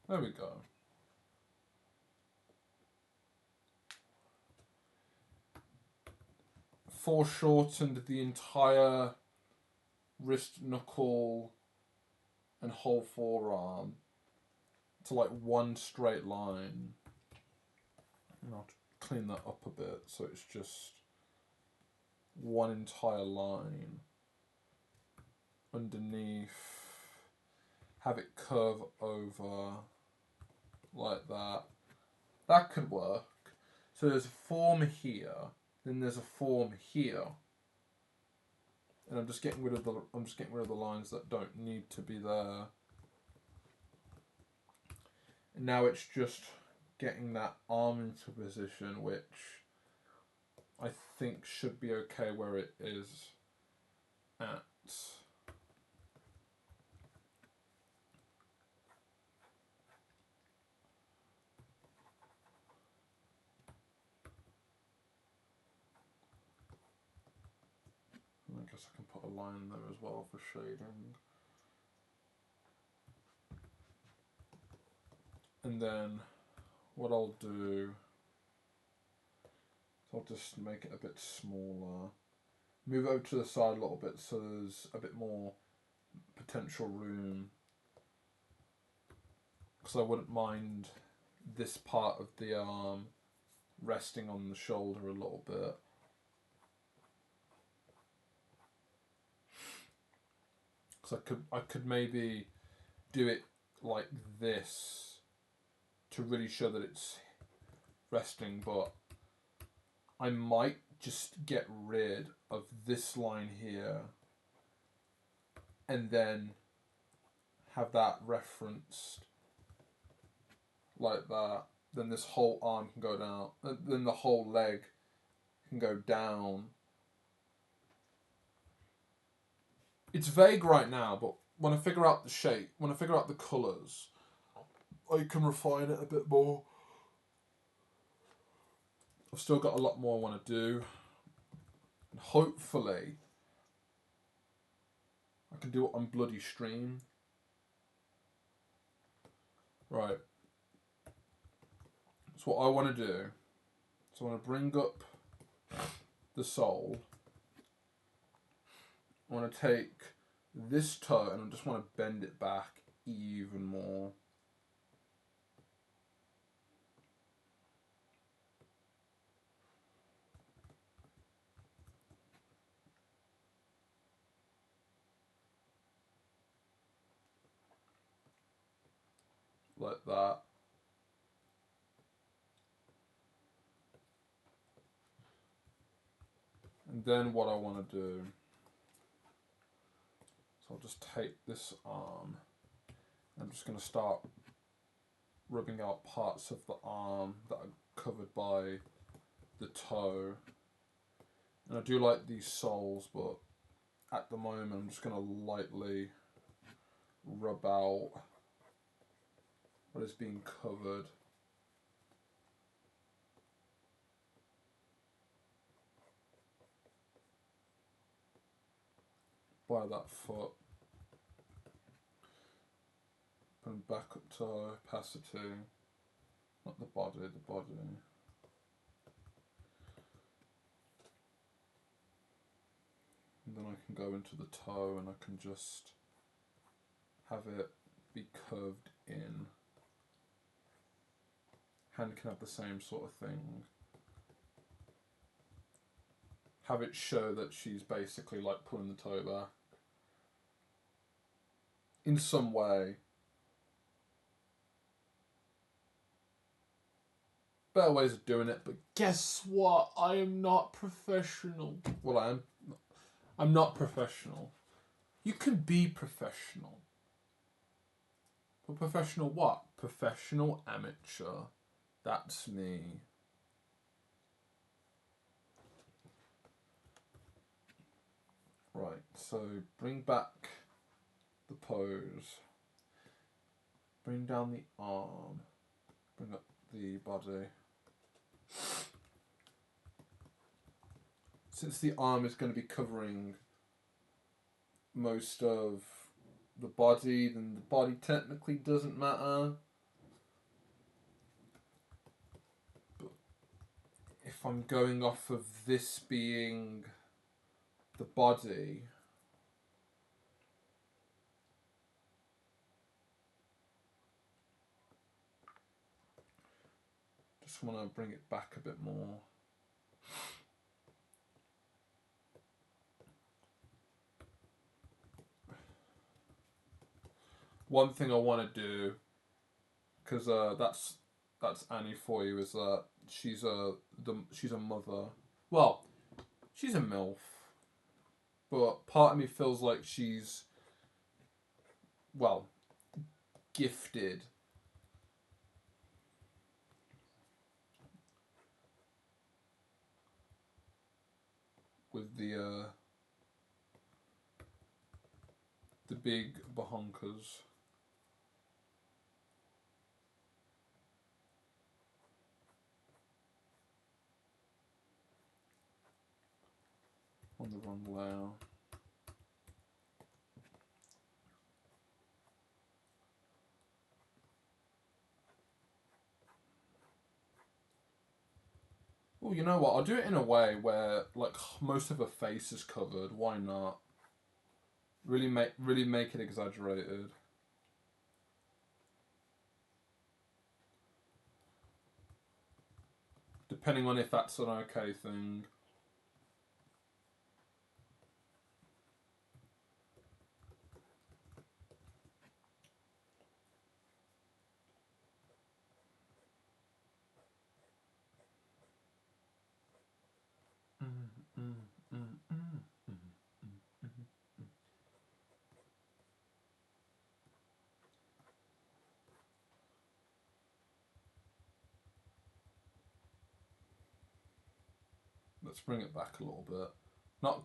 There we go. foreshortened the entire wrist, knuckle, and whole forearm to like one straight line. And I'll clean that up a bit so it's just one entire line underneath. Have it curve over like that. That could work. So there's a form here, then there's a form here, and I'm just getting rid of the lines that don't need to be there. And now it's just getting that arm into position, which I think should be okay where it is at. I guess I can put a line there as well for shading. And then what I'll do is I'll just make it a bit smaller. Move over to the side a little bit so there's a bit more potential room. Because I wouldn't mind this part of the arm resting on the shoulder a little bit. Because I could maybe do it like this to really show that it's resting, but I might just get rid of this line here and then have that referenced like that. Then this whole arm can go down, then the whole leg can go down. It's vague right now, but when I figure out the shape, when I figure out the colours, I can refine it a bit more. I've still got a lot more I want to do. And hopefully, I can do it on bloody stream. Right. So what I want to do, so I want to bring up the sole. I want to take this toe and I just want to bend it back even more. Like that. And then what I want to do, so I'll just take this arm, I'm just going to start rubbing out parts of the arm that are covered by the toe. And I do like these soles, but at the moment I'm just going to lightly rub out what is being covered. By that foot. And back up to opacity. Not the body, the body. And then I can go into the toe and I can just have it be curved in. Hand can have the same sort of thing. Have it show that she's basically like pulling the toe back. In some way. Better ways of doing it, but guess what? I am not professional. Well, I am. I'm not professional. You can be professional. But professional what? Professional amateur. That's me. Right, so bring back the pose. Bring down the arm. Bring up the body. Since the arm is going to be covering most of the body, then the body technically doesn't matter. But if if I'm going off of this being the body, just want to bring it back a bit more. One thing I want to do, because that's Annie for you, is that she's a mother. Well, she's a MILF, but part of me feels like she's, well, gifted with the big bahonkers. On the wrong layer. Well, you know what? I'll do it in a way where like most of her face is covered. Why not? Really make it exaggerated. Depending on if that's an okay thing. Let's bring it back a little bit. Not.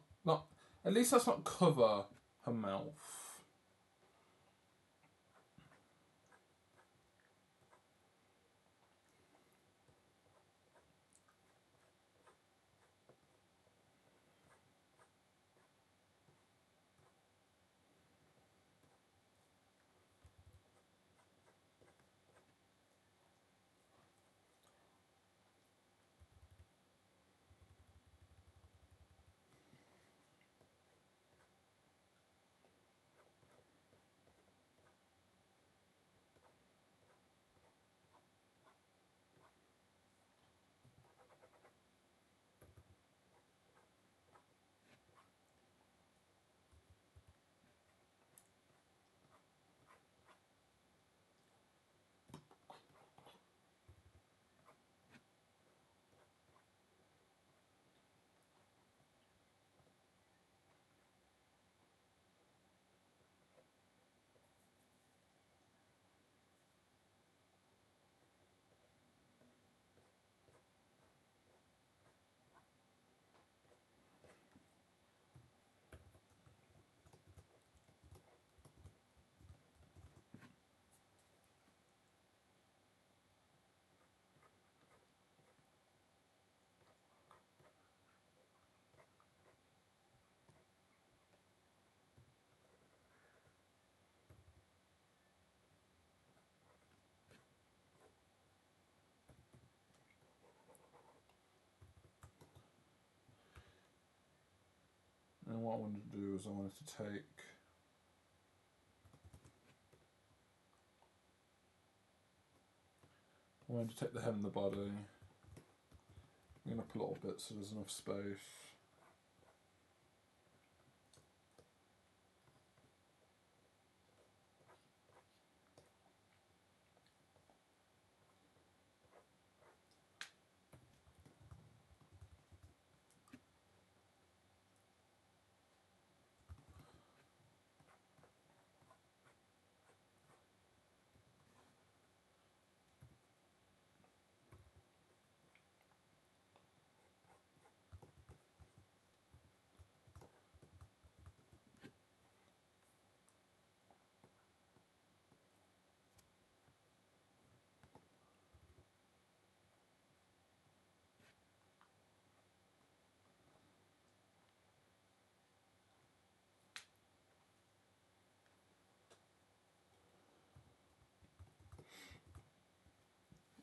At least let's not cover her mouth. And what I wanted to do is I wanted to take the head and the body. I'm going to pull a little bit so there's enough space.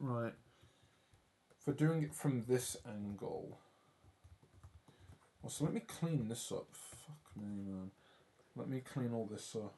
Right. For doing it from this angle. Well, so let me clean this up. Fuck me, man. Let me clean all this up.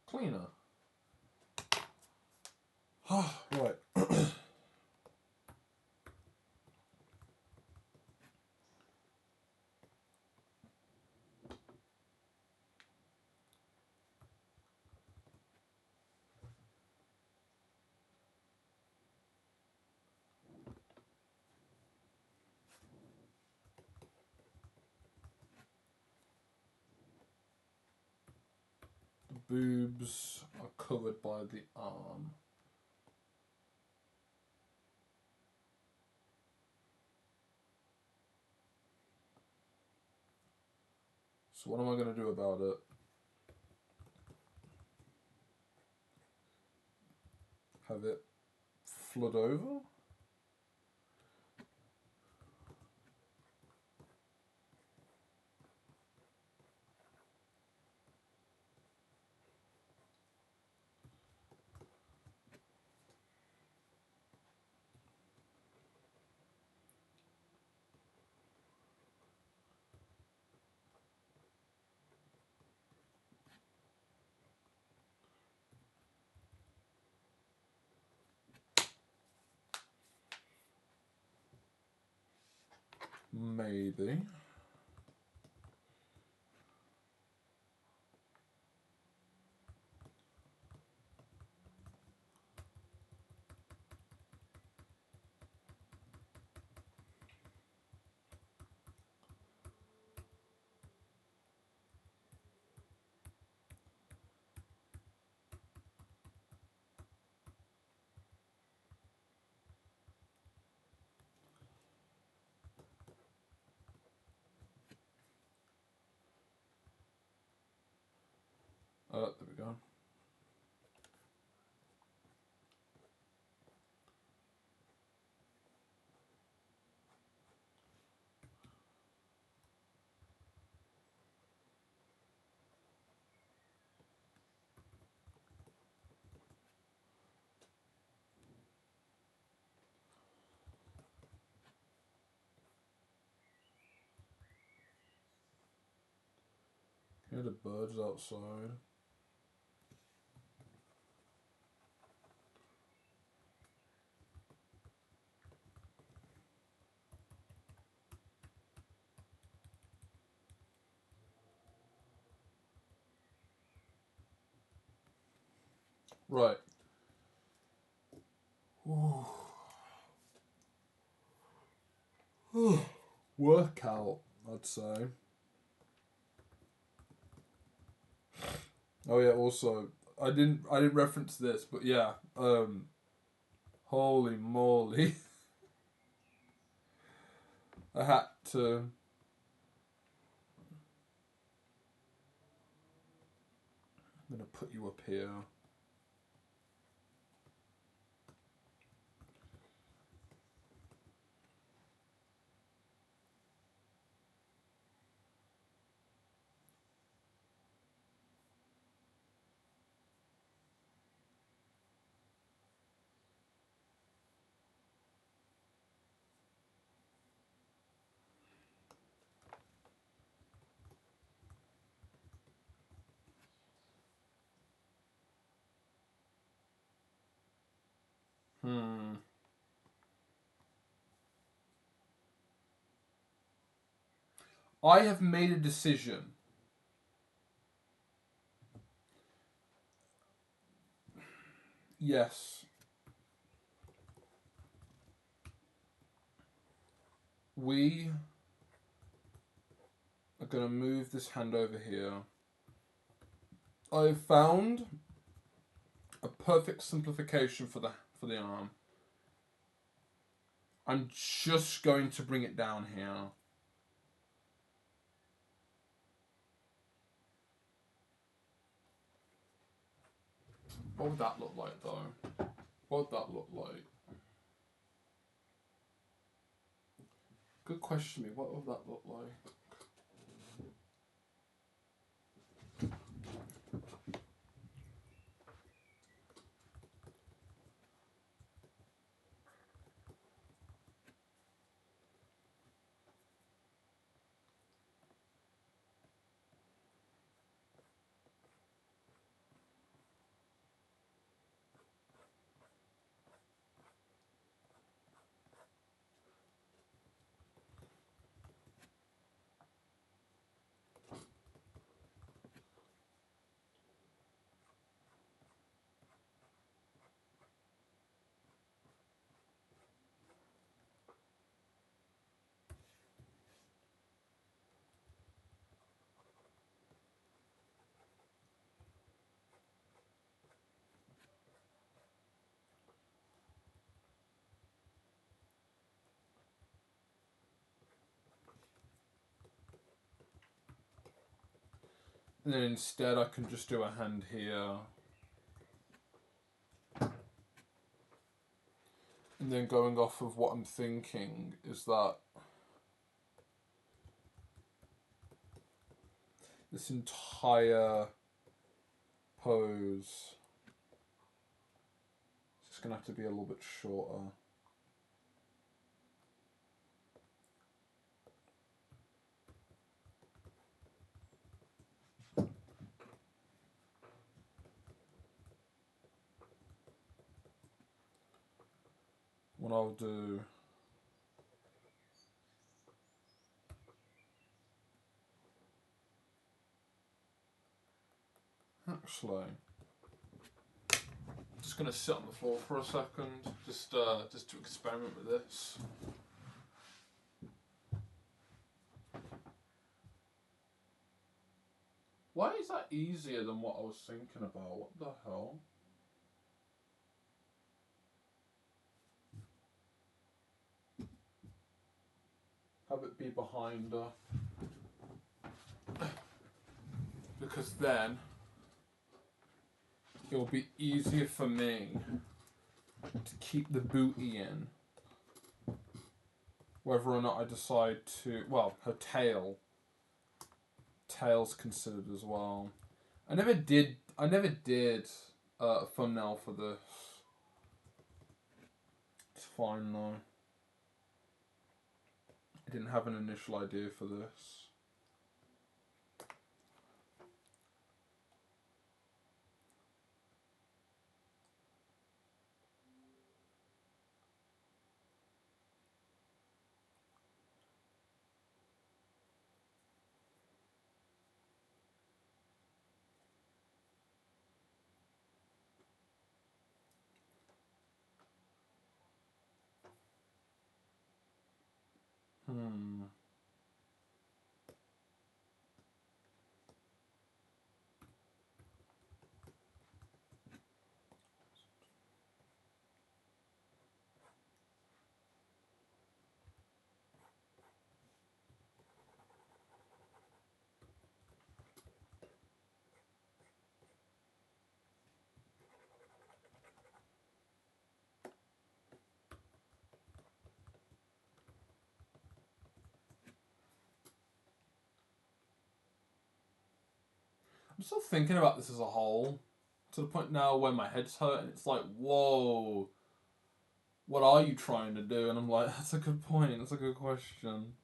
Cleaner. Right. The boobs are covered by the arm. So what am I going to do about it? Have it flood over? Maybe. There we go. Hear the birds outside. Right. Workout, I'd say. Oh yeah, also I didn't reference this, but yeah, holy moly. I had to I'm gonna put you up here. I have made a decision. Yes. We are going to move this hand over here. I've found a perfect simplification for the arm. I'm just going to bring it down here. What would that look like, though? What would that look like? Good question, me. What would that look like? And then instead I can just do a hand here. And then going off of what I'm thinking is that this entire pose is just going to have to be a little bit shorter. What I'll do actually, I'm just gonna sit on the floor for a second, just to experiment with this. Why is that easier than what I was thinking about? What the hell? Have it be behind her. Because then it'll be easier for me to keep the booty in. Whether or not I decide to, well, her tail's considered as well. I never did a thumbnail for this. It's fine though. I didn't have an initial idea for this. I'm still thinking about this as a whole, to the point now where my head's hurt and it's like, whoa, what are you trying to do? And I'm like, that's a good point, that's a good question.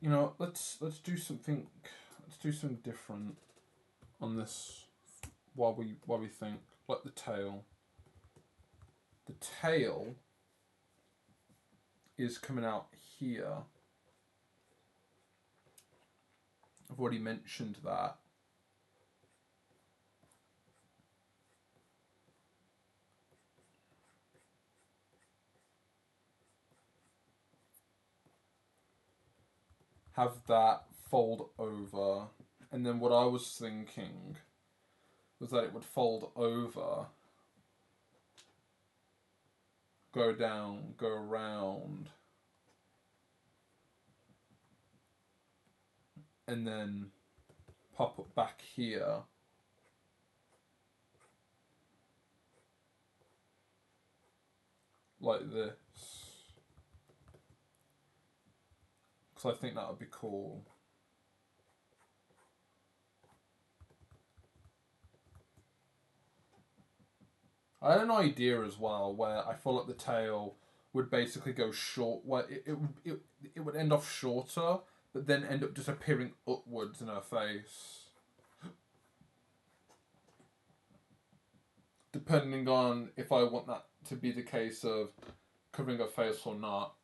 You know, let's do something different on this while we think. Like the tail. the tail is coming out here. I've already mentioned that. Have that fold over, and then what I was thinking was that it would fold over, go down, go around, and then pop it back here. Like this. Because I think that would be cool. I had an idea as well where I feel like the tail would basically go short, where it would end off shorter, but then end up disappearing upwards in her face. Depending on if I want that to be the case of covering her face or not.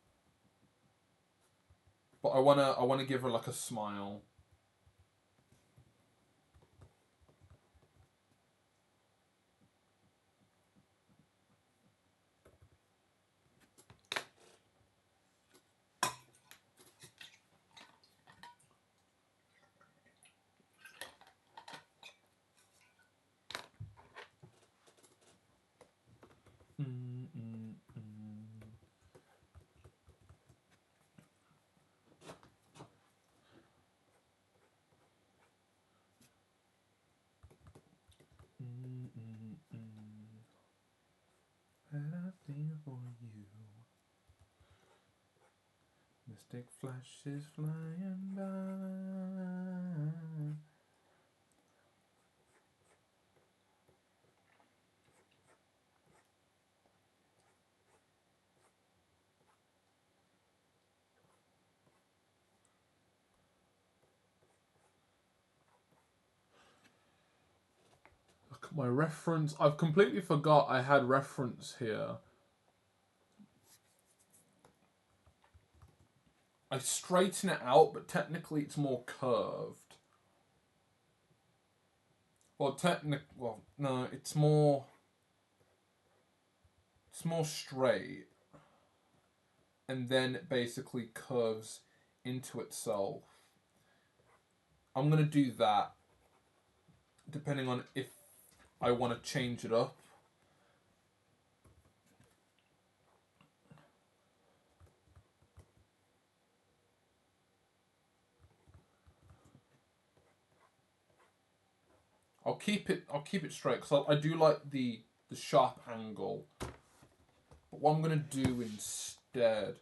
But I wanna give her like a smile. And I feel for you. Mystic flashes flying by. Look at my reference. I've completely forgot I had reference here. I straighten it out, but technically it's more curved. Well, no, it's more straight, and then it basically curves into itself. I'm gonna do that, depending on if I want to change it up. I'll keep it straight because I do like the sharp angle. But what I'm gonna do instead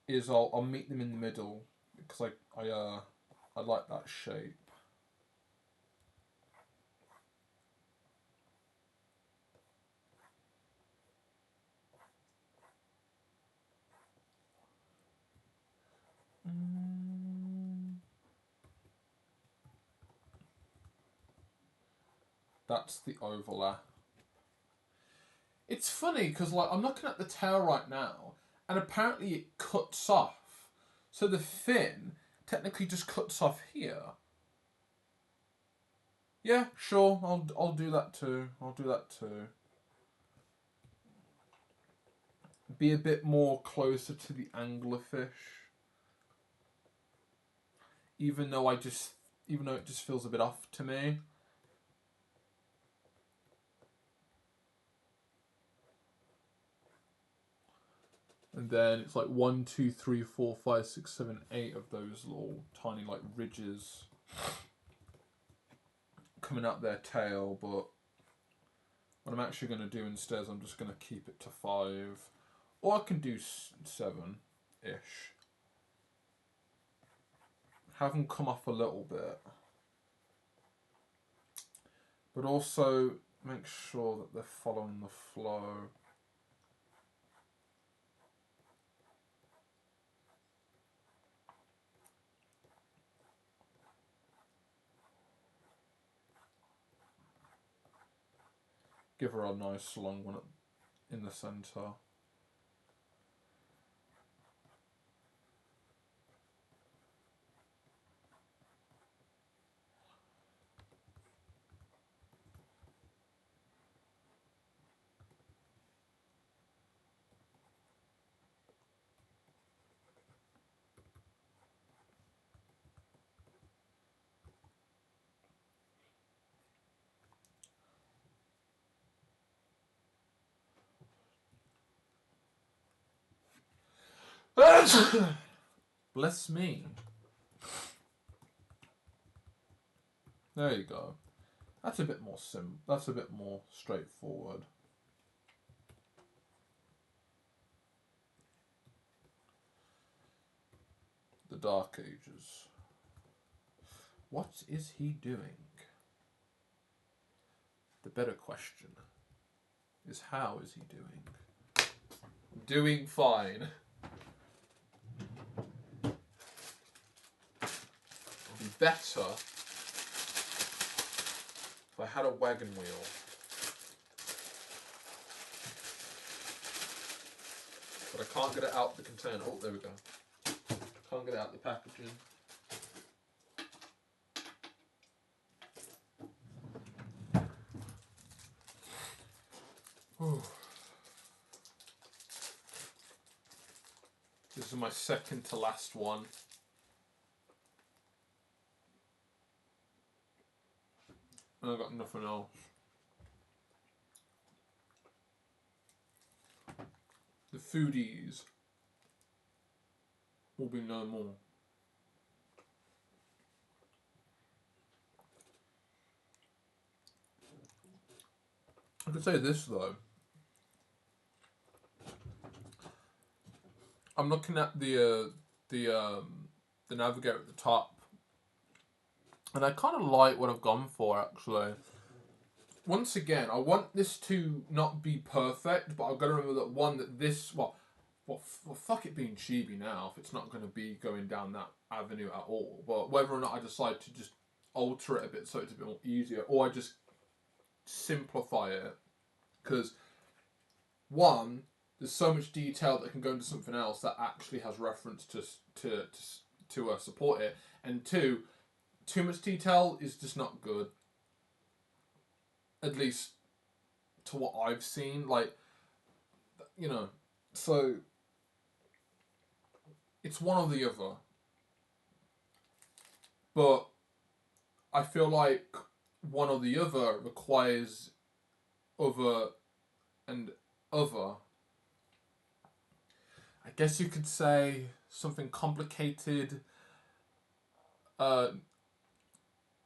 is I'll meet them in the middle because I like that shape. That's the overlap. It's funny because like I'm looking at the tail right now, and apparently it cuts off. So the fin technically just cuts off here. Yeah, sure. I'll do that too. I'll do that too. Be a bit more closer to the anglerfish. Even though it just feels a bit off to me. And then it's like 1, 2, 3, 4, 5, 6, 7, 8 of those little tiny like ridges coming up their tail. But what I'm actually going to do instead is I'm just going to keep it to 5, or I can do 7-ish. Have them come off a little bit, but also make sure that they're following the flow. Give her a nice long one in the center. Bless me. There you go. That's a bit more that's a bit more straightforward. The Dark Ages. What is he doing? The better question is, how is he doing? Doing fine. It'd be better if I had a wagon wheel. But I can't get it out the container. Oh, there we go. Can't get it out the packaging. This is my second to last one. And I've got nothing else. The foodies will be no more. I could say this though. I'm looking at the navigator at the top, and I kind of like what I've gone for actually. Once again, I want this to not be perfect, but I've got to remember that this fuck it being chibi now if it's not going to be going down that avenue at all. But whether or not I decide to just alter it a bit so it's a bit more easier, or I just simplify it, because one, there's so much detail that can go into something else that actually has reference to support it, and two, too much detail is just not good. At least to what I've seen, like, you know, so it's one or the other. But I feel like one or the other requires other and other. I guess you could say something complicated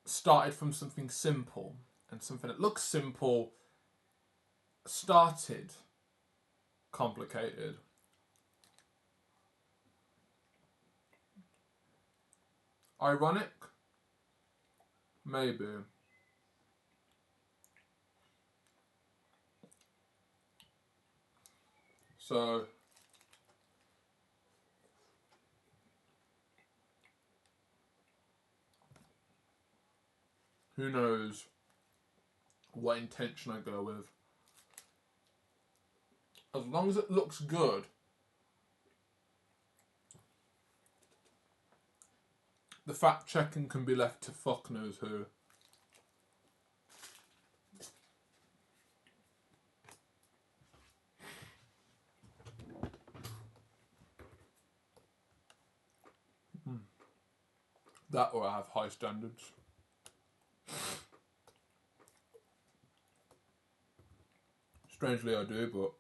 started from something simple, and something that looks simple started complicated. Ironic? Maybe. So, who knows what intention I go with. As long as it looks good, the fact checking can be left to fuck knows who. That or I have high standards. Strangely, I do, but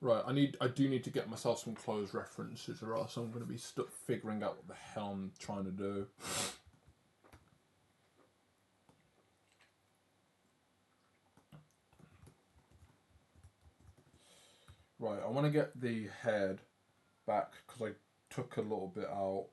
right, I do need to get myself some clothes references, or else I'm going to be stuck figuring out what the hell I'm trying to do. Right, I want to get the head back because I took a little bit out.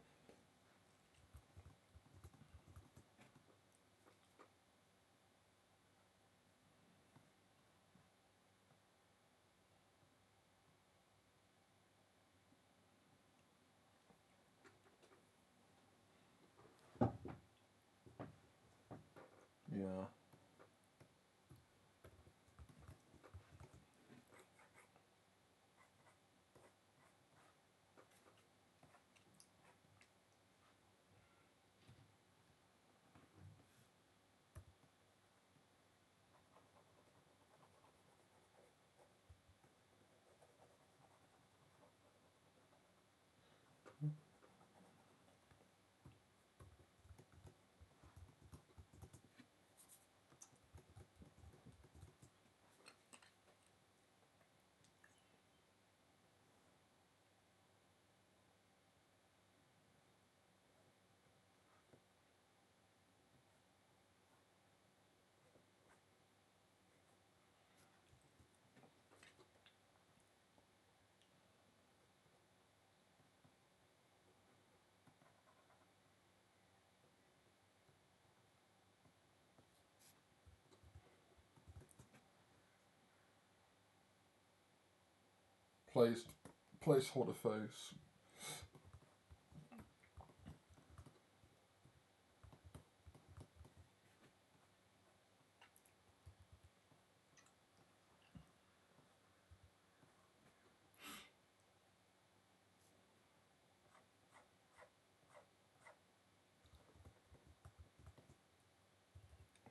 Placeholder face.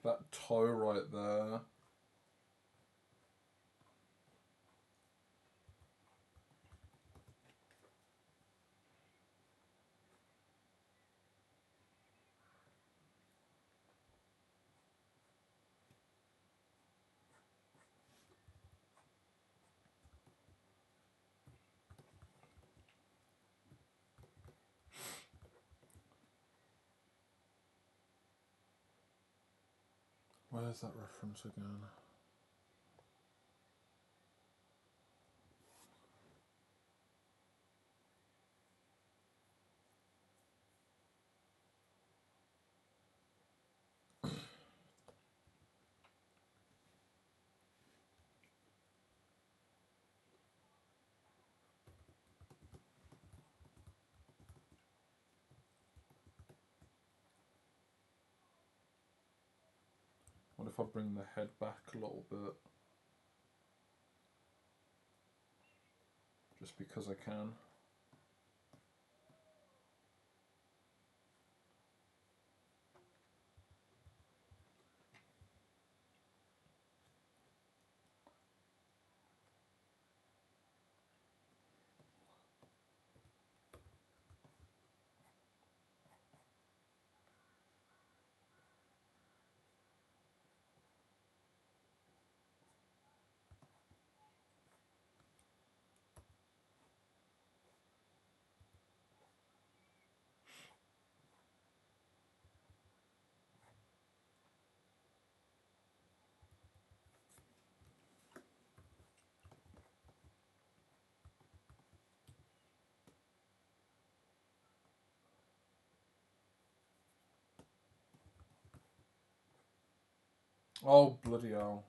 That toe right there. Where's that reference again? What if I bring the head back a little bit? Just because I can. Oh, bloody hell.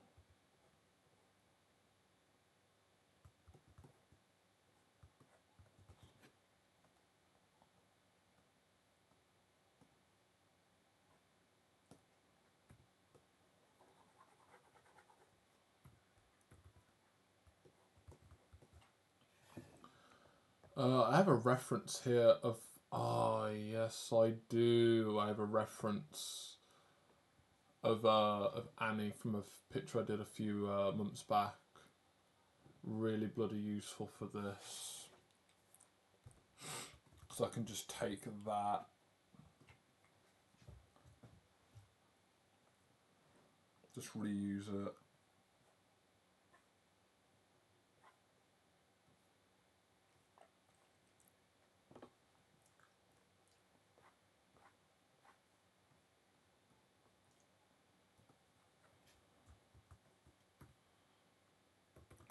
I have a reference here of... Ah, yes, I do. I have a reference of Annie from a picture I did a few months back. Really bloody useful for this. So I can just take that. Just reuse it.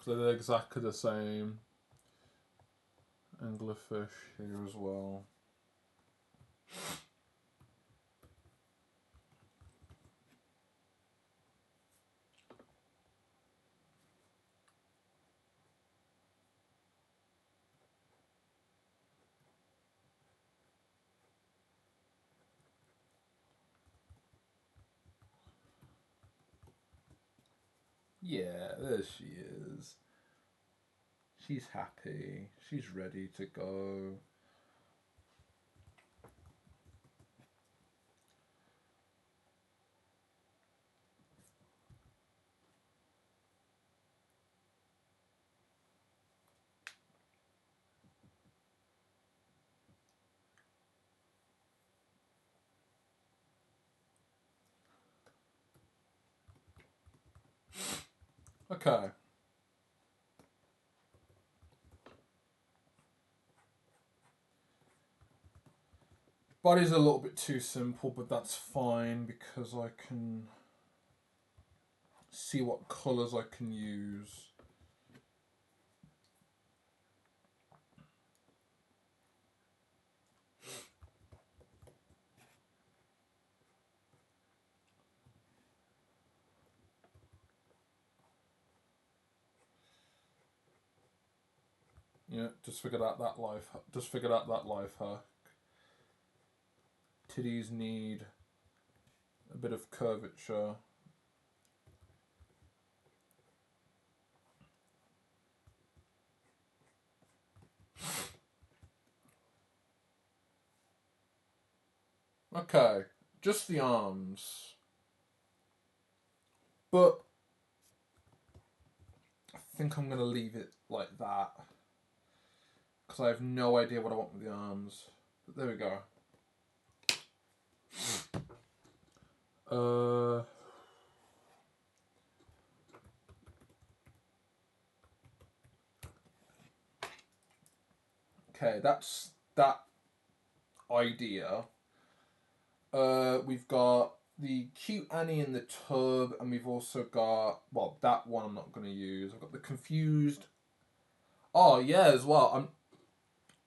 So they're exactly the same. Anglerfish here as well. Yeah, there she is. She's happy. She's ready to go. Okay. Body's a little bit too simple, but that's fine because I can see what colours I can use. Yeah, just figured out that life. Just figured out that life hack. Titties need a bit of curvature. Okay, just the arms. But I think I'm going to leave it like that. Because I have no idea what I want with the arms. But there we go. Okay, that's that idea. We've got the cute Annie in the tub, and we've also got, well, that one I'm not going to use. I've got the confused. Oh yeah, as well.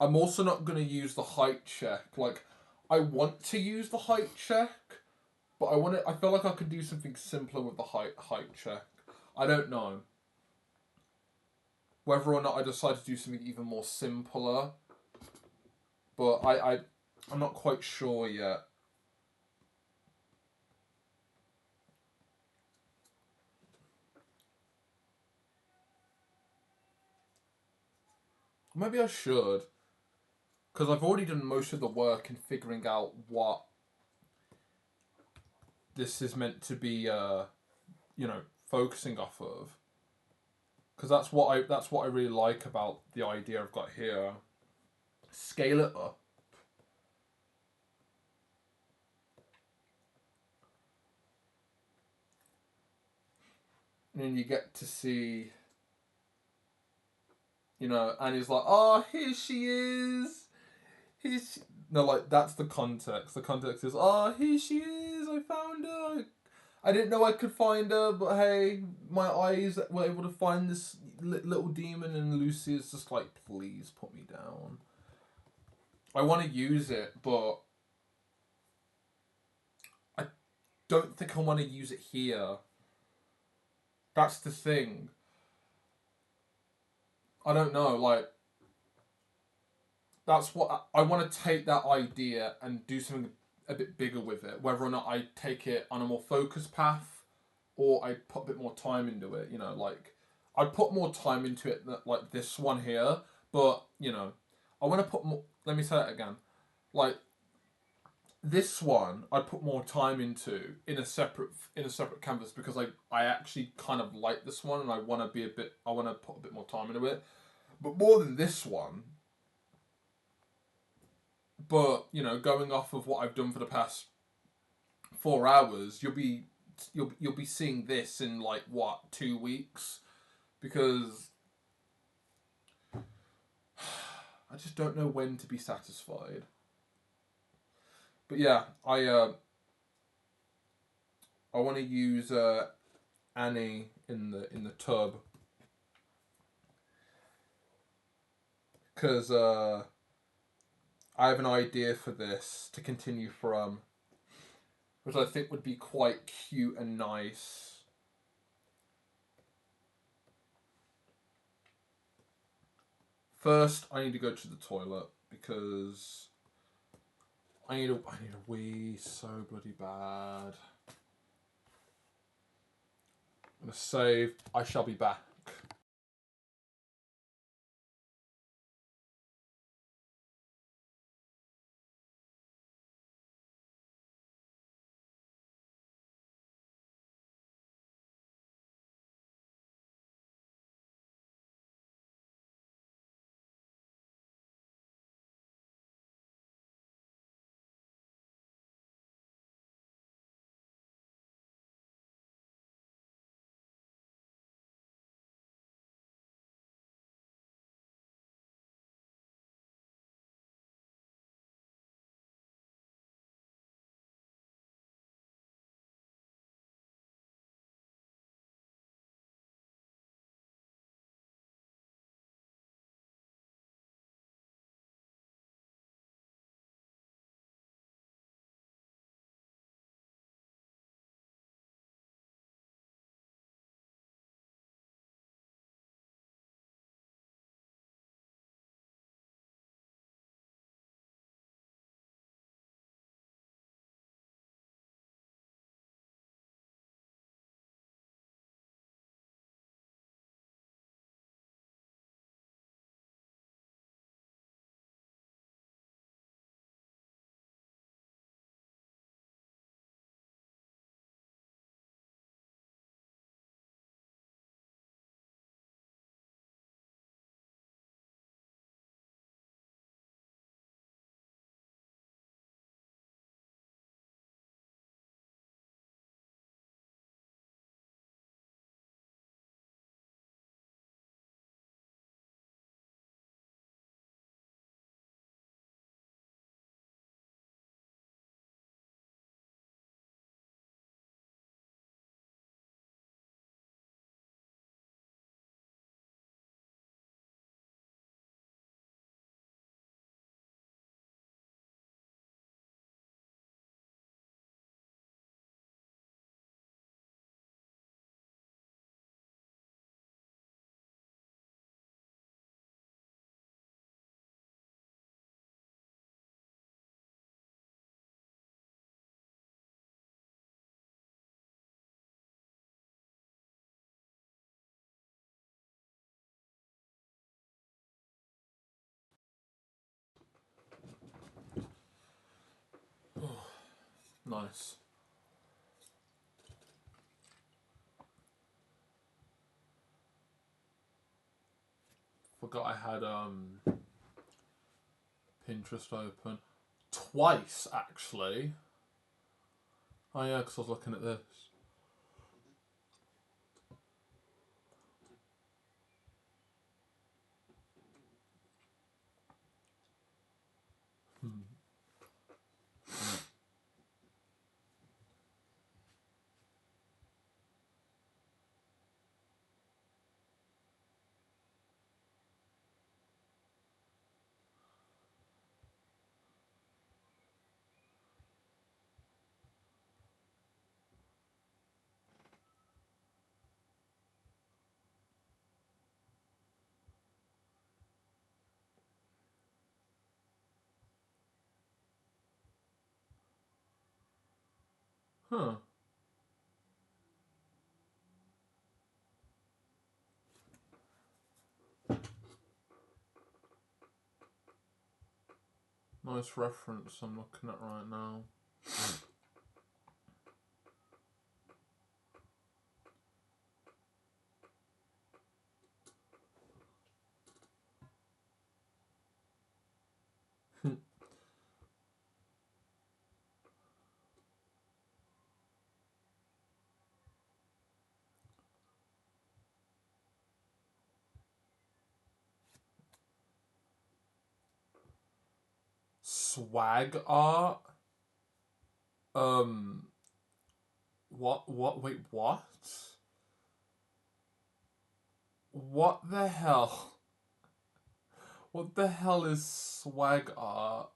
I'm also not going to use the height check. Like, I want to use the height check, but I feel like I could do something simpler with the height check. I don't know whether or not I decide to do something even more simpler, but I'm not quite sure yet. Maybe I should, because I've already done most of the work in figuring out what this is meant to be, focusing off of. Because that's what I really like about the idea I've got here. Scale it up. And then you get to see, Annie's like, oh, here she is. No, like, that's the context. The context is, oh, here she is. I found her. I didn't know I could find her, but hey, my eyes were able to find this little demon, and Lucy is just like, please put me down. I want to use it, but I don't think I want to use it here. That's the thing. I don't know, like, that's what I want to take that idea and do something a bit bigger with it. Whether or not I take it on a more focused path, or I put a bit more time into it. Like, I put more time into it than like this one here, but I want to put more. Let me say that again. Like, this one, I put more time into in a separate canvas, because I actually kind of like this one, and I want to put a bit more time into it, but more than this one. But going off of what I've done for the past 4 hours, you'll be seeing this in like what, 2 weeks, because I just don't know when to be satisfied. But yeah, I want to use Annie in the tub, because I have an idea for this to continue from, which I think would be quite cute and nice. First, I need to go to the toilet, because I need a wee so bloody bad. I'm gonna save. I shall be back. Nice. Forgot I had Pinterest open. Twice, actually. Oh yeah, because I was looking at this. Huh. Nice reference I'm looking at right now. Swag art? What? Wait, what? What the hell? What the hell is swag art?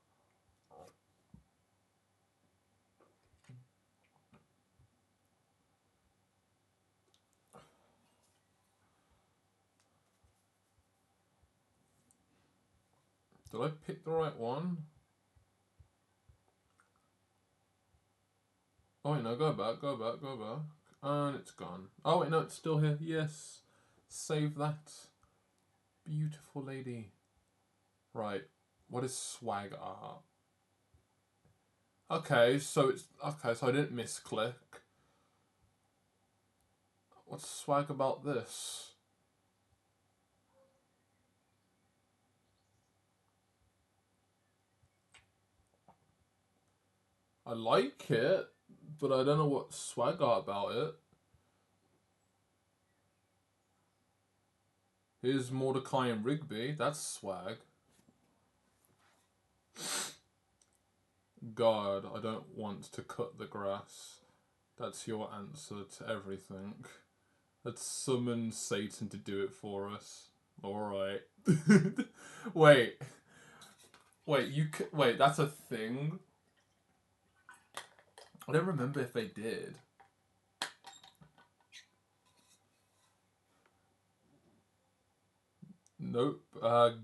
Did I pick the right one? Oh wait, no, go back. And it's gone. Oh wait, no, it's still here. Yes. Save that. Beautiful lady. Right. What is swag art? Okay, so I didn't misclick. What's swag about this? I like it, but I don't know what swag art about it. Here's Mordecai and Rigby. That's swag. God, I don't want to cut the grass. That's your answer to everything. Let's summon Satan to do it for us. Alright. Wait. Wait, that's a thing? I don't remember if they did. Nope.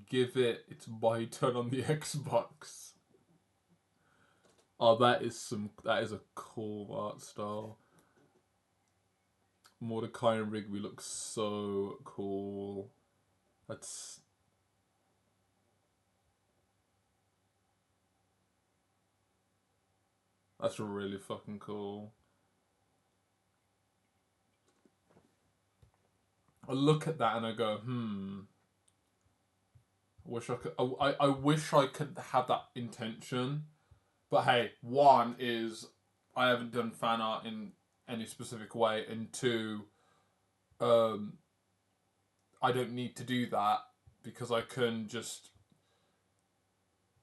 Give it. It's my turn on the Xbox. Oh, that is a cool art style. Mordecai and Rigby look so cool. That's really fucking cool. I look at that and I go, wish I could. I wish I could have that intention. But hey, one is I haven't done fan art in any specific way, and two, I don't need to do that because I can just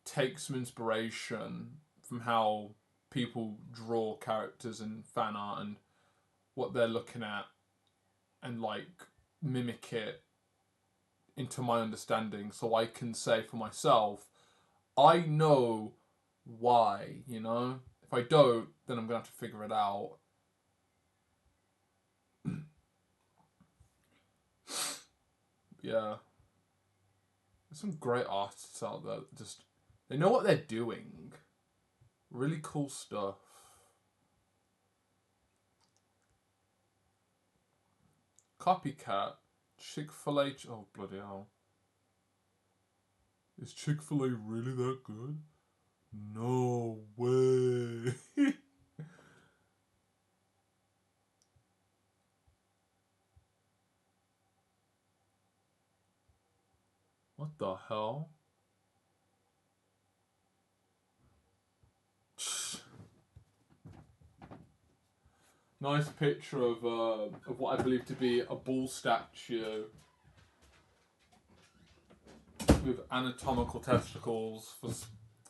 take some inspiration from how people draw characters in fan art and what they're looking at, and like mimic it into my understanding, so I can say for myself, I know why, you know? If I don't, then I'm going to have to figure it out. Yeah. There's some great artists out there that just, they know what they're doing. Really cool stuff. Copycat. Chick-fil-A. Oh, bloody hell. Is Chick-fil-A really that good? No way. the hell? Nice picture of what I believe to be a bull statue with anatomical testicles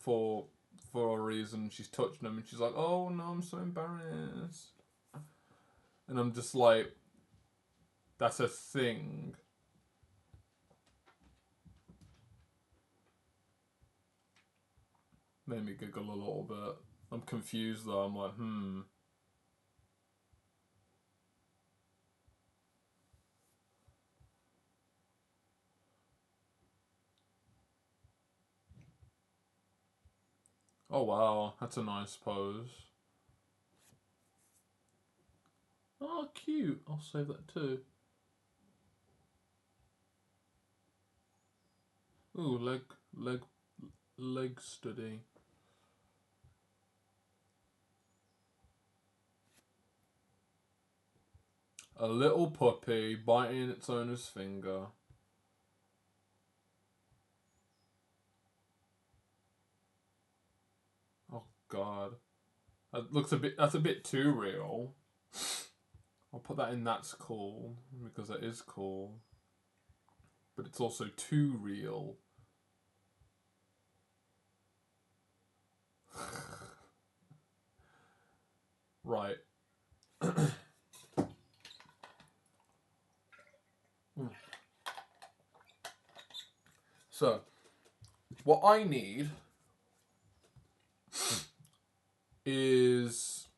for a reason. She's touching them and she's like, "Oh no, I'm so embarrassed." And I'm just like, that's a thing. Made me giggle a little bit. I'm confused though. I'm like, Oh wow, that's a nice pose. Oh, cute. I'll save that too. Ooh, leg study. A little puppy biting its owner's finger. Oh god. That's a bit too real. I'll put that in that's cool, because it is cool. But it's also too real. Right. So, what I need is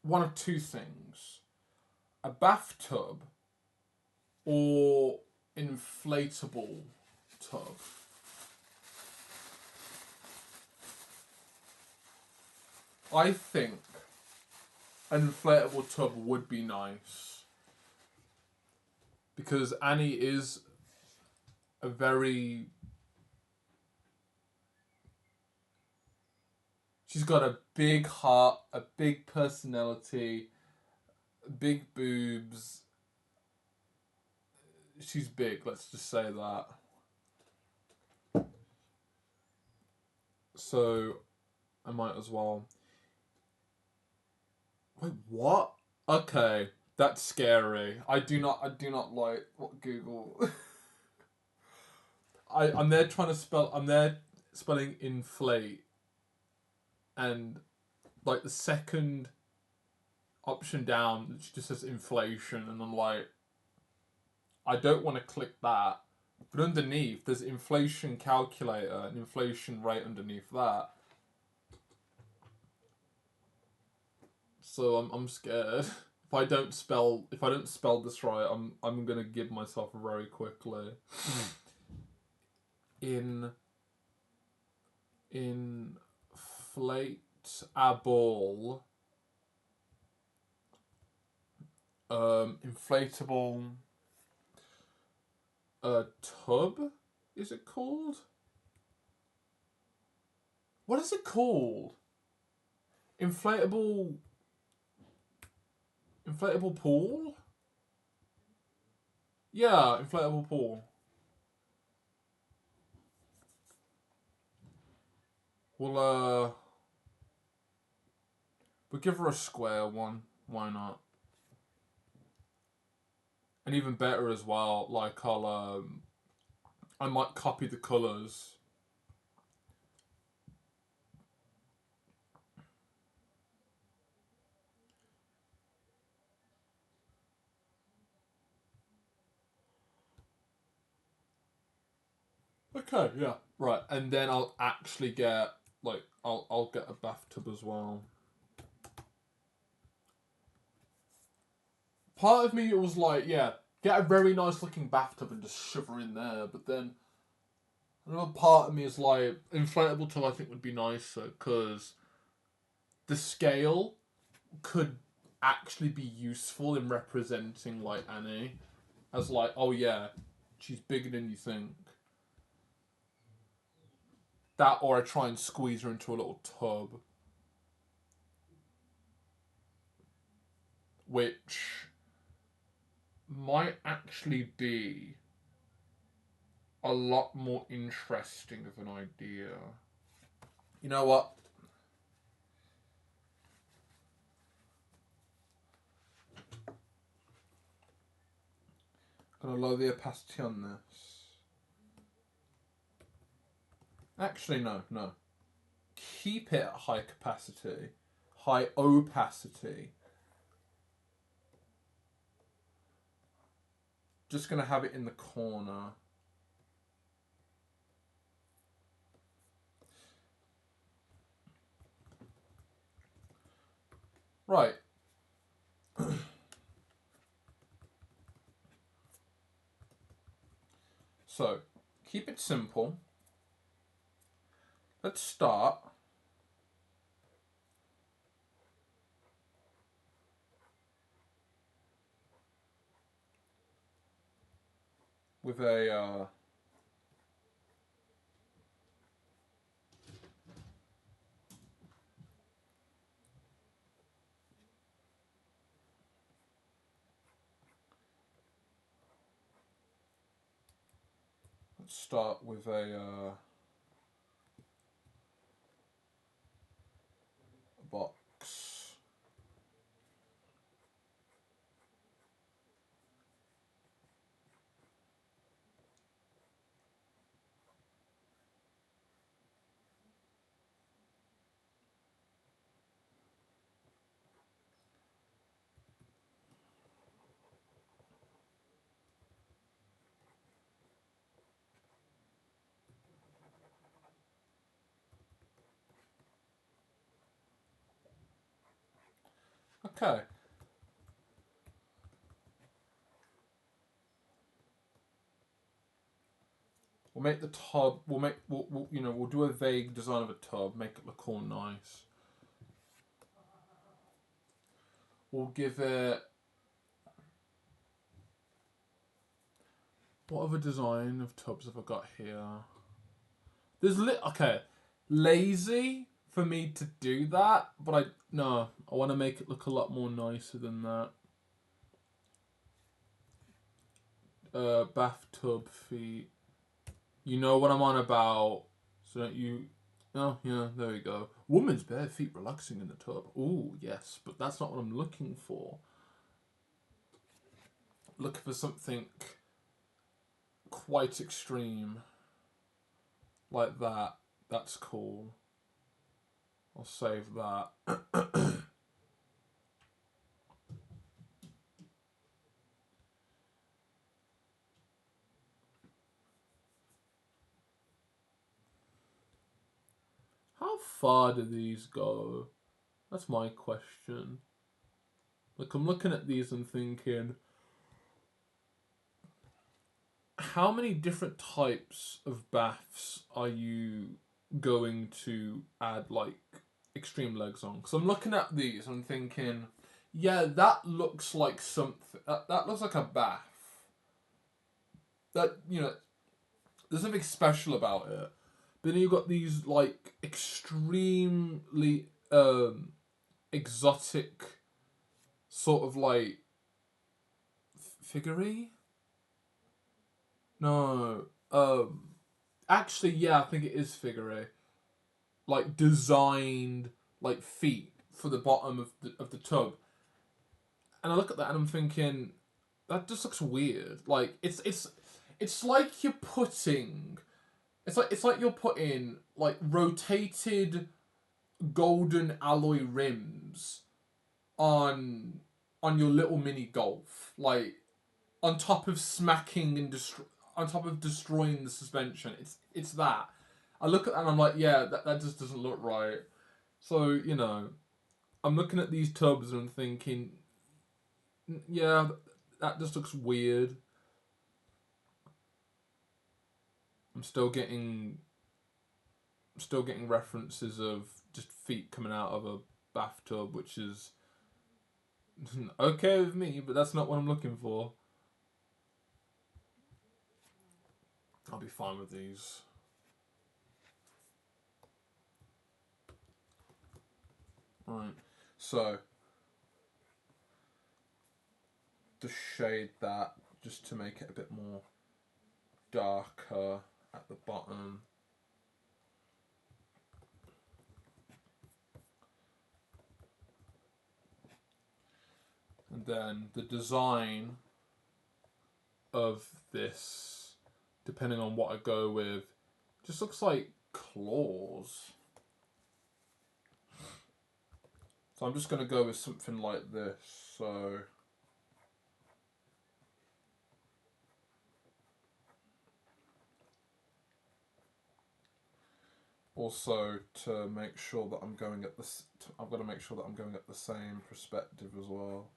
one of two things: a bathtub or inflatable tub. I think an inflatable tub would be nice because Annie is a very... She's got a big heart, a big personality, big boobs. She's big, let's just say that. So, I might as well... Wait, what? Okay, that's scary. I do not like what Google... I'm there trying to spell... I'm there spelling inflate. And, like, the second option down, it just says inflation. And I'm like, I don't want to click that. But underneath, there's inflation calculator and inflation rate underneath that. So I'm scared. If I don't spell this right, I'm gonna give myself very quickly. Inflate a ball. Inflatable tub, is it called? What is it called? Inflatable pool? Yeah, inflatable pool. We'll give her a square one. Why not? And even better as well, like I might copy the colours. Okay, yeah. Right, and then I'll actually get, like, I'll get a bathtub as well. Part of me, it was like, yeah, get a very nice looking bathtub and just shove her in there, but then another part of me is like, inflatable tub I think would be nicer, because the scale could actually be useful in representing, like, Annie as, like, oh yeah, she's bigger than you think. That, or I try and squeeze her into a little tub. Which might actually be... a lot more interesting of an idea. You know what? I'm gonna lower the opacity on this. Actually, no. Keep it at high capacity, high opacity. Just gonna have it in the corner. Right. So, keep it simple. Let's start with a box. Okay. We'll make the tub. We'll do a vague design of a tub. Make it look all nice. We'll give it. What other design of tubs have I got here? Okay, lazy for me to do that, but I want to make it look a lot more nicer than that. Bathtub feet. You know what I'm on about, so don't you? Oh yeah, there we go. Woman's bare feet relaxing in the tub. Ooh yes, but that's not what I'm looking for. Looking for something quite extreme, like that. That's cool. I'll save that. How far do these go? That's my question. Like, I'm looking at these and thinking, how many different types of baths are you going to add, like, extreme legs on? Because I'm looking at these and I'm thinking, yeah, that looks like something. That looks like a bath. That, there's something special about it. But then you've got these, like, extremely exotic sort of, like, figurine? No. Actually, yeah, I think it is figurine. Like, designed, like, feet for the bottom of the tub. And I look at that and I'm thinking, that just looks weird. Like, it's like you're putting... It's like you're putting, like, rotated golden alloy rims on your little mini golf, like on top of smacking and on top of destroying the suspension. It's that. I look at that and I'm like, yeah, that just doesn't look right. So I'm looking at these tubs and I'm thinking, yeah, that just looks weird. I'm still getting references of just feet coming out of a bathtub, which is okay with me, but that's not what I'm looking for. I'll be fine with these. Right. So, to shade that, just to make it a bit more darker at the bottom. And then the design of this, depending on what I go with, just looks like claws. So I'm just going to go with something like this. So also to make sure that I'm going at this, I've got to make sure that I'm going at the same perspective as well.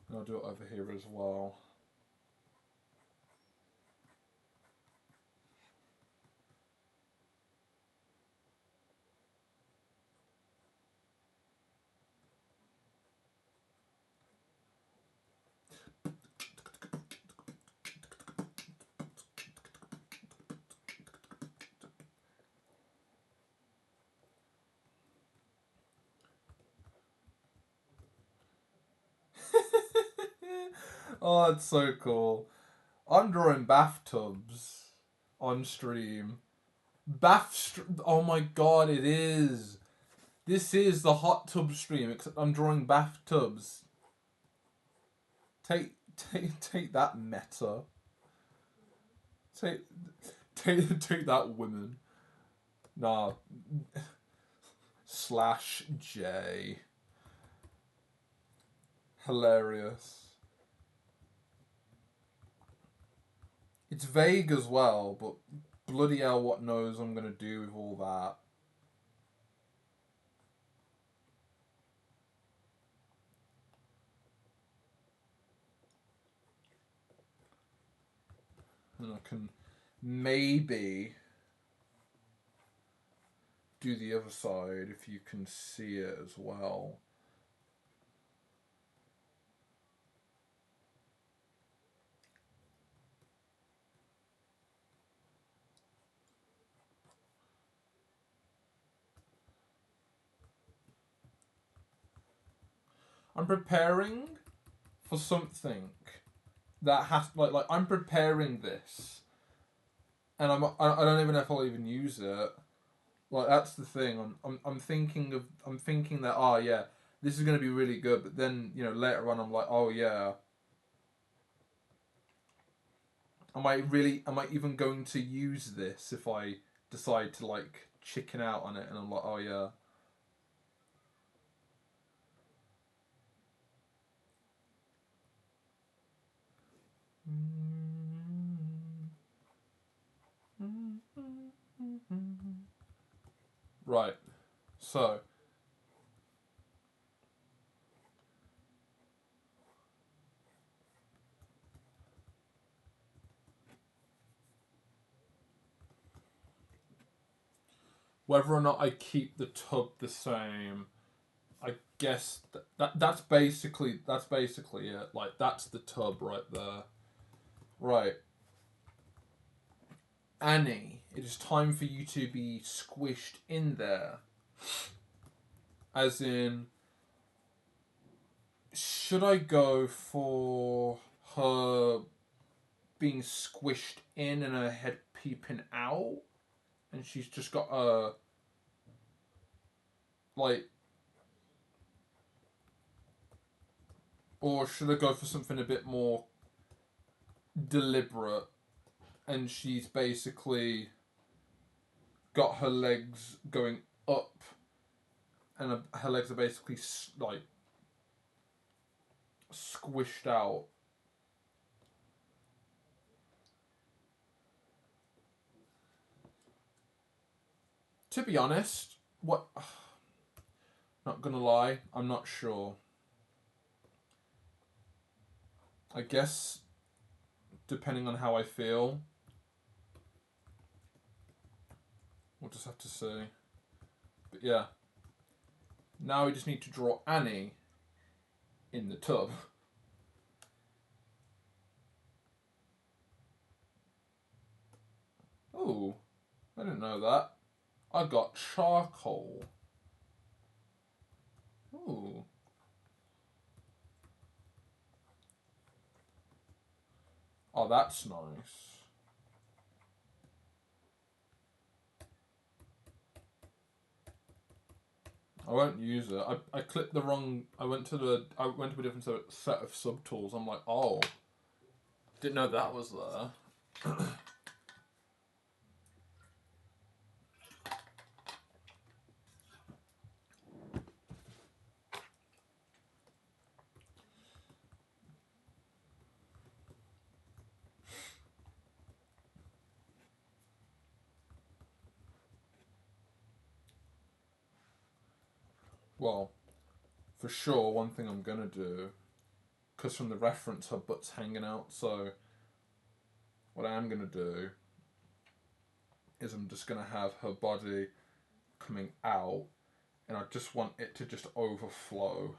And I'll do it over here as well. Oh, it's so cool. I'm drawing bathtubs on stream. Oh my god, it is. This is the hot tub stream, except I'm drawing bathtubs. Take that, meta. Take that, women. Nah. /J. Hilarious. It's vague as well, but bloody hell, what knows I'm gonna do with all that. And I can maybe do the other side if you can see it as well. I'm preparing for something that has like I'm preparing this, and I don't even know if I'll even use it. Like that's the thing. I'm thinking that, oh yeah, this is gonna be really good, but then later on I'm like, oh yeah, am I even going to use this if I decide to like chicken out on it? And I'm like, oh yeah. Right. So whether or not I keep the tub the same, I guess that's basically it. Like that's the tub right there. Right. Annie, it is time for you to be squished in there. As in, should I go for her being squished in and her head peeping out? And she's just got a like Or should I go for something a bit more deliberate? And she's basically got her legs going up, and her legs are basically like squished out. To be honest, what? Not gonna lie, I'm not sure. I guess depending on how I feel, we'll just have to see. But yeah, now we just need to draw Annie in the tub. Oh, I didn't know that. I got charcoal. Ooh. Oh, that's nice. I won't use it. I clicked the wrong. I went to a different set of subtools. I'm like, oh, didn't know that was there. Well, for sure, one thing I'm gonna do, because from the reference her butt's hanging out. So what I am gonna do is I'm just gonna have her body coming out, and I just want it to just overflow.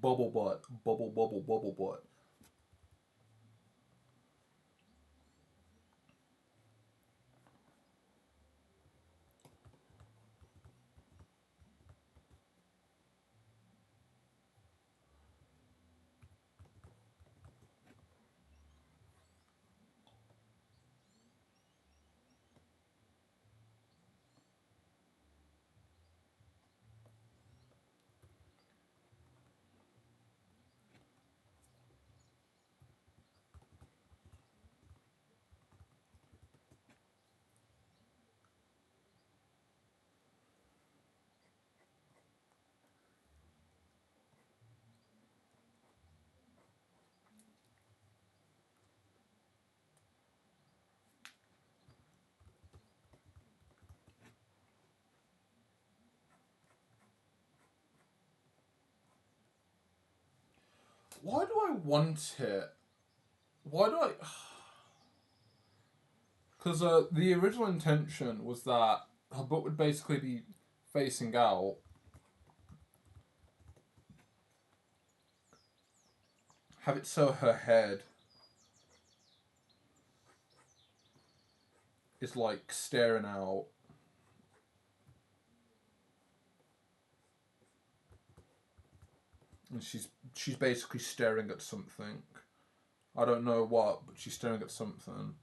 Bubble butt, bubble bubble bubble butt. Why do I want it? Why do I? Because the original intention was that her butt would basically be facing out. Have it so her head is like staring out. And she's basically staring at something. I don't know what, but she's staring at something.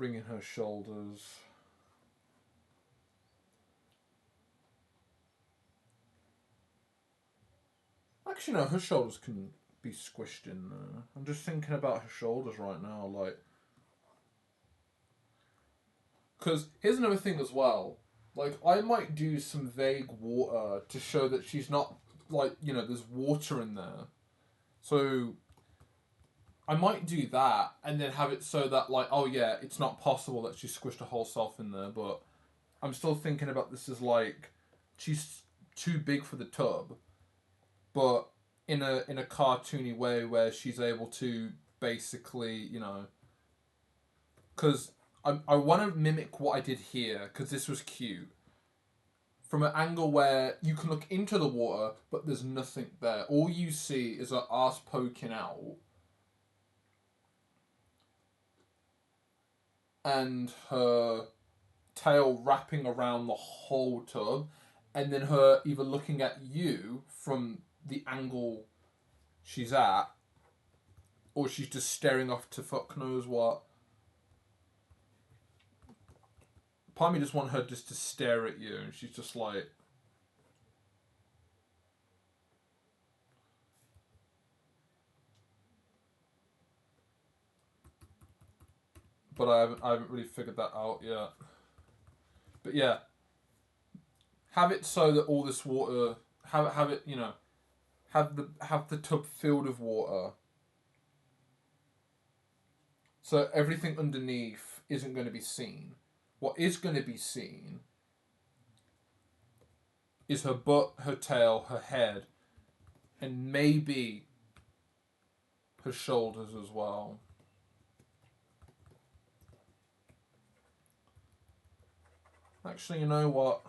bring in her shoulders. Actually, no, her shoulders can be squished in there. I'm just thinking about her shoulders right now, like. Because here's another thing as well. Like, I might do some vague water to show that she's not, like, you know, there's water in there. So, I might do that and then have it so that, like, oh yeah, it's not possible that she squished her whole self in there, but I'm still thinking about this as, like, she's too big for the tub, but in a cartoony way where she's able to basically, you know, because I want to mimic what I did here because this was cute. From an angle where you can look into the water, but there's nothing there. All you see is her ass poking out, and her tail wrapping around the whole tub, and then her either looking at you from the angle she's at, or she's just staring off to fuck knows what. Part of me just want her just to stare at you, and she's just like. But I haven't really figured that out yet. But yeah, have it so that all this water, have it, you know, have the tub filled with water, so everything underneath isn't going to be seen. What is going to be seen is her butt, her tail, her head, and maybe her shoulders as well. Actually, you know what?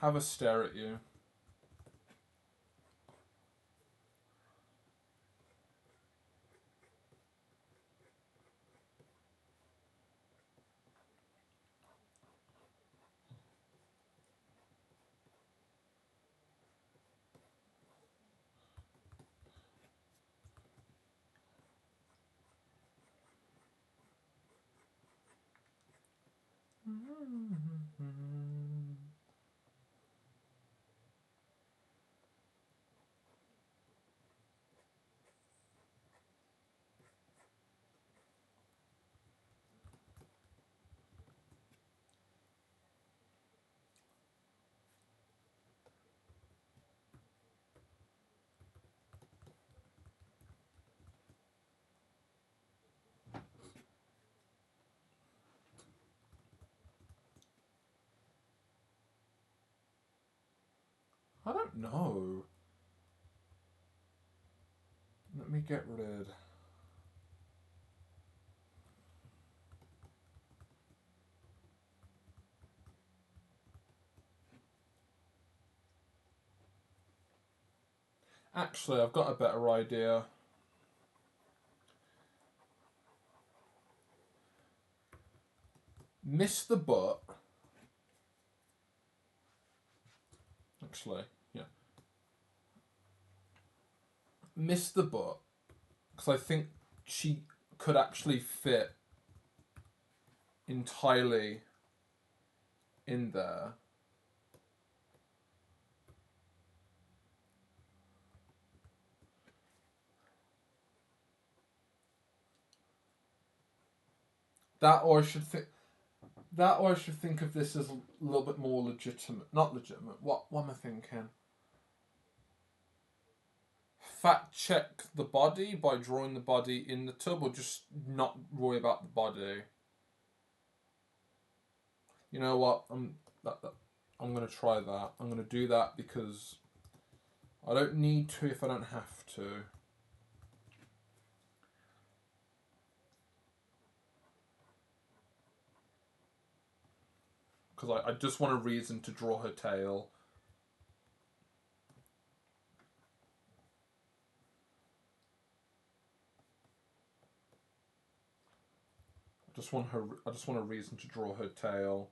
Have a stare at you. I don't know. Let me get rid. Actually, I've got a better idea. Miss the butt. Actually, yeah. Miss the butt. Because I think she could actually fit entirely in there. That or I should think. That or I should think of this as a little bit more legitimate. Not legitimate. What am I thinking? Fact check the body by drawing the body in the tub, or just not worry about the body. You know what? I'm gonna try that. I'm gonna do that because I don't need to if I don't have to. Because I just want a reason to draw her tail. I just want a reason to draw her tail.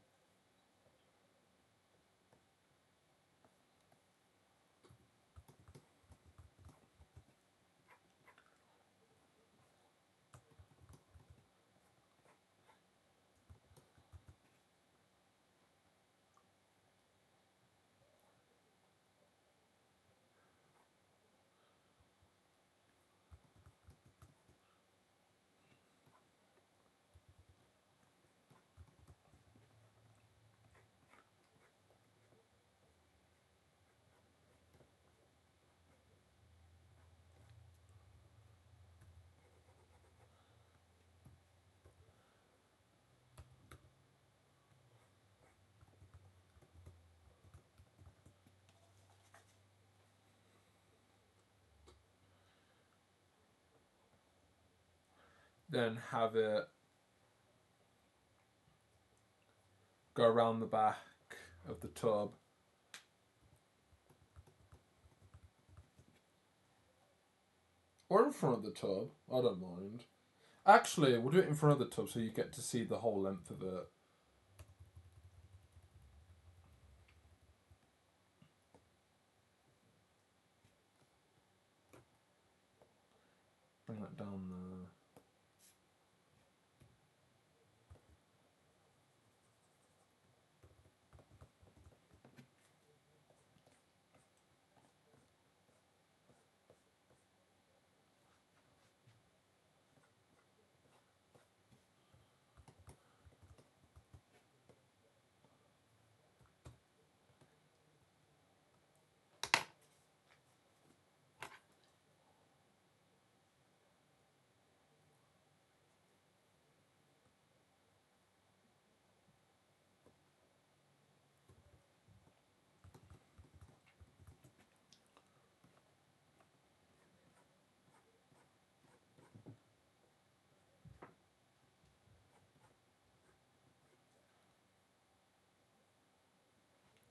then have it go around the back of the tub. Or in front of the tub. I don't mind. Actually, we'll do it in front of the tub so you get to see the whole length of it. Bring that down there.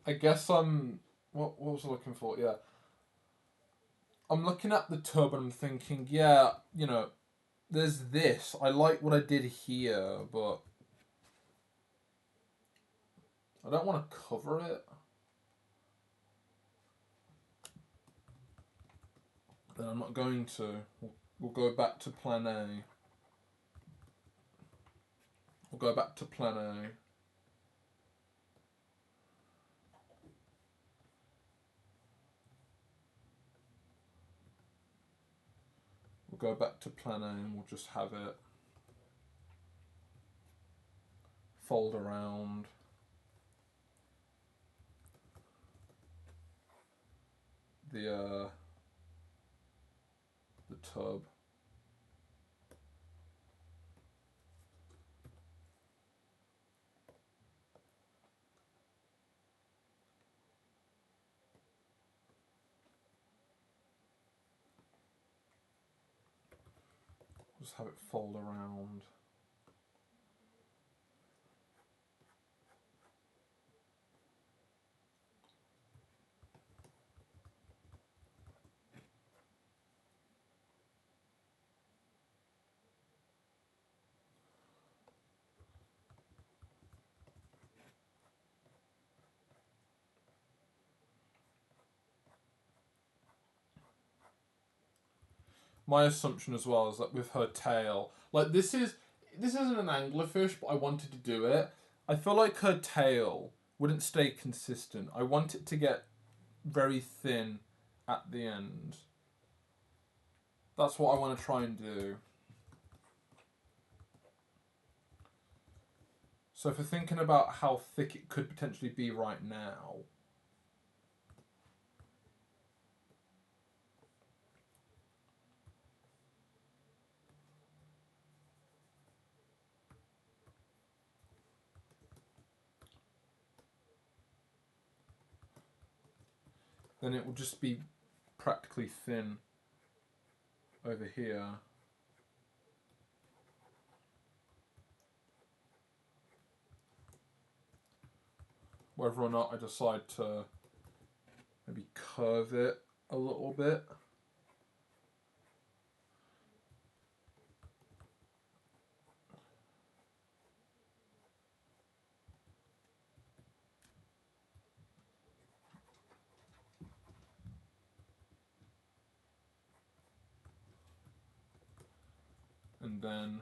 I guess I'm... What was I looking for? Yeah. I'm looking at the tub and I'm thinking, yeah, you know, there's this. I like what I did here, but I don't want to cover it. Then I'm not going to. We'll go back to plan A. We'll go back to plan A. We'll go back to plan A and we'll just have it fold around. The tub. Just have it fold around. My assumption as well is that with her tail, like this isn't an anglerfish, but I wanted to do it. I feel like her tail wouldn't stay consistent. I want it to get very thin at the end. That's what I want to try and do. So if we're thinking about how thick it could potentially be right now, then it will just be practically thin over here. Whether or not I decide to maybe curve it a little bit. And then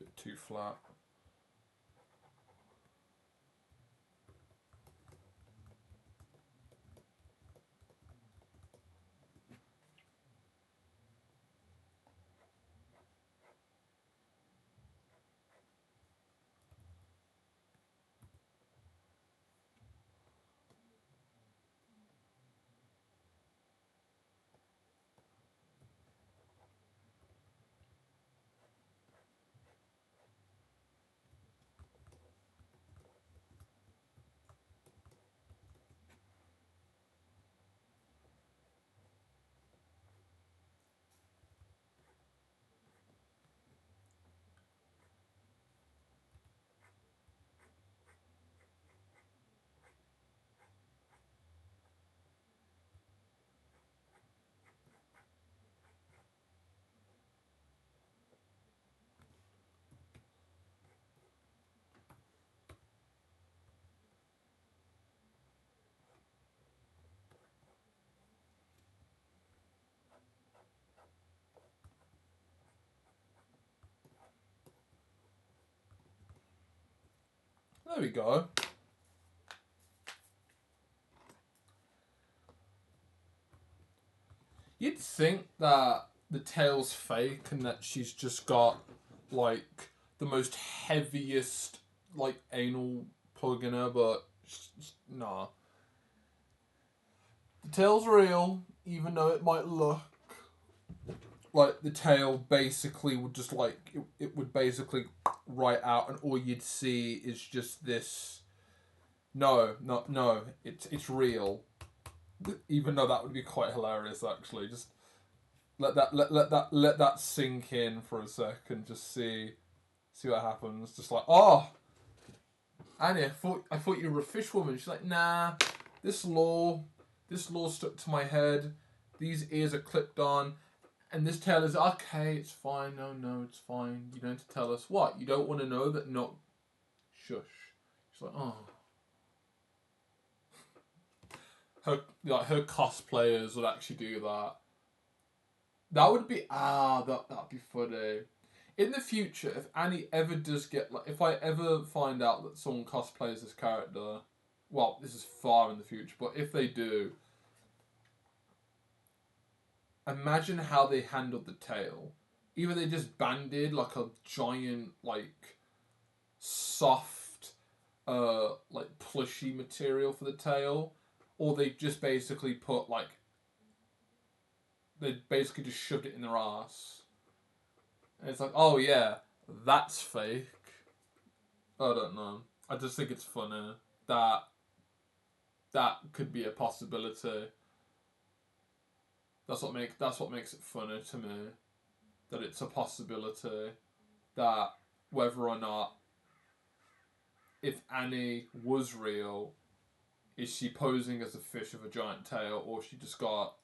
bit too flat. There we go. You'd think that the tail's fake and that she's just got, like, the most heaviest, like, anal plug in her, but nah. The tail's real, even though it might look like the tail basically would just, like, it would basically right out, and all you'd see is just this. No, it's real. Even though that would be quite hilarious, actually. Just let that sink in for a second. Just see what happens. Just like, oh, Annie, I thought you were a fish woman. She's like, nah, this law stuck to my head. These ears are clipped on, and this tail is okay. It's fine. No, it's fine. You don't have to tell us what. You don't want to know that. Not shush. She's like, oh. Her cosplayers would actually do that. That would be that'd be funny. In the future, if Annie ever does get if I ever find out that someone cosplays this character, well, this is far in the future, but if they do, imagine how they handled the tail. Either they just banded like a giant soft plushy material for the tail, or they just basically put they basically just shoved it in their ass. And it's like, oh yeah, that's fake. I don't know. I just think it's funny that that could be a possibility. That's what makes it funny to me. That it's a possibility that whether or not, if Annie was real, is she posing as a fish with a giant tail, or she just got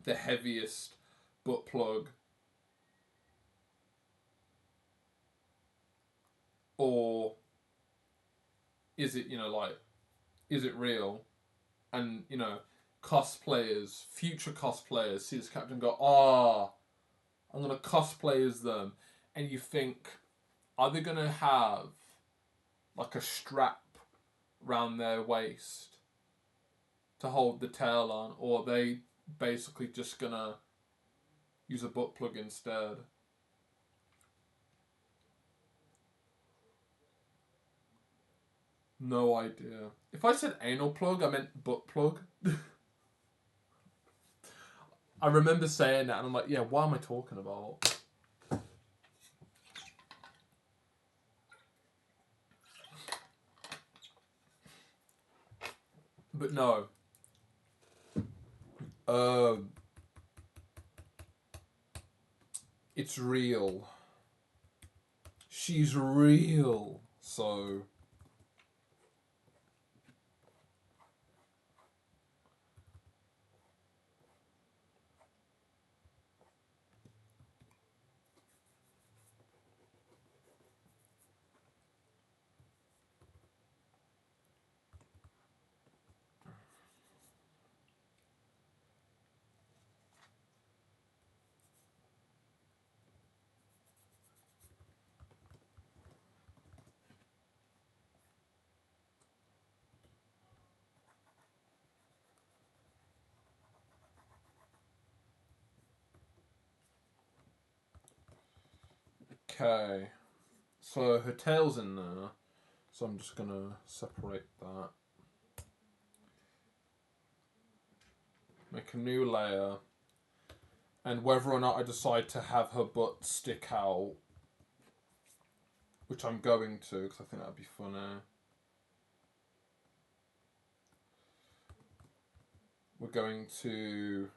the heaviest butt plug, or is it is it real? And future cosplayers see this character and go, I'm gonna cosplay as them, and you think, are they gonna have like a strap round their waist to hold the tail on, or are they basically just gonna use a butt plug instead? No idea. If I said anal plug, I meant butt plug. I remember saying that, and I'm like, yeah, what am I talking about? But no. It's real. She's real. So Okay. So her tail's in there. So I'm just gonna separate that. Make a new layer. And whether or not I decide to have her butt stick out, which I'm going to, because I think that'd be funny. We're going to...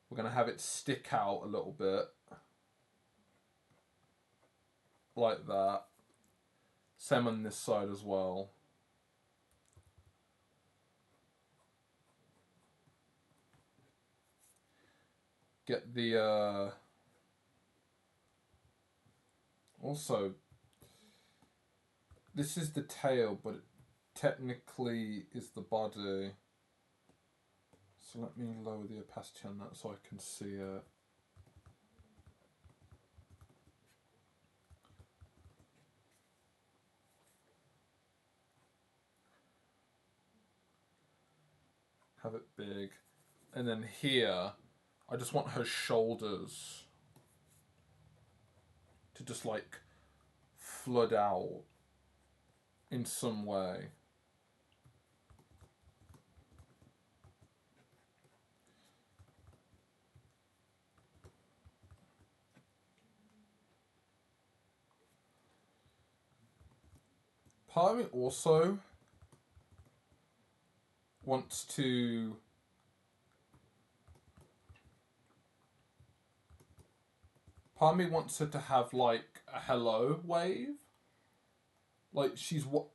We're going to have it stick out a little bit. Like that. Same on this side as well. Get the... Also, this is the tail, but it technically is the body. So let me lower the opacity on that so I can see it. Have it big. And then here, I just want her shoulders to just like flood out in some way. Part of me also wants to part of me wants her to have like a hello wave. Like she's what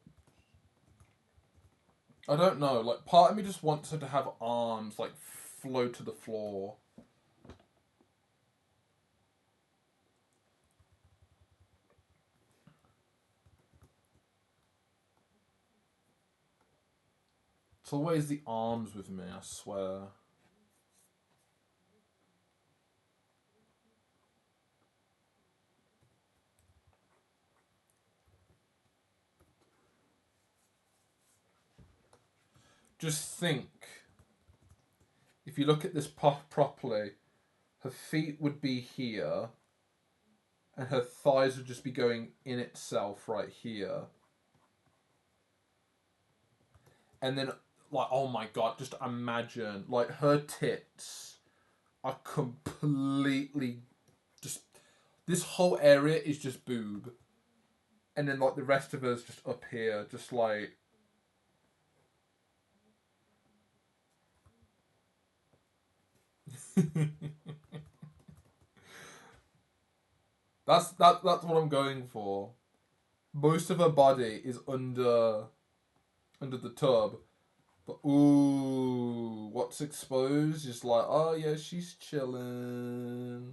I don't know, like part of me just wants her to have arms like float to the floor. It's always the arms with me, I swear. Just think, if you look at this properly, her feet would be here, and her thighs would just be going in itself right here. And then, like, oh my god, just imagine, like, her tits are completely just. This whole area is just boob. And then, like, the rest of us just up here, just like. That's what I'm going for. Most of her body is under the tub. But ooh, what's exposed is like, oh yeah, she's chilling.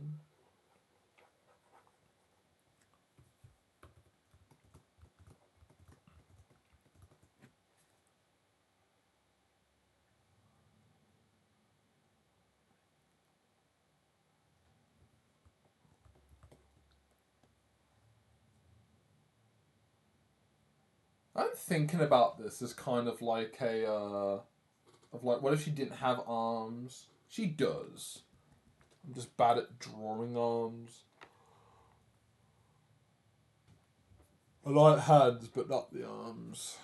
I'm thinking about this as kind of like a of like, what if she didn't have arms? She does. I'm just bad at drawing arms. I like hands, but not the arms.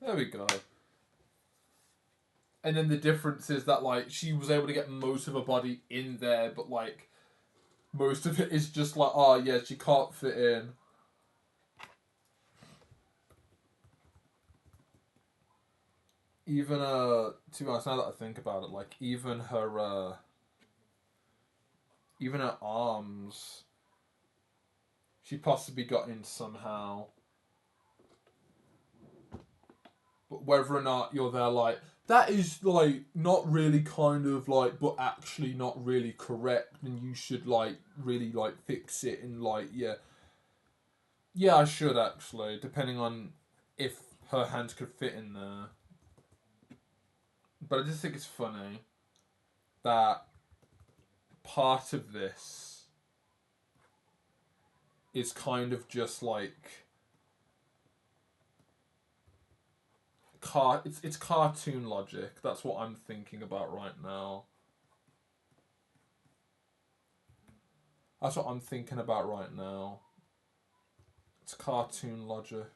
There we go. And then the difference is that, like, she was able to get most of her body in there, but, like, most of it is just like, oh, yeah, she can't fit in. Even, to be honest, now that I think about it, like, even her arms, she possibly got in somehow. But whether or not you're there, like, that is, like, not really kind of, like, but actually not really correct, and you should, like, really, like, fix it, and, like, yeah. Yeah, I should, actually, depending on if her hands could fit in there. But I just think it's funny that part of this is kind of just, like, it's cartoon logic. That's what I'm thinking about right now. That's what I'm thinking about right now. It's cartoon logic.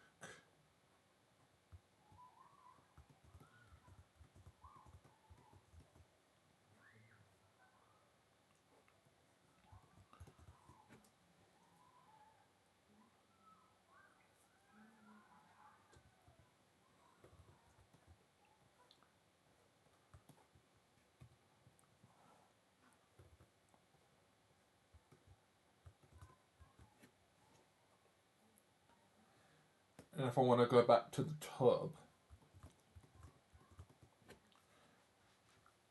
And if I want to go back to the tub,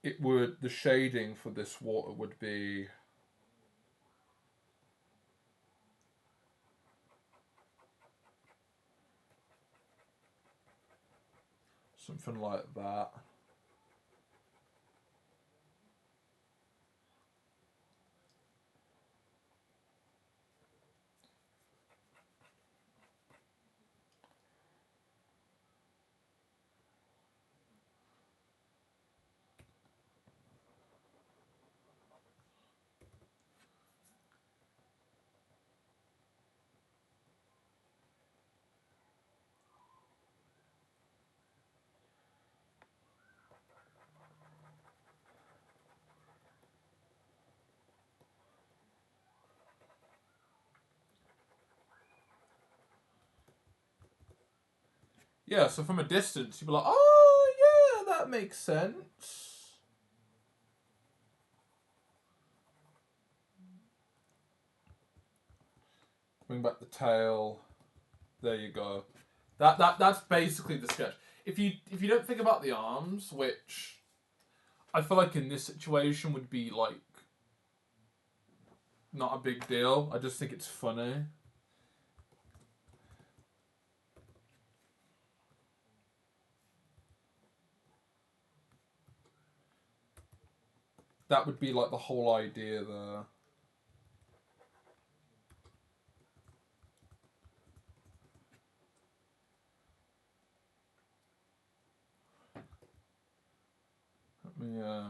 the shading for this water would be something like that. Yeah, so from a distance, you'd be like, oh, yeah, that makes sense. Bring back the tail. There you go. That's basically the sketch. If you don't think about the arms, which I feel like in this situation would be like not a big deal. I just think it's funny. That would be like the whole idea there. Yeah.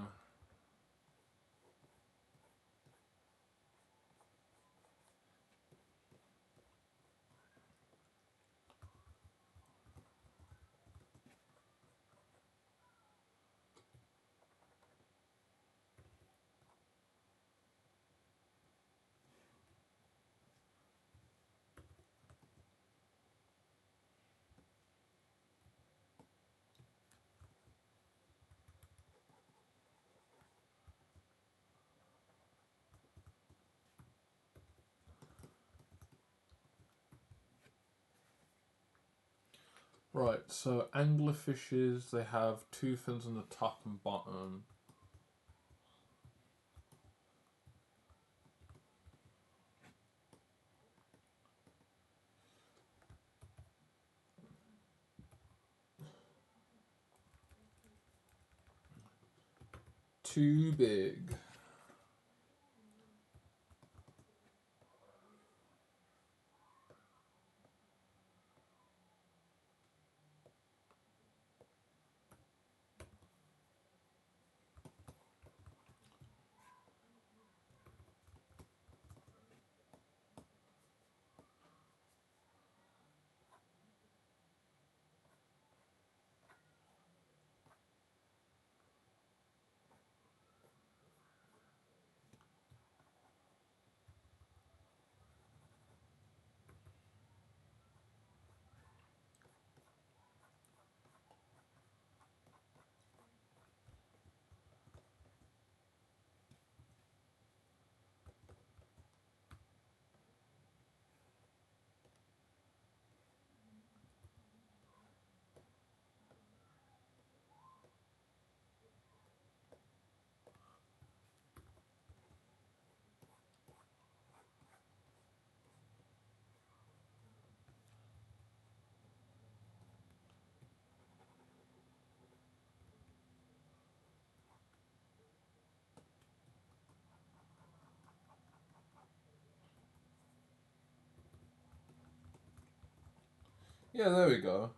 Right, so anglerfishes, they have two fins on the top and bottom. Too big. Yeah, there we go.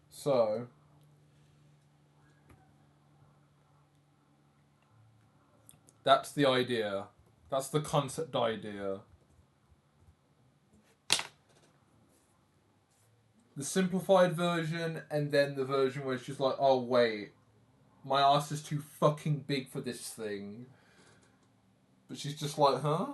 So, that's the idea. That's the concept idea. The simplified version, and then the version where she's like, oh, wait, my ass is too fucking big for this thing. But she's just like, huh?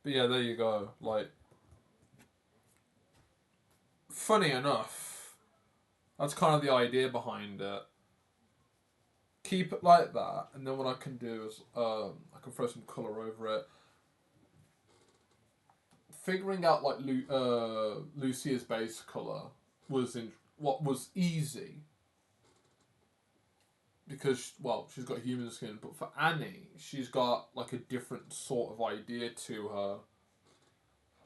But yeah, there you go. Like, funny enough, that's kind of the idea behind it. Keep it like that, and then what I can do is I can throw some color over it. Figuring out like Lucia's base color was in what was easy because well she's got human skin, but for Annie she's got like a different sort of idea to her.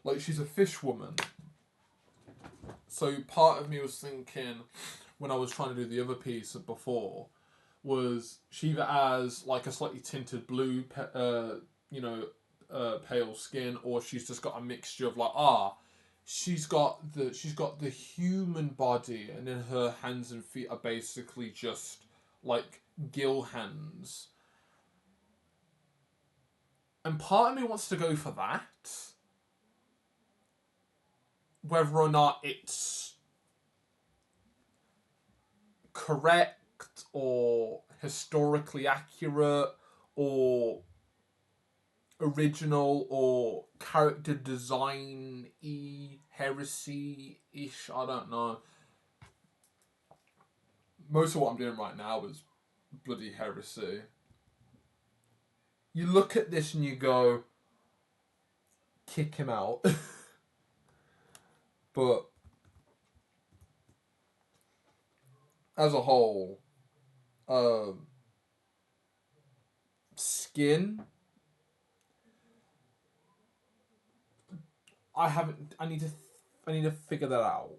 Like she's a fish woman, so part of me was thinking when I was trying to do the other piece before was she either has like a slightly tinted blue, pale skin, or she's just got a mixture of like she's got the human body, and then her hands and feet are basically just like gill hands. And part of me wants to go for that, whether or not it's correct or historically accurate or original or character design heresy ish. I don't know. Most of what I'm doing right now is bloody heresy. You look at this and you go, kick him out. But as a whole, um, skin. I haven't. I need to figure that out.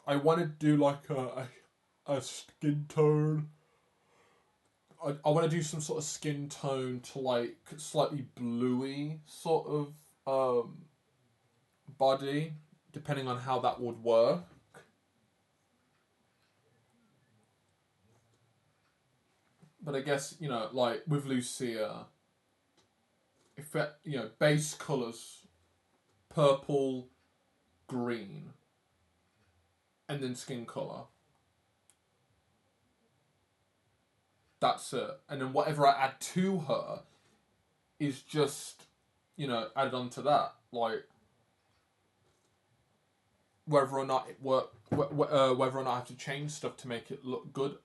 I want to do like a skin tone. I want to do some sort of skin tone to like slightly bluey sort of body, depending on how that would work. But I guess like with Lucia, if base colors, purple, green, and then skin color. That's it. And then whatever I add to her is just added onto that. Like whether or not it work, whether or not I have to change stuff to make it look good.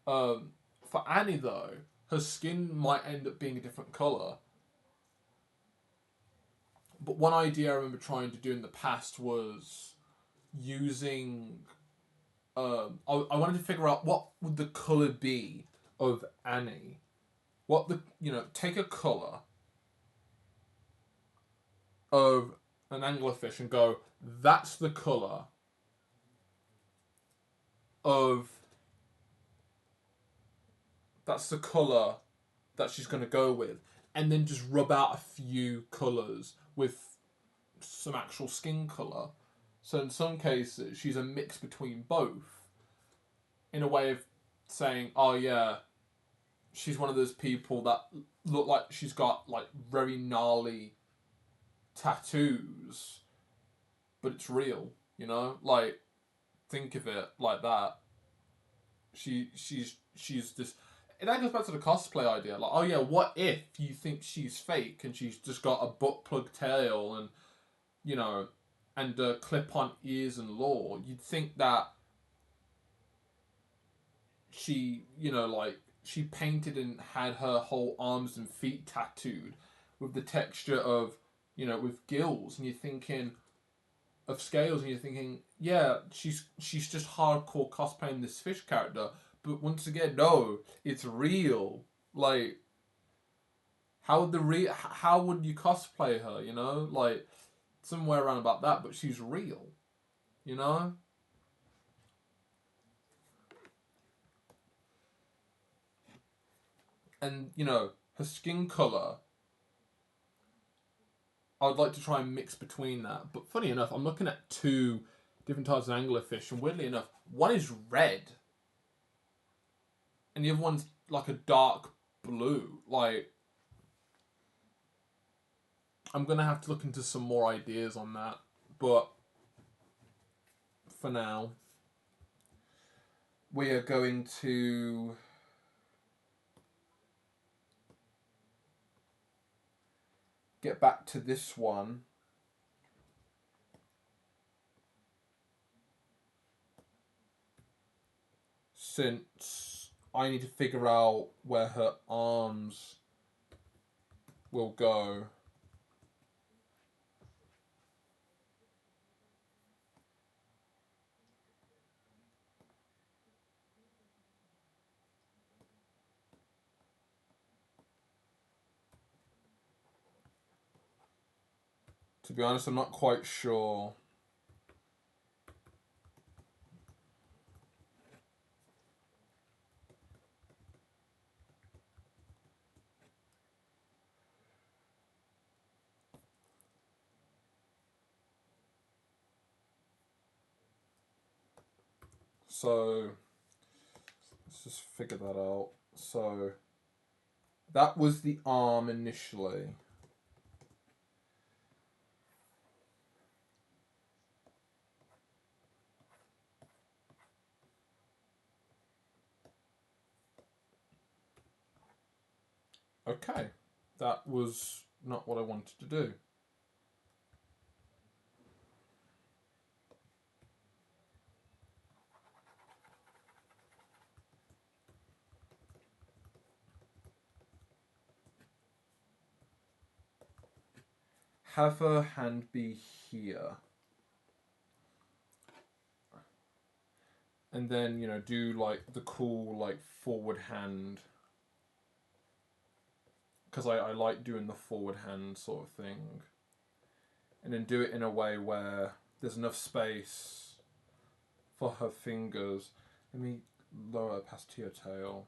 For Annie though, her skin might end up being a different color. But one idea I remember trying to do in the past was using. I wanted to figure out what would the color be of Annie. What the take a color of an anglerfish and go, that's the color of that's the color that she's going to go with, and then just rub out a few colors with some actual skin color. So in some cases, she's a mix between both, in a way of saying, oh yeah, she's one of those people that look like she's got like very gnarly tattoos, but it's real. Like think of it like that. She's this. And that goes back to the cosplay idea. Like, oh yeah, what if you think she's fake and she's just got a butt plug tail and you know, and clip on ears and lore? You'd think that she, like she painted and had her whole arms and feet tattooed with the texture of, with gills, and you're thinking of scales, and you're thinking, yeah, she's just hardcore cosplaying this fish character, but once again, no, it's real. Like, how would you cosplay her? Like somewhere around about that, but she's real. You know. And her skin color, I would like to try and mix between that. But funny enough, I'm looking at two different types of anglerfish, and weirdly enough, one is red, and the other one's like a dark blue. Like, I'm gonna have to look into some more ideas on that. But for now, we are going to get back to this one. Since I need to figure out where her arms will go. To be honest, I'm not quite sure. So, let's just figure that out. So, that was the arm initially. Okay, that was not what I wanted to do. Have her hand be here. And then, do like the cool, like, forward hand. Because I like doing the forward hand sort of thing. And then do it in a way where there's enough space for her fingers. Let me lower past to your tail.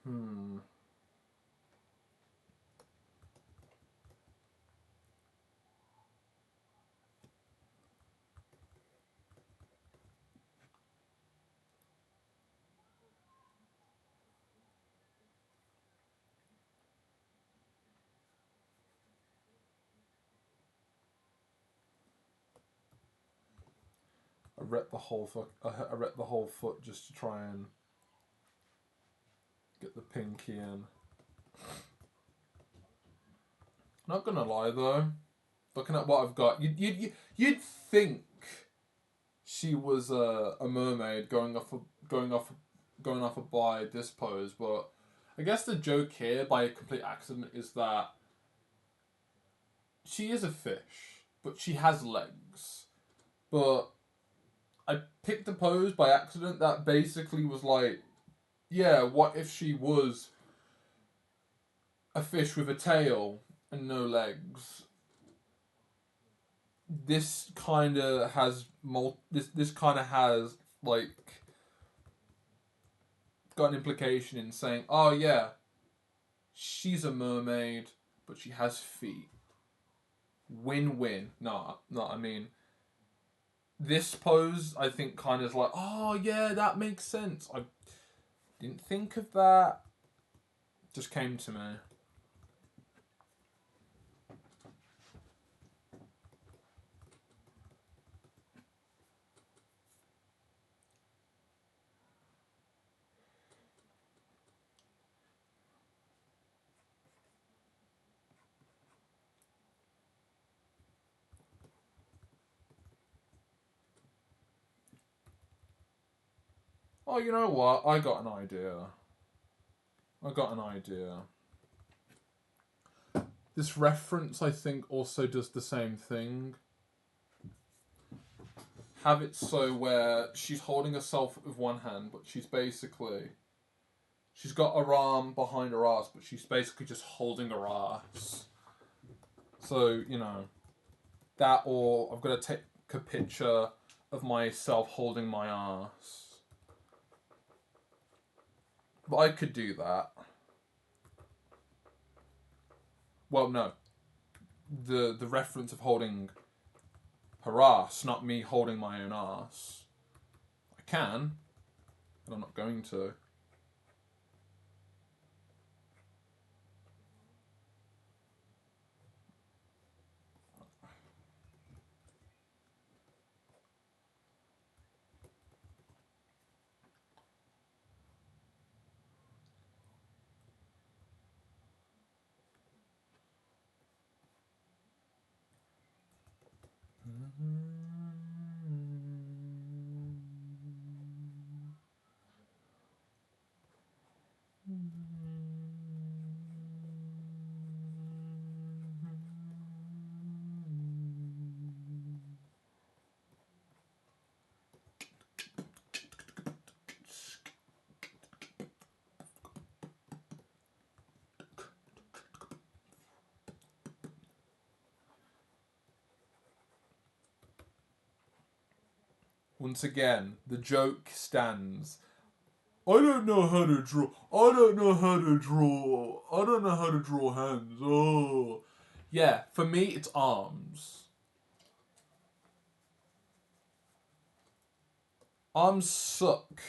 Hmm. ripped the whole I ripped the whole foot just to try and get the pinky in. Not gonna lie though, looking at what I've got, you'd think she was a mermaid going off by this pose, but I guess the joke here, by a complete accident, is that she is a fish, but she has legs. But I picked a pose by accident that basically was like, yeah, what if she was a fish with a tail and no legs? This kind of has this kind of has like got an implication in saying, oh yeah, she's a mermaid, but she has feet. Win-win. No, I mean, this pose I think kind of like, oh yeah, that makes sense. I didn't think of that. Just came to me. Oh, you know what? I got an idea. This reference, I think, also does the same thing. Have it so where she's holding herself with one hand, but she's got her arm behind her ass, but she's basically just holding her ass. So, you know, that, or I've got to take a picture of myself holding my ass. But I could do that. Well, no. The reference of holding her ass, not me holding my own ass. I can, but I'm not going to. Once again, the joke stands. I don't know how to draw. I don't know how to draw. I don't know how to draw hands. Oh. Yeah, for me, it's arms. Arms suck.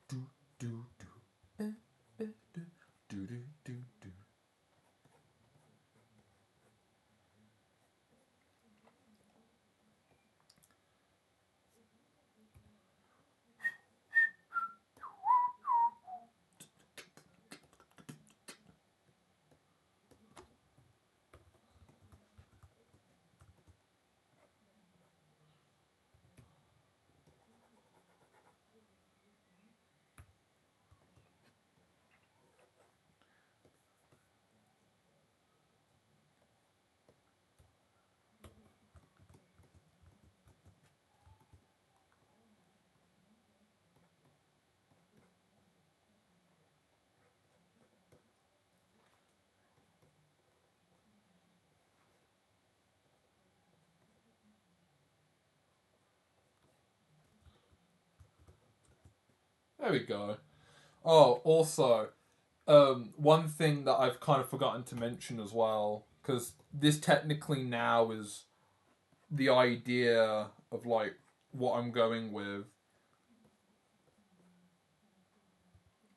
Do, do, do, do, do, do, do. There we go. Oh, also, One thing that I've kind of forgotten to mention as well, because this technically now is the idea of like what I'm going with,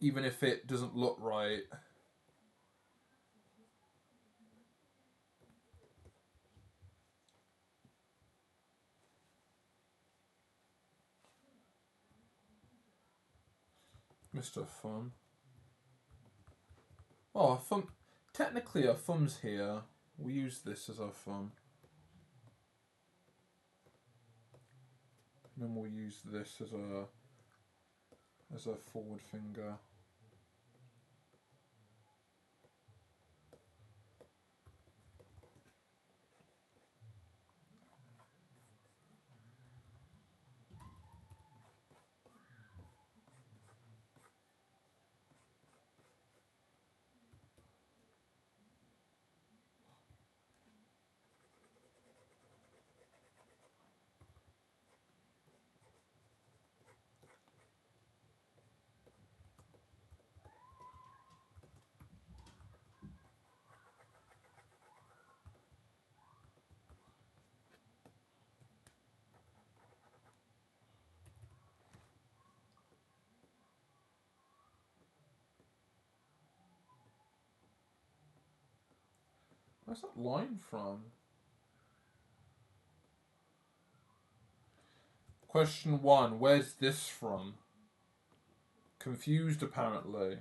even if it doesn't look right. Mr. Thumb. Oh, a thumb. Technically, a thumb's here. We use this as our thumb. And then we'll use this as a forward finger. Where's that line from? Question 1. Where's this from? Confused, apparently.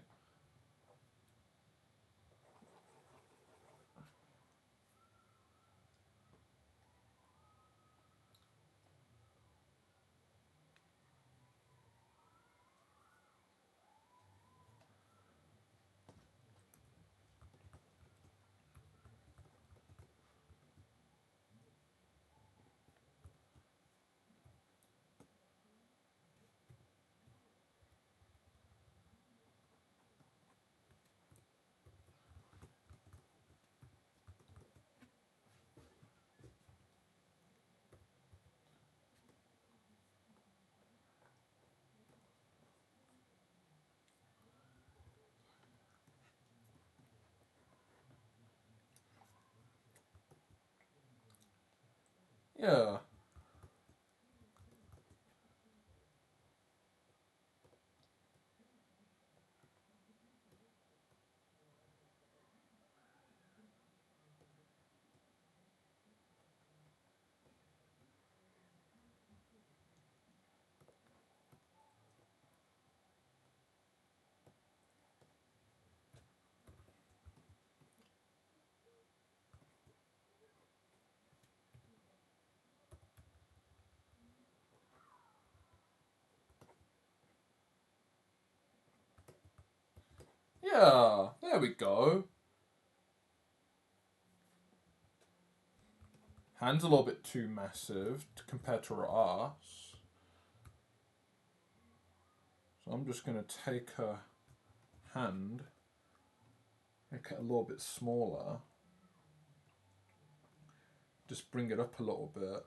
Yeah. Yeah. There we go. Hand's a little bit too massive compared to her ass. So I'm just going to take her hand, make it a little bit smaller. Just bring it up a little bit.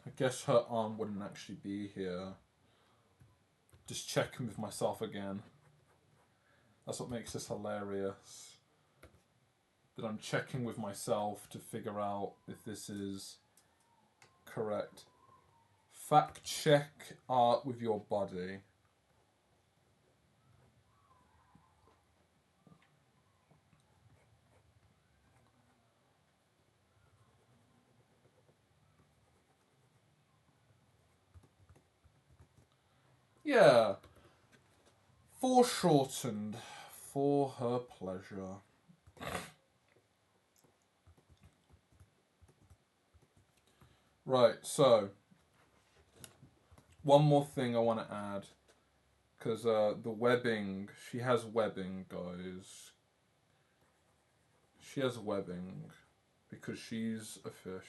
I guess her arm wouldn't actually be here. Just checking with myself again. That's what makes this hilarious. That I'm checking with myself to figure out if this is correct. Fact check art with your body. Yeah. Foreshortened for her pleasure. Right, so one more thing I want to add, because the webbing, she has webbing, guys. She has webbing because she's a fish.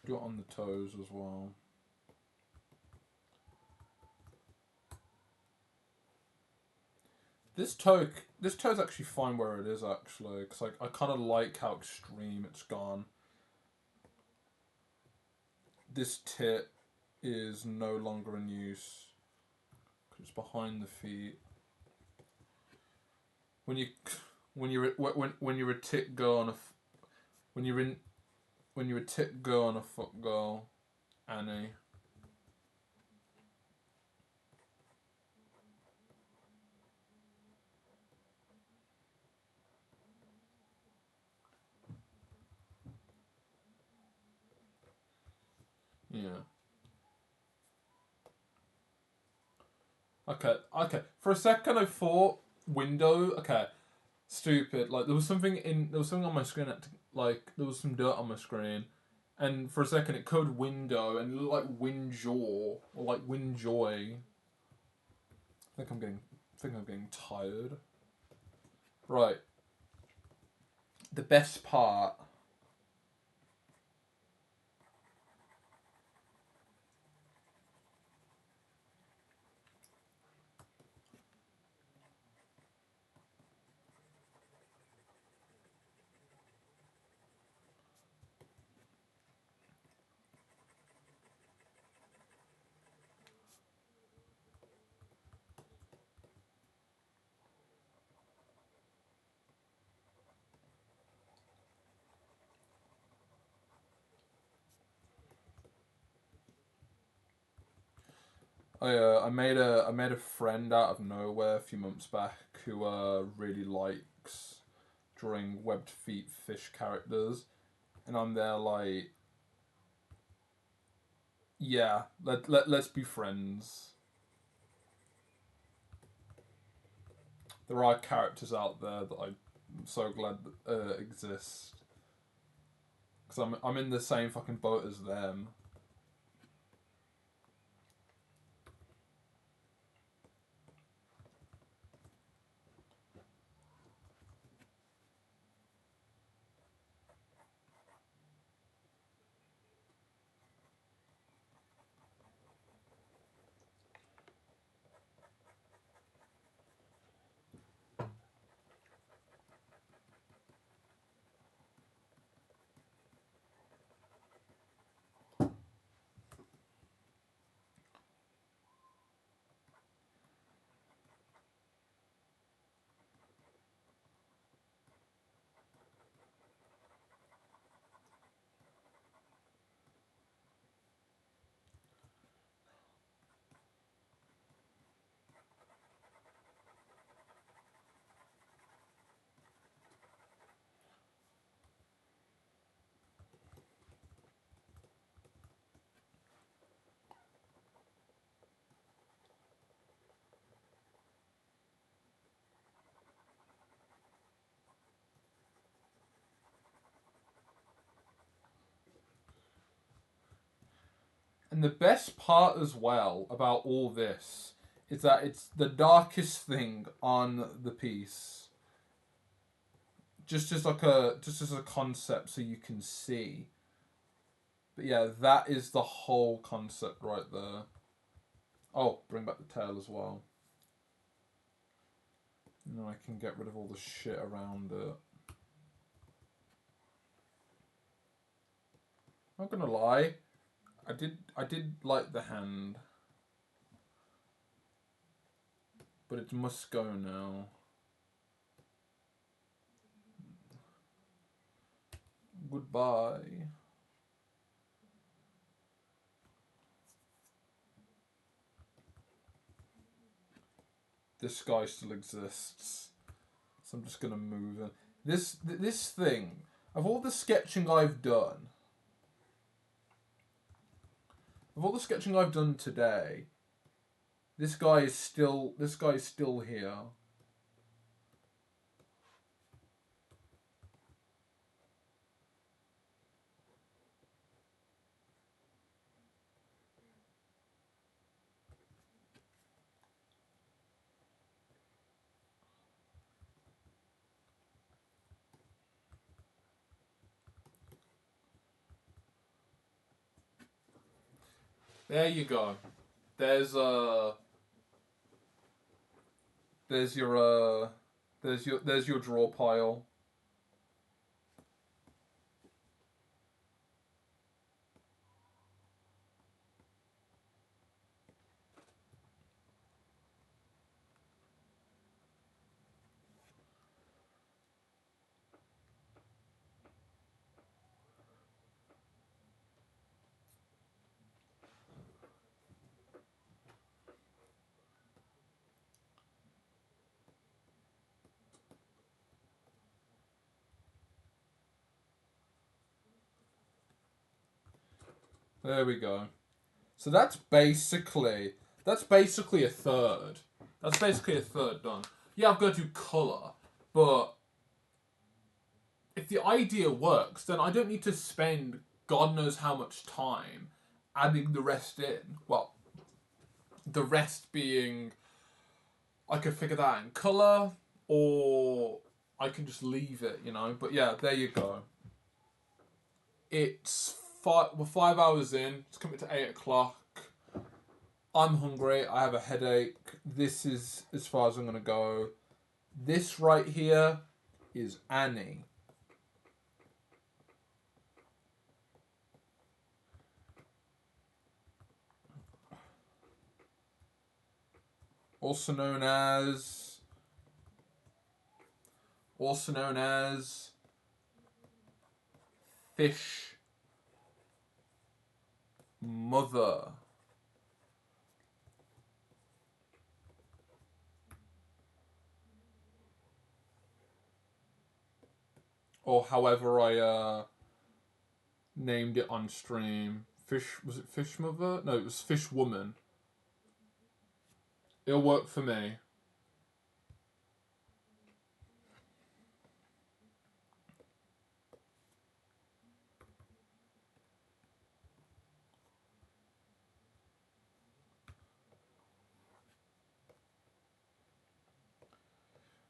Do it on the toes as well. This toe's actually fine where it is actually, because like I kind of like how extreme it's gone. This tit is no longer in use because it's behind the feet. When you're a tit girl on a when you're in when you're a tit girl on a foot girl, Annie. Yeah. Okay. For a second, I thought window. Okay, stupid. Like there was something on my screen that like there was some dirt on my screen, and for a second it coded window and it looked like windjaw or like windjoy. I think I'm getting tired. Right. The best part. I made a friend out of nowhere a few months back who really likes drawing webbed feet fish characters, and I'm there like, yeah, let's be friends. There are characters out there that I'm so glad exist because I'm in the same fucking boat as them. And the best part as well about all this is that it's the darkest thing on the piece. Just as a concept so you can see. But yeah, that is the whole concept right there. Oh, bring back the tail as well. And then I can get rid of all the shit around it. I'm not gonna lie, I did like the hand. But it must go now. Goodbye. This guy still exists. So I'm just gonna move it. This thing, of all the sketching I've done, today, this guy is still here. There you go. There's there's your there's your draw pile. There we go. So that's basically a third. That's basically a third done. Yeah, I've got to do colour, but if the idea works, then I don't need to spend God knows how much time adding the rest in. Well, the rest being I could figure that out in colour, or I can just leave it, you know. But yeah, there you go. We're 5 hours in. It's coming to 8 o'clock. I'm hungry. I have a headache. This is as far as I'm gonna go. This right here is Annie. Also known as Fish Mother. Or however I named it on stream. Was it Fish Mother? No, it was Fish Woman. It'll work for me.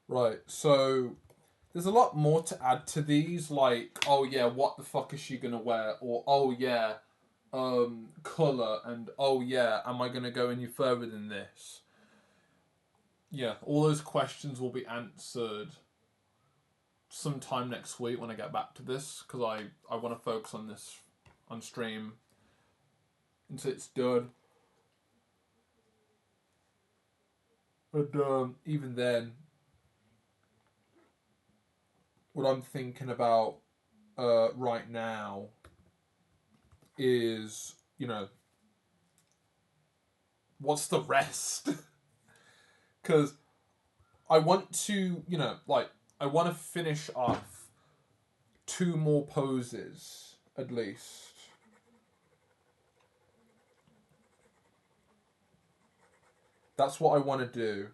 Right, so there's a lot more to add to these, like, oh yeah, what the fuck is she gonna wear? Or oh yeah, colour, and oh yeah, am I gonna go any further than this? Yeah, all those questions will be answered sometime next week when I get back to this, because I want to focus on this on stream until it's done. And even then, what I'm thinking about right now is, you know, what's the rest? Because I want to, you know, like, I want to finish off 2 more poses at least. That's what I want to do.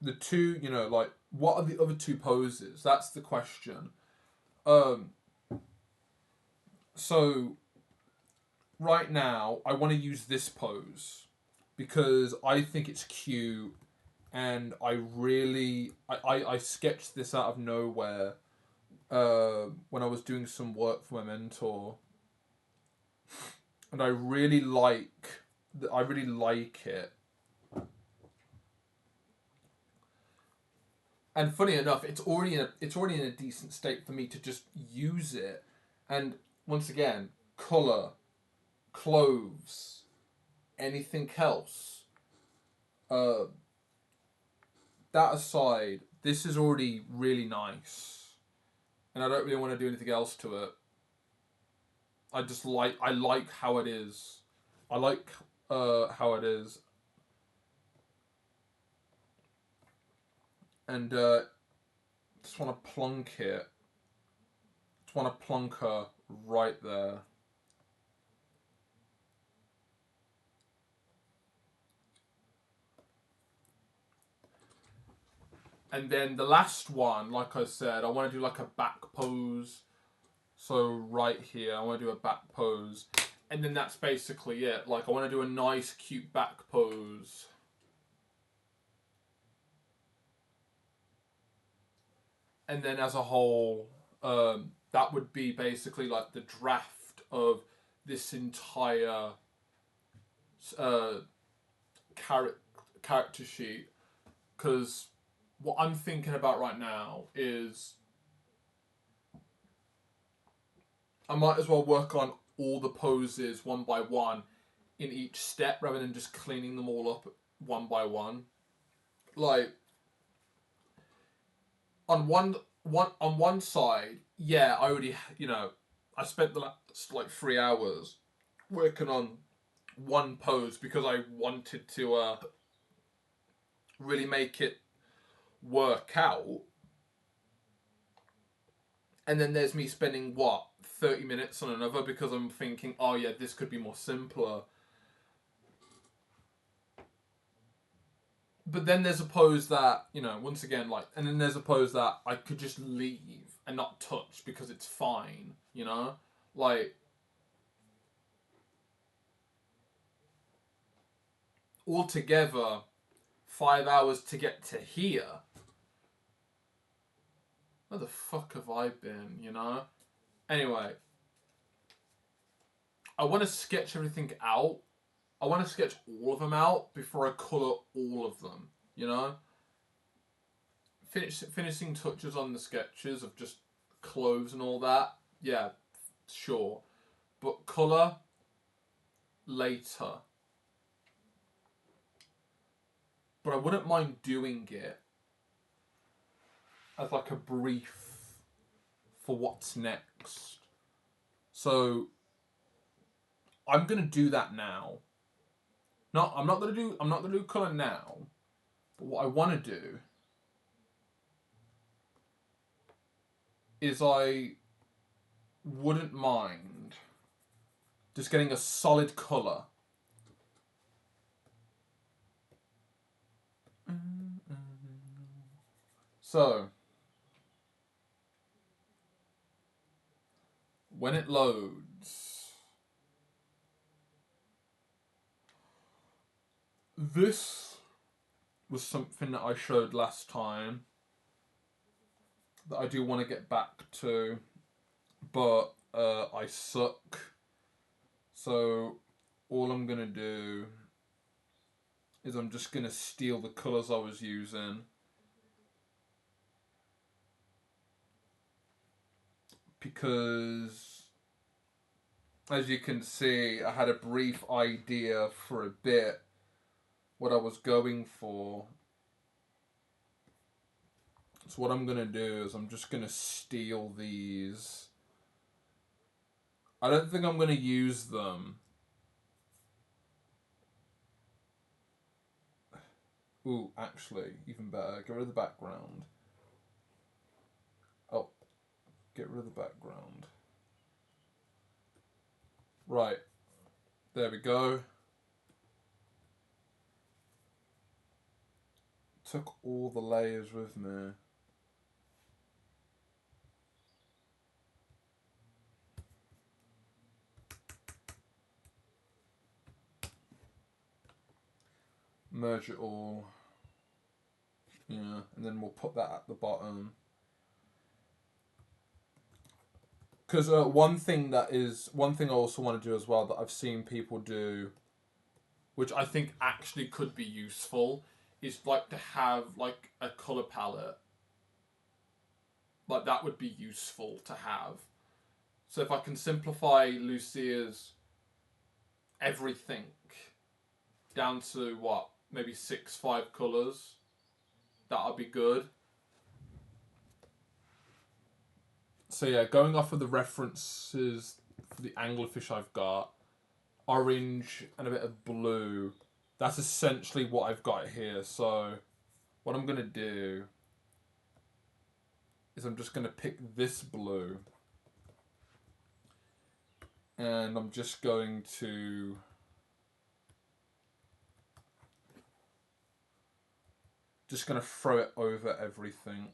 The two, you know, like, what are the other 2 poses? That's the question. So right now I want to use this pose because I think it's cute, and I sketched this out of nowhere when I was doing some work for my mentor, and I really like it. And funny enough, it's already in a decent state for me to just use it. And once again, color, clothes, anything else. Uh, that aside, this is already really nice, and I don't really want to do anything else to it. I like how it is. I like how it is, and just want to plunk it. Just want to plunk her right there. And then the last one, like I said, I want to do like a back pose. So right here, I want to do a back pose. And then that's basically it. Like, I want to do a nice, cute back pose. and then as a whole, that would be basically like the draft of this entire uh, character sheet. Because what I'm thinking about right now is I might as well work on all the poses one by one in each step rather than just cleaning them all up one by one. Like on one side, yeah, I already I spent the last like 3 hours working on one pose because I wanted to really make it work out. And then there's me spending 30 minutes on another because I'm thinking, oh yeah, this could be more simpler. But then there's a pose that, once again, and then there's a pose that I could just leave and not touch because it's fine, Like, altogether, 5 hours to get to here. Where the fuck have I been, Anyway, I want to sketch everything out. I want to sketch all of them out before I colour all of them, Finishing touches on the sketches of just clothes and all that, yeah, sure. But colour, later. But I wouldn't mind doing it as like a brief for what's next. So I'm gonna do that now. No, I'm not gonna do colour now. But what I wanna do is I wouldn't mind just getting a solid colour. So when it loads, this was something that I showed last time that I do want to get back to, but I suck. So all I'm going to do is I'm just going to steal the colours I was using. Because, as you can see, I had a brief idea for a bit what I was going for. So what I'm going to do is I'm just going to steal these. I don't think I'm going to use them. Ooh, actually, even better. Get rid of the background. Oh, get rid of the background. Right. There we go. Took all the layers with me. Merge it all. Yeah, and then we'll put that at the bottom. Because one thing I also want to do as well that I've seen people do, which I think actually could be useful, is like to have like a color palette. Like that would be useful to have. So if I can simplify Lucia's everything down to maybe 6-5 colors, that'll be good. So yeah, going off of the references for the anglerfish I've got, orange and a bit of blue, that's essentially what I've got here. So what I'm going to do is I'm just going to pick this blue and I'm just going to throw it over everything.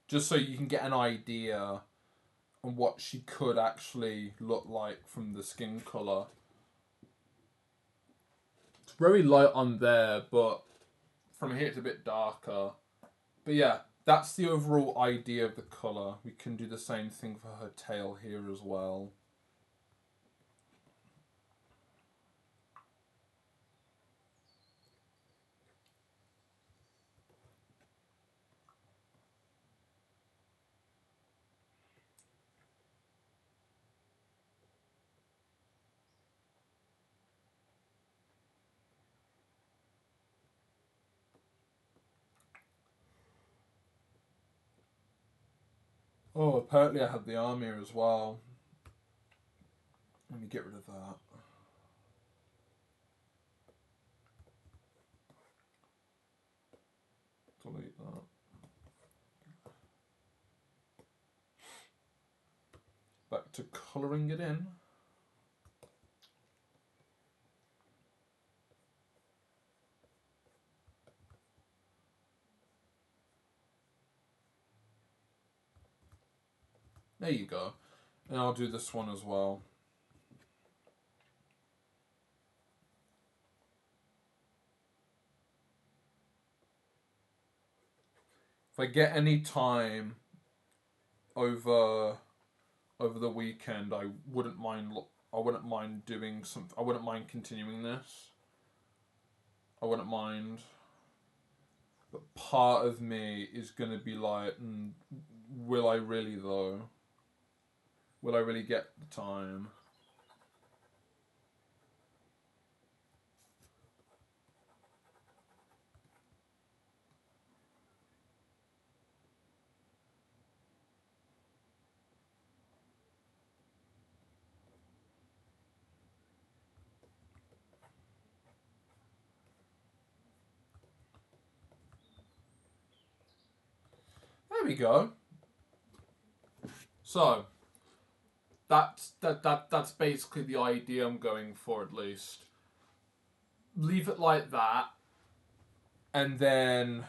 just so you can get an idea on what she could actually look like from the skin colour. It's very light on there, but from here it's a bit darker. But yeah, that's the overall idea of the colour. We can do the same thing for her tail here as well. Oh, apparently I have the arm here as well. Let me get rid of that. Delete that. Back to colouring it in. There you go. And I'll do this one as well. If I get any time over the weekend, I wouldn't mind doing some. I wouldn't mind continuing this. I wouldn't mind. But part of me is gonna be like, will I really though? Will I really get the time? There we go. So that's basically the idea I'm going for, at least. Leave it like that, and then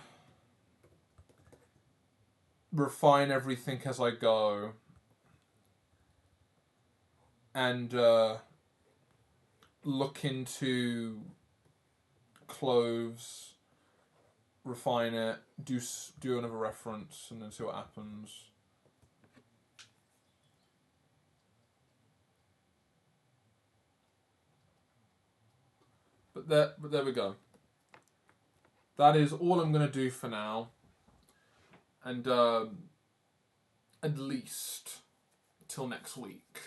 refine everything as I go, and look into clothes, refine it, do another reference, and then see what happens. But there we go. That is all I'm gonna do for now, and at least till next week.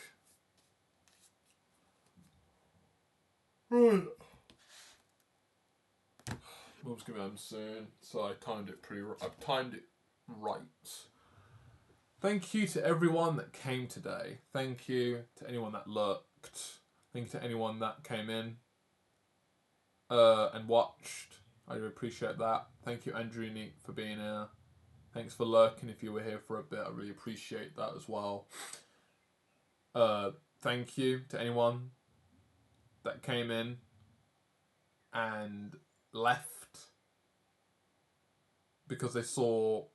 Right. Mum's gonna be home soon, so I've timed it right. Thank you to everyone that came today. Thank you to anyone that looked. Thank you to anyone that came in and watched. I do appreciate that. Thank you, Andrew Unique, for being here. Thanks for lurking if you were here for a bit. I really appreciate that as well. Thank you to anyone that came in and left because they saw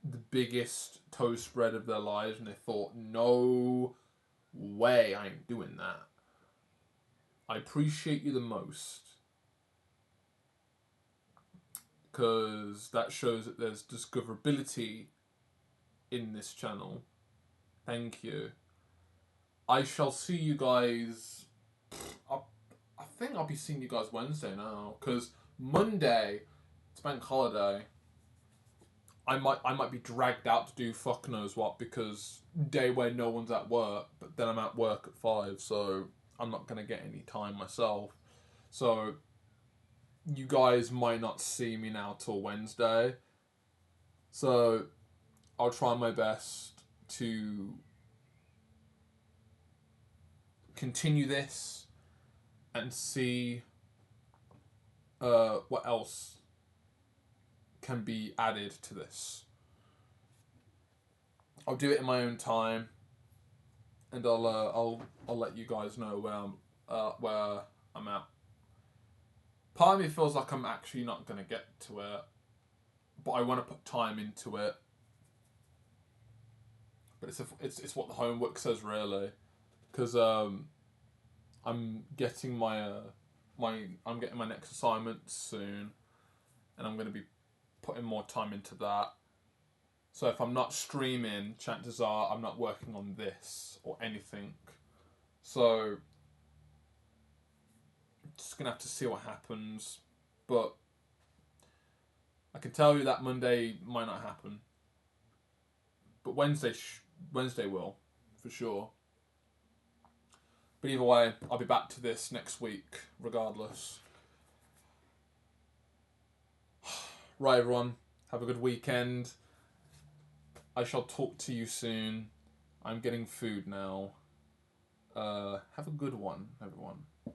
the biggest toe spread of their lives and they thought, no way, I ain't doing that. I appreciate you the most, because that shows that there's discoverability in this channel. Thank you. I shall see you guys. I think I'll be seeing you guys Wednesday now, because Monday it's bank holiday. I might be dragged out to do fuck knows what, because day where no one's at work, but then I'm at work at 5, so I'm not gonna get any time myself. So you guys might not see me now till Wednesday. So I'll try my best to continue this and see what else can be added to this. I'll do it in my own time, and I'll let you guys know where I'm at. Part of me feels like I'm actually not gonna get to it, but I want to put time into it. But it's what the homework says really, because I'm getting I'm getting my next assignment soon, and I'm going to be putting more time into that. So if I'm not streaming, chances are I'm not working on this or anything. So just gonna have to see what happens, but I can tell you that Monday might not happen, but Wednesday will, for sure. But either way, I'll be back to this next week, regardless. Right, everyone, have a good weekend. I shall talk to you soon. I'm getting food now. Have a good one, everyone.